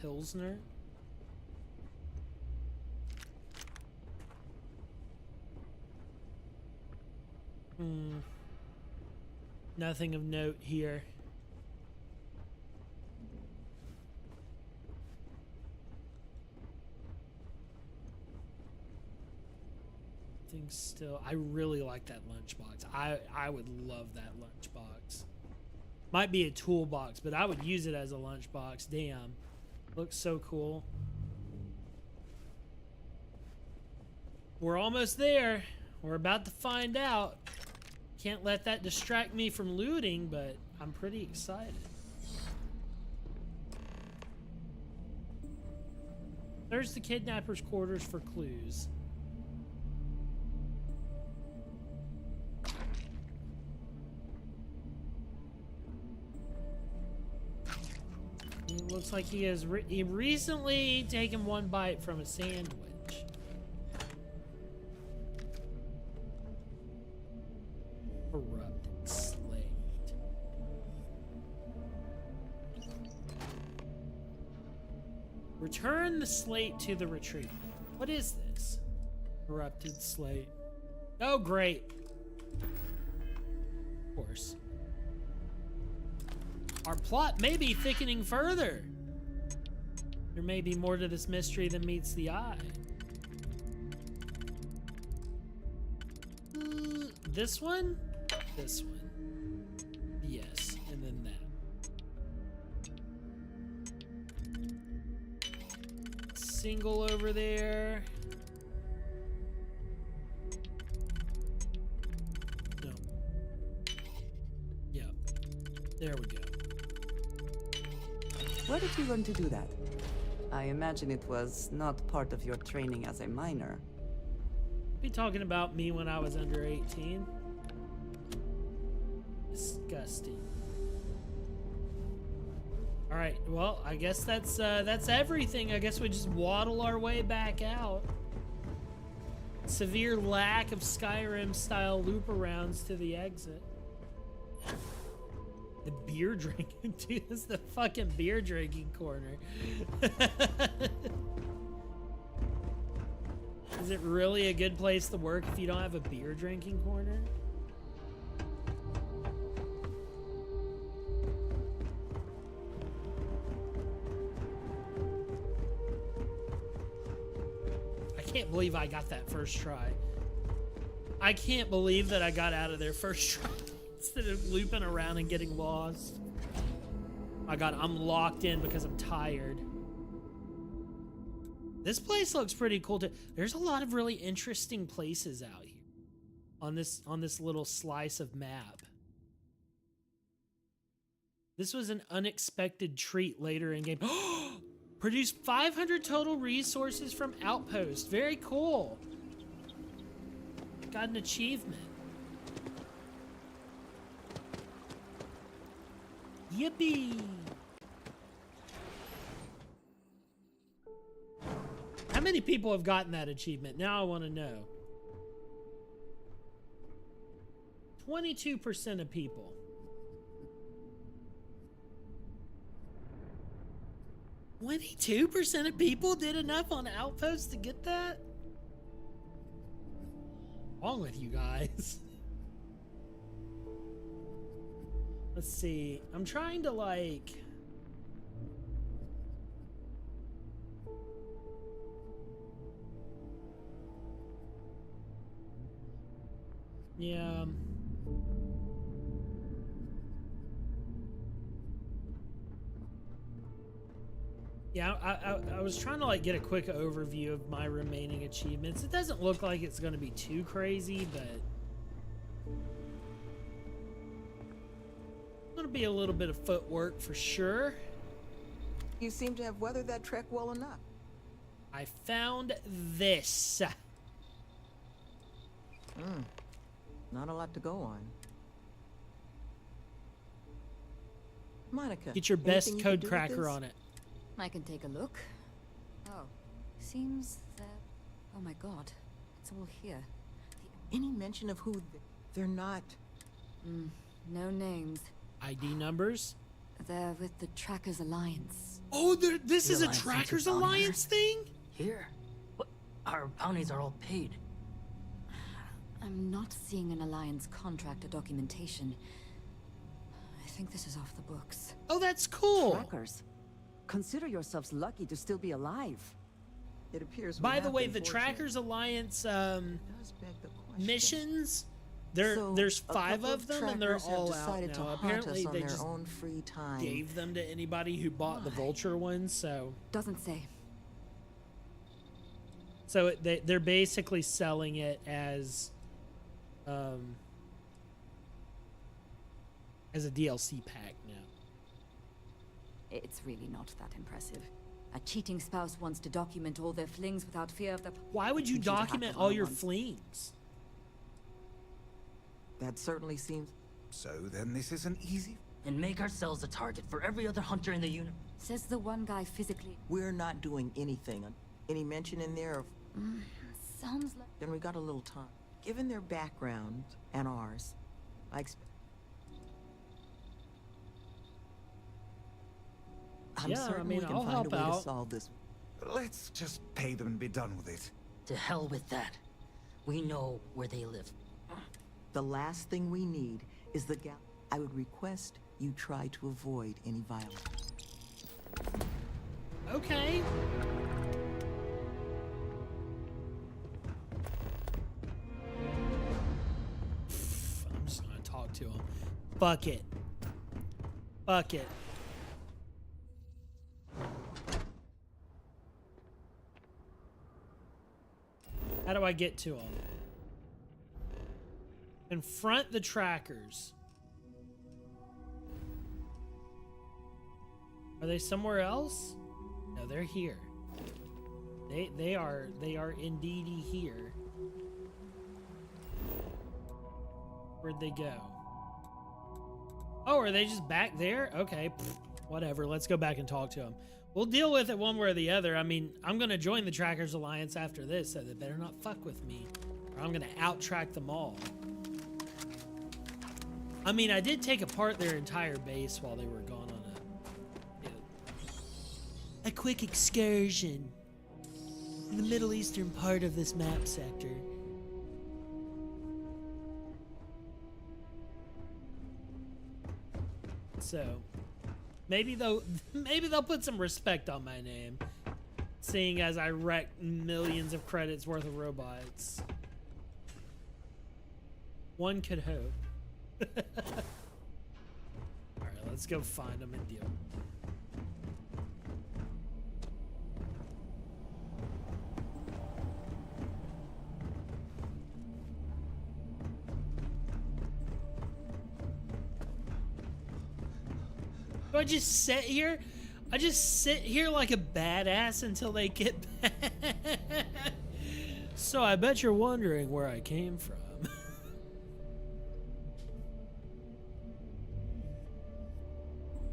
Pilsner. Nothing of note here. Still, I really like that lunchbox. I would love that lunchbox. Might be a toolbox, but I would use it as a lunchbox. Damn, looks so cool. We're almost there. We're about to find out. Can't let that distract me from looting, but I'm pretty excited. There's the kidnapper's quarters for clues. It looks like he has recently taken one bite from a sandwich. Corrupted slate. Return the slate to the retreat. What is this? Corrupted slate. Oh, great. Of course. Our plot may be thickening further. There may be more to this mystery than meets the eye. This one? This one. Yes, and then that. Single over there. No. Yep. There we go. Where did you learn to do that? I imagine it was not part of your training as a miner. Be talking about me when I was under 18. Disgusting. All right, well, I guess that's everything. I guess we just waddle our way back out. Severe lack of Skyrim-style loop-arounds to the exit. The beer drinking, dude, this is the fucking beer drinking corner. Is it really a good place to work if you don't have a beer drinking corner? I can't believe I got that first try. I can't believe that I got out of there first try instead of looping around and getting lost. My God, I'm locked in because I'm tired. This place looks pretty cool too. There's a lot of really interesting places out here on this little slice of map. This was an unexpected treat later in game. Produce 500 total resources from Outpost. Very cool. Got an achievement. Yippee! How many people have gotten that achievement? Now I want to know. 22% of people. 22% of people did enough on Outpost to get that? What's wrong with you guys? Let's see. I'm trying to like... Yeah. Yeah, I was trying to like get a quick overview of my remaining achievements. It doesn't look like it's going to be too crazy, but it's going to be a little bit of footwork for sure. You seem to have weathered that trek well enough. I found this. Not a lot to go on. Monica, get your best anything you code can do with cracker this? on it. I can take a look. Oh, seems that... Oh my God, it's all here. Any mention of who they're not? No names. ID numbers? They're with the Trackers Alliance. Oh, this is a Alliance Trackers into bounty Alliance thing? Here? What? Our bounties are all paid. I'm not seeing an Alliance contract or documentation. I think this is off the books. Oh, that's cool. Trackers, consider yourselves lucky to still be alive. It appears. By the way, the Trackers Alliance does beg the question. missions, So, there's a 5 couple of them, and they're trackers have all out decided to now. haunt Apparently, us on they their just own free time. gave them to anybody who bought the Vulture ones. Doesn't say. So they're basically selling it as a DLC pack now. It's really not that impressive. A cheating spouse wants to document all their flings without fear of the... Why would you Teach you to document hack all the your wrong ones. flings? That certainly seems. So then this isn't easy. And make ourselves a target for every other hunter in the universe. Says the one guy physically... We're not doing anything. Any mention in there of? Sounds like... Then we got a little time. Given their background and ours, I expect. I'm Yeah, certain I mean, we can I'll find help a way out. to solve this. Let's just pay them and be done with it. To hell with that. We know where they live. The last thing we need is the gal. I would request you try to avoid any violence. Okay. I'm just gonna talk to him. Fuck it. Fuck it. How do I get to him? Confront the trackers. Are they somewhere else? No, they're here. They are indeed here. Where'd they go? Oh, are they just back there? Okay, whatever. Let's go back and talk to them. We'll deal with it one way or the other. I mean, I'm gonna join the Trackers Alliance after this, so they better not fuck with me, or I'm gonna out-track them all. I mean, I did take apart their entire base while they were gone on a quick excursion in the Middle Eastern part of this map sector. So maybe they'll put some respect on my name, seeing as I wrecked millions of credits worth of robots. One could hope. Alright, let's go find them and deal. Do I just sit here? I just sit here like a badass until they get back. So I bet you're wondering where I came from.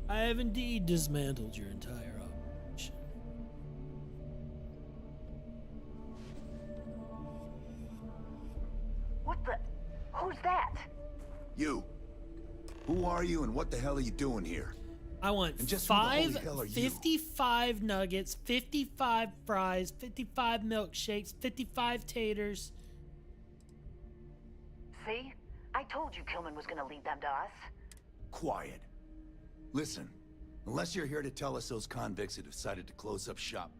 I have indeed dismantled your entire operation. What the? Who's that? You. Who are you and what the hell are you doing here? I want And just who the holy hell are you? 55 nuggets, 55 fries, 55 milkshakes, 55 taters. See? I told you Kilman was gonna lead them to us. Quiet. Listen, unless you're here to tell us those convicts have decided to close up shop.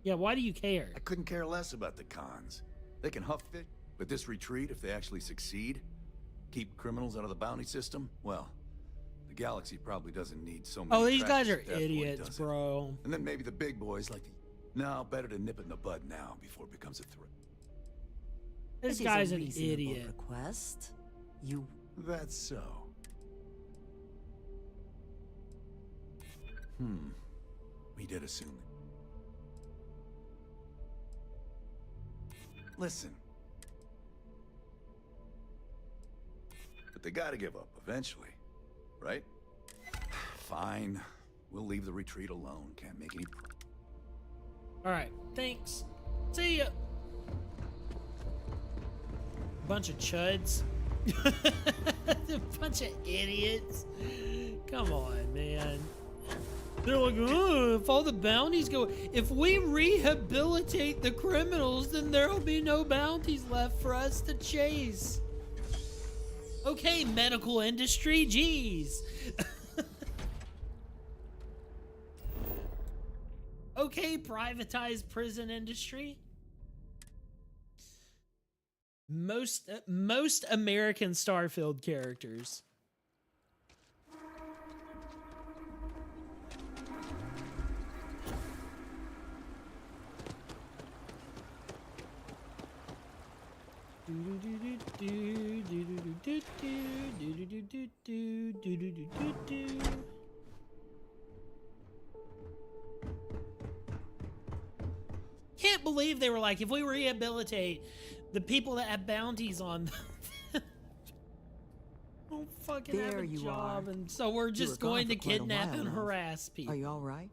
Yeah, why do you care? I couldn't care less about the cons. They can huff it, but this retreat, if they actually succeed, keep criminals out of the bounty system, well, the galaxy probably doesn't need so many. Oh, these guys are tractors at that point, idiots, does it? bro. And then maybe the big boys like the... No, better to nip it in the bud now before it becomes a threat. This It is guy's a an reasonable idiot. request. You... That's so. We did assume it. Listen. But they gotta give up eventually, right? Fine. We'll leave the retreat alone. Can't make any... Alright, thanks. See ya. Bunch of chuds. A bunch of idiots. Come on, man. They're like, oh, if all the bounties go... If we rehabilitate the criminals, then there'll be no bounties left for us to chase. Okay, medical industry, jeez. Okay, privatized prison industry. Most American Starfield characters. Can't believe they were like, if we rehabilitate the people that have bounties on them, don't fucking have There a you job, are. and so we're You just were gone going to for quite a kidnap while and now. harass people. Are you all right?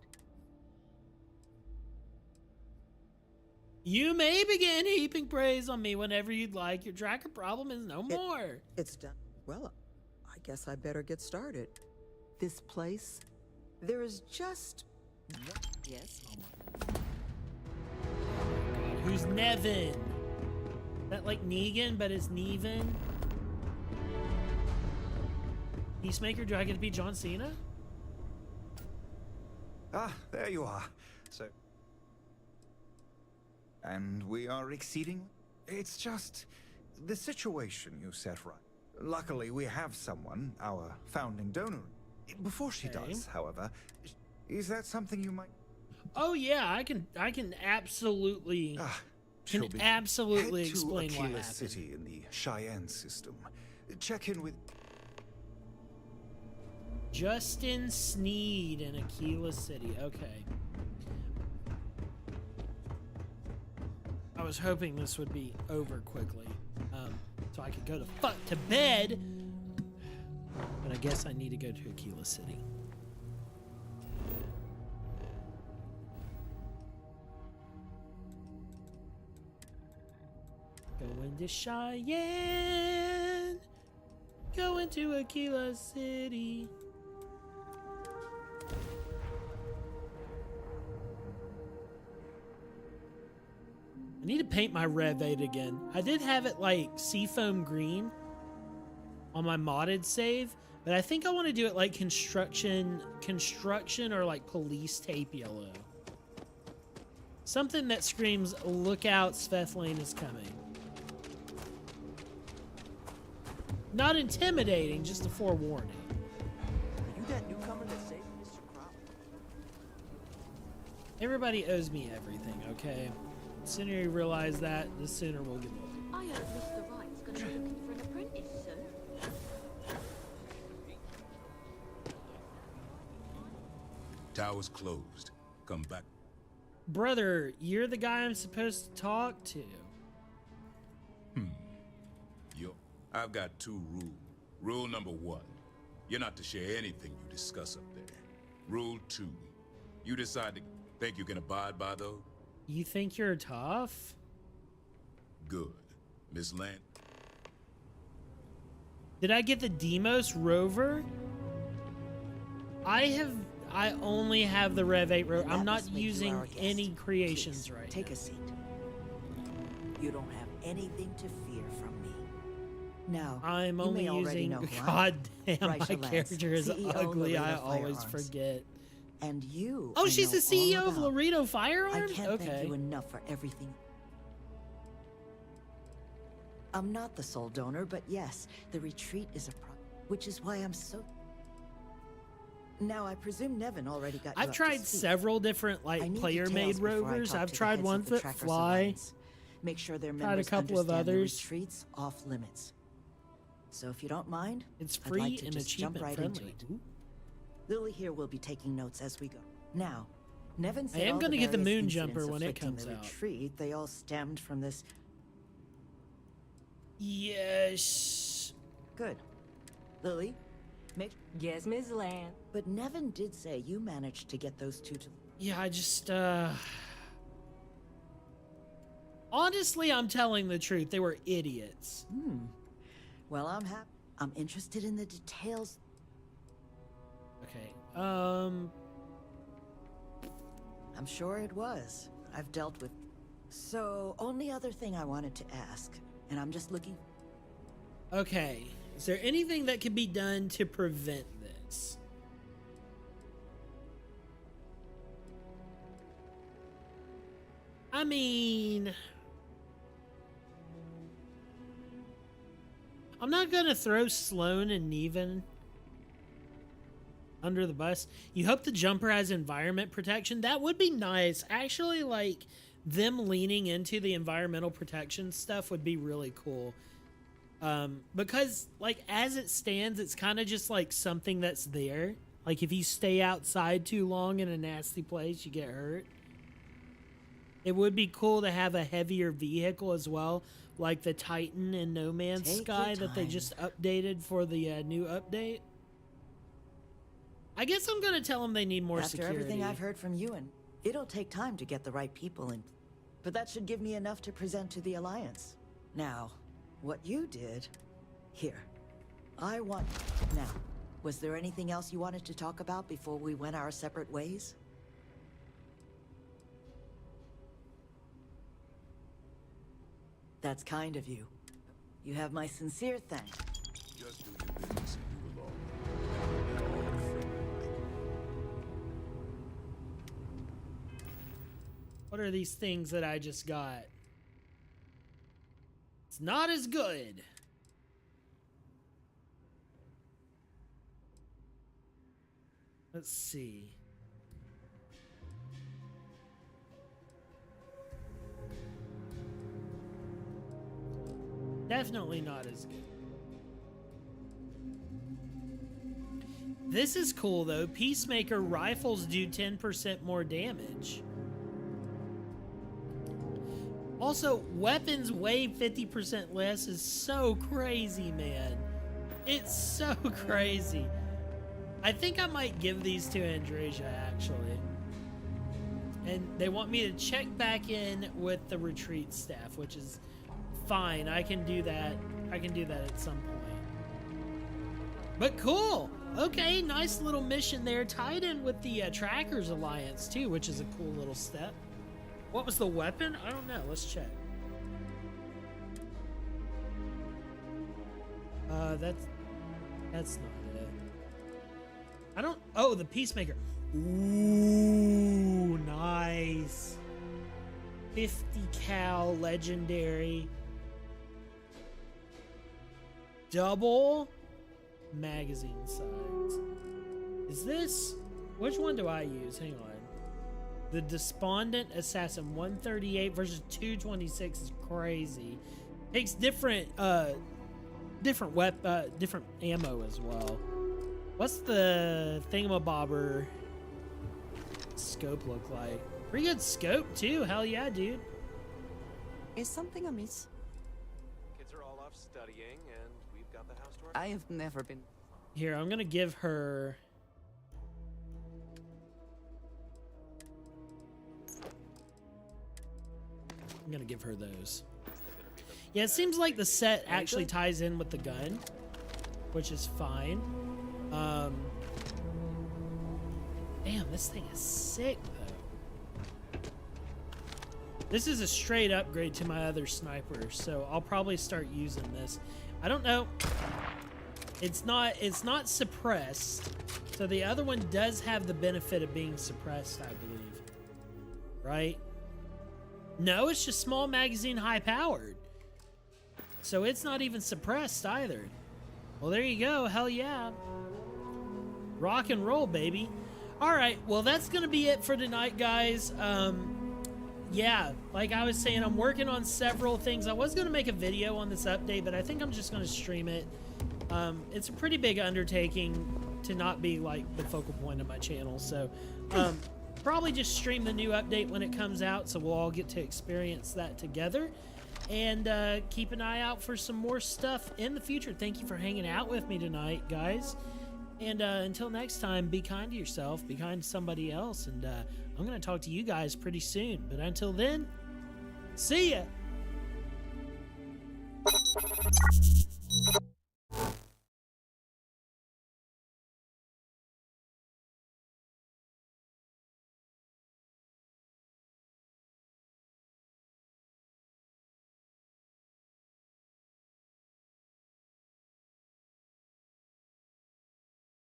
You may begin heaping praise on me whenever you'd like. Your tracker problem is no more. It's done. Well, I guess I better get started. This place, there is just... Yes? Who's Nevin? That like Negan, but it's Neven? Peacemaker, do I get to be John Cena? Ah, there you are. So... And we are exceeding... It's just... the situation you set right. Luckily, we have someone, our founding donor. Before she does, however, is that something you might... Oh yeah, I can absolutely She'll be- absolutely Head explain to what Aquila happened. City in the Cheyenne system. Check in with... Justin Sneed in Aquila City. Okay. I was hoping this would be over quickly, so I could go to bed. But I guess I need to go to Aquila City. Going to Cheyenne. Going to Aquila City. I need to paint my Rev 8 again. I did have it like seafoam green on my modded save, but I think I want to do it like construction or like police tape yellow. Something that screams, look out, Svethlane is coming. Not intimidating, just a forewarning. Are you that newcomer that saved Mr. Crow? Everybody owes me everything, okay? The sooner you realize that, the sooner we'll get it. I heard Mr. Wright's gonna be looking for an apprentice, sir. Tower's closed. Come back. Brother, you're the guy I'm supposed to talk to. Yo, I've got 2 rules. Rule number 1, you're not to share anything you discuss up there. Rule 2, you decide to think you can abide by those? You think you're tough? Good. Miss Land. Did I get the Demos rover? I only have the Rev 8 rover. I'm not using any creations right Take a seat. You don't have anything to fear from me. Now, I'm you only may already using. know who I am. God damn, my Raisha Lance, character is CEO ugly. I Laredo always Firearms. forget. And you. Oh, I she's know the CEO all of about. Laredo Firearms? I can't Okay. thank you enough for everything. I'm not the sole donor, but yes, the retreat is a problem, which is why I'm so. Now, I presume Nevin already got you I've up to tried speed. several different I like need player-made details before I rovers. talk I've to the tried heads of ones the that Trackers fly. Alliance. Make sure their Tried a members couple of understand others. the retreat's off limits. So if you don't mind, It's I'd free like to and just jump achievement right into friendly. it. Lily here will be taking notes as we go. Now, Nevin said I am all going to the get the various moon incidents jumper when it afflicting comes the out. retreat, they all stemmed from this. Yes. Good. Lily, make. Yes, Miss Land. But Nevin did say you managed to get those 2 to. Yeah, I just, honestly, I'm telling the truth. They were idiots. Well, I'm happy. I'm interested in the details. Okay. I'm sure it was. I've dealt with. So, only other thing I wanted to ask, and I'm just looking. Okay. Is there anything that can be done to prevent this? I mean, I'm not gonna throw Sloan and Neven under the bus. You hope the jumper has environment protection. That would be nice. Actually, like, them leaning into the environmental protection stuff would be really cool. Because, like, as it stands, it's kind of just, like, something that's there. Like, if you stay outside too long in a nasty place, you get hurt. It would be cool to have a heavier vehicle as well, like the Titan in No Man's Take Sky your that they time. just updated for the new update. I guess I'm going to tell them they need more After security. everything I've heard from you, and it'll take time to get the right people in. But that should give me enough to present to the Alliance. Now, what you did... Here. I want... Now, was there anything else you wanted to talk about before we went our separate ways? That's kind of you. You have my sincere thanks. Just do your business and move along. They're all friendly. What are these things that I just got? It's not as good. Let's see. Definitely not as good. This is cool though. Peacemaker rifles do 10% more damage. Also, weapons weigh 50% less is so crazy, man. It's so crazy. I think I might give these to Andrasia, actually. And they want me to check back in with the retreat staff, which is fine. I can do that. I can do that at some point. But cool. Okay, nice little mission there. Tied in with the Trackers Alliance, too, which is a cool little step. What was the weapon? I don't know. Let's check. That's not it. I don't... Oh, the Peacemaker. Ooh, nice. 50 cal legendary. double magazine size. Is this, which one do I use? Hang on. The Despondent Assassin 138 versus 226 is crazy. Takes different different ammo as well. What's the thingamabobber scope look like? Pretty good scope too. Hell yeah, dude. Is something amiss? Kids are all off studying, and we've got the house to ourselves. I have never been. Here, I'm gonna give her. I'm gonna give her those. Yeah, it seems like the set actually ties in with the gun, which is fine. Damn, this thing is sick though. This is a straight upgrade to my other sniper, so I'll probably start using this. I don't know. It's not suppressed, so the other one does have the benefit of being suppressed, I believe. Right? No, it's just small magazine, high powered. So it's not even suppressed either. Well, there you go. Hell yeah. Rock and roll, baby. All right. Well, that's going to be it for tonight, guys. Yeah, like I was saying, I'm working on several things. I was going to make a video on this update, but I think I'm just going to stream it. It's a pretty big undertaking to not be like the focal point of my channel. So, probably just stream the new update when it comes out, so we'll all get to experience that together. And keep an eye out for some more stuff in the future. Thank you for hanging out with me tonight, guys. And until next time, be kind to yourself, be kind to somebody else, and I'm going to talk to you guys pretty soon. But until then, see ya!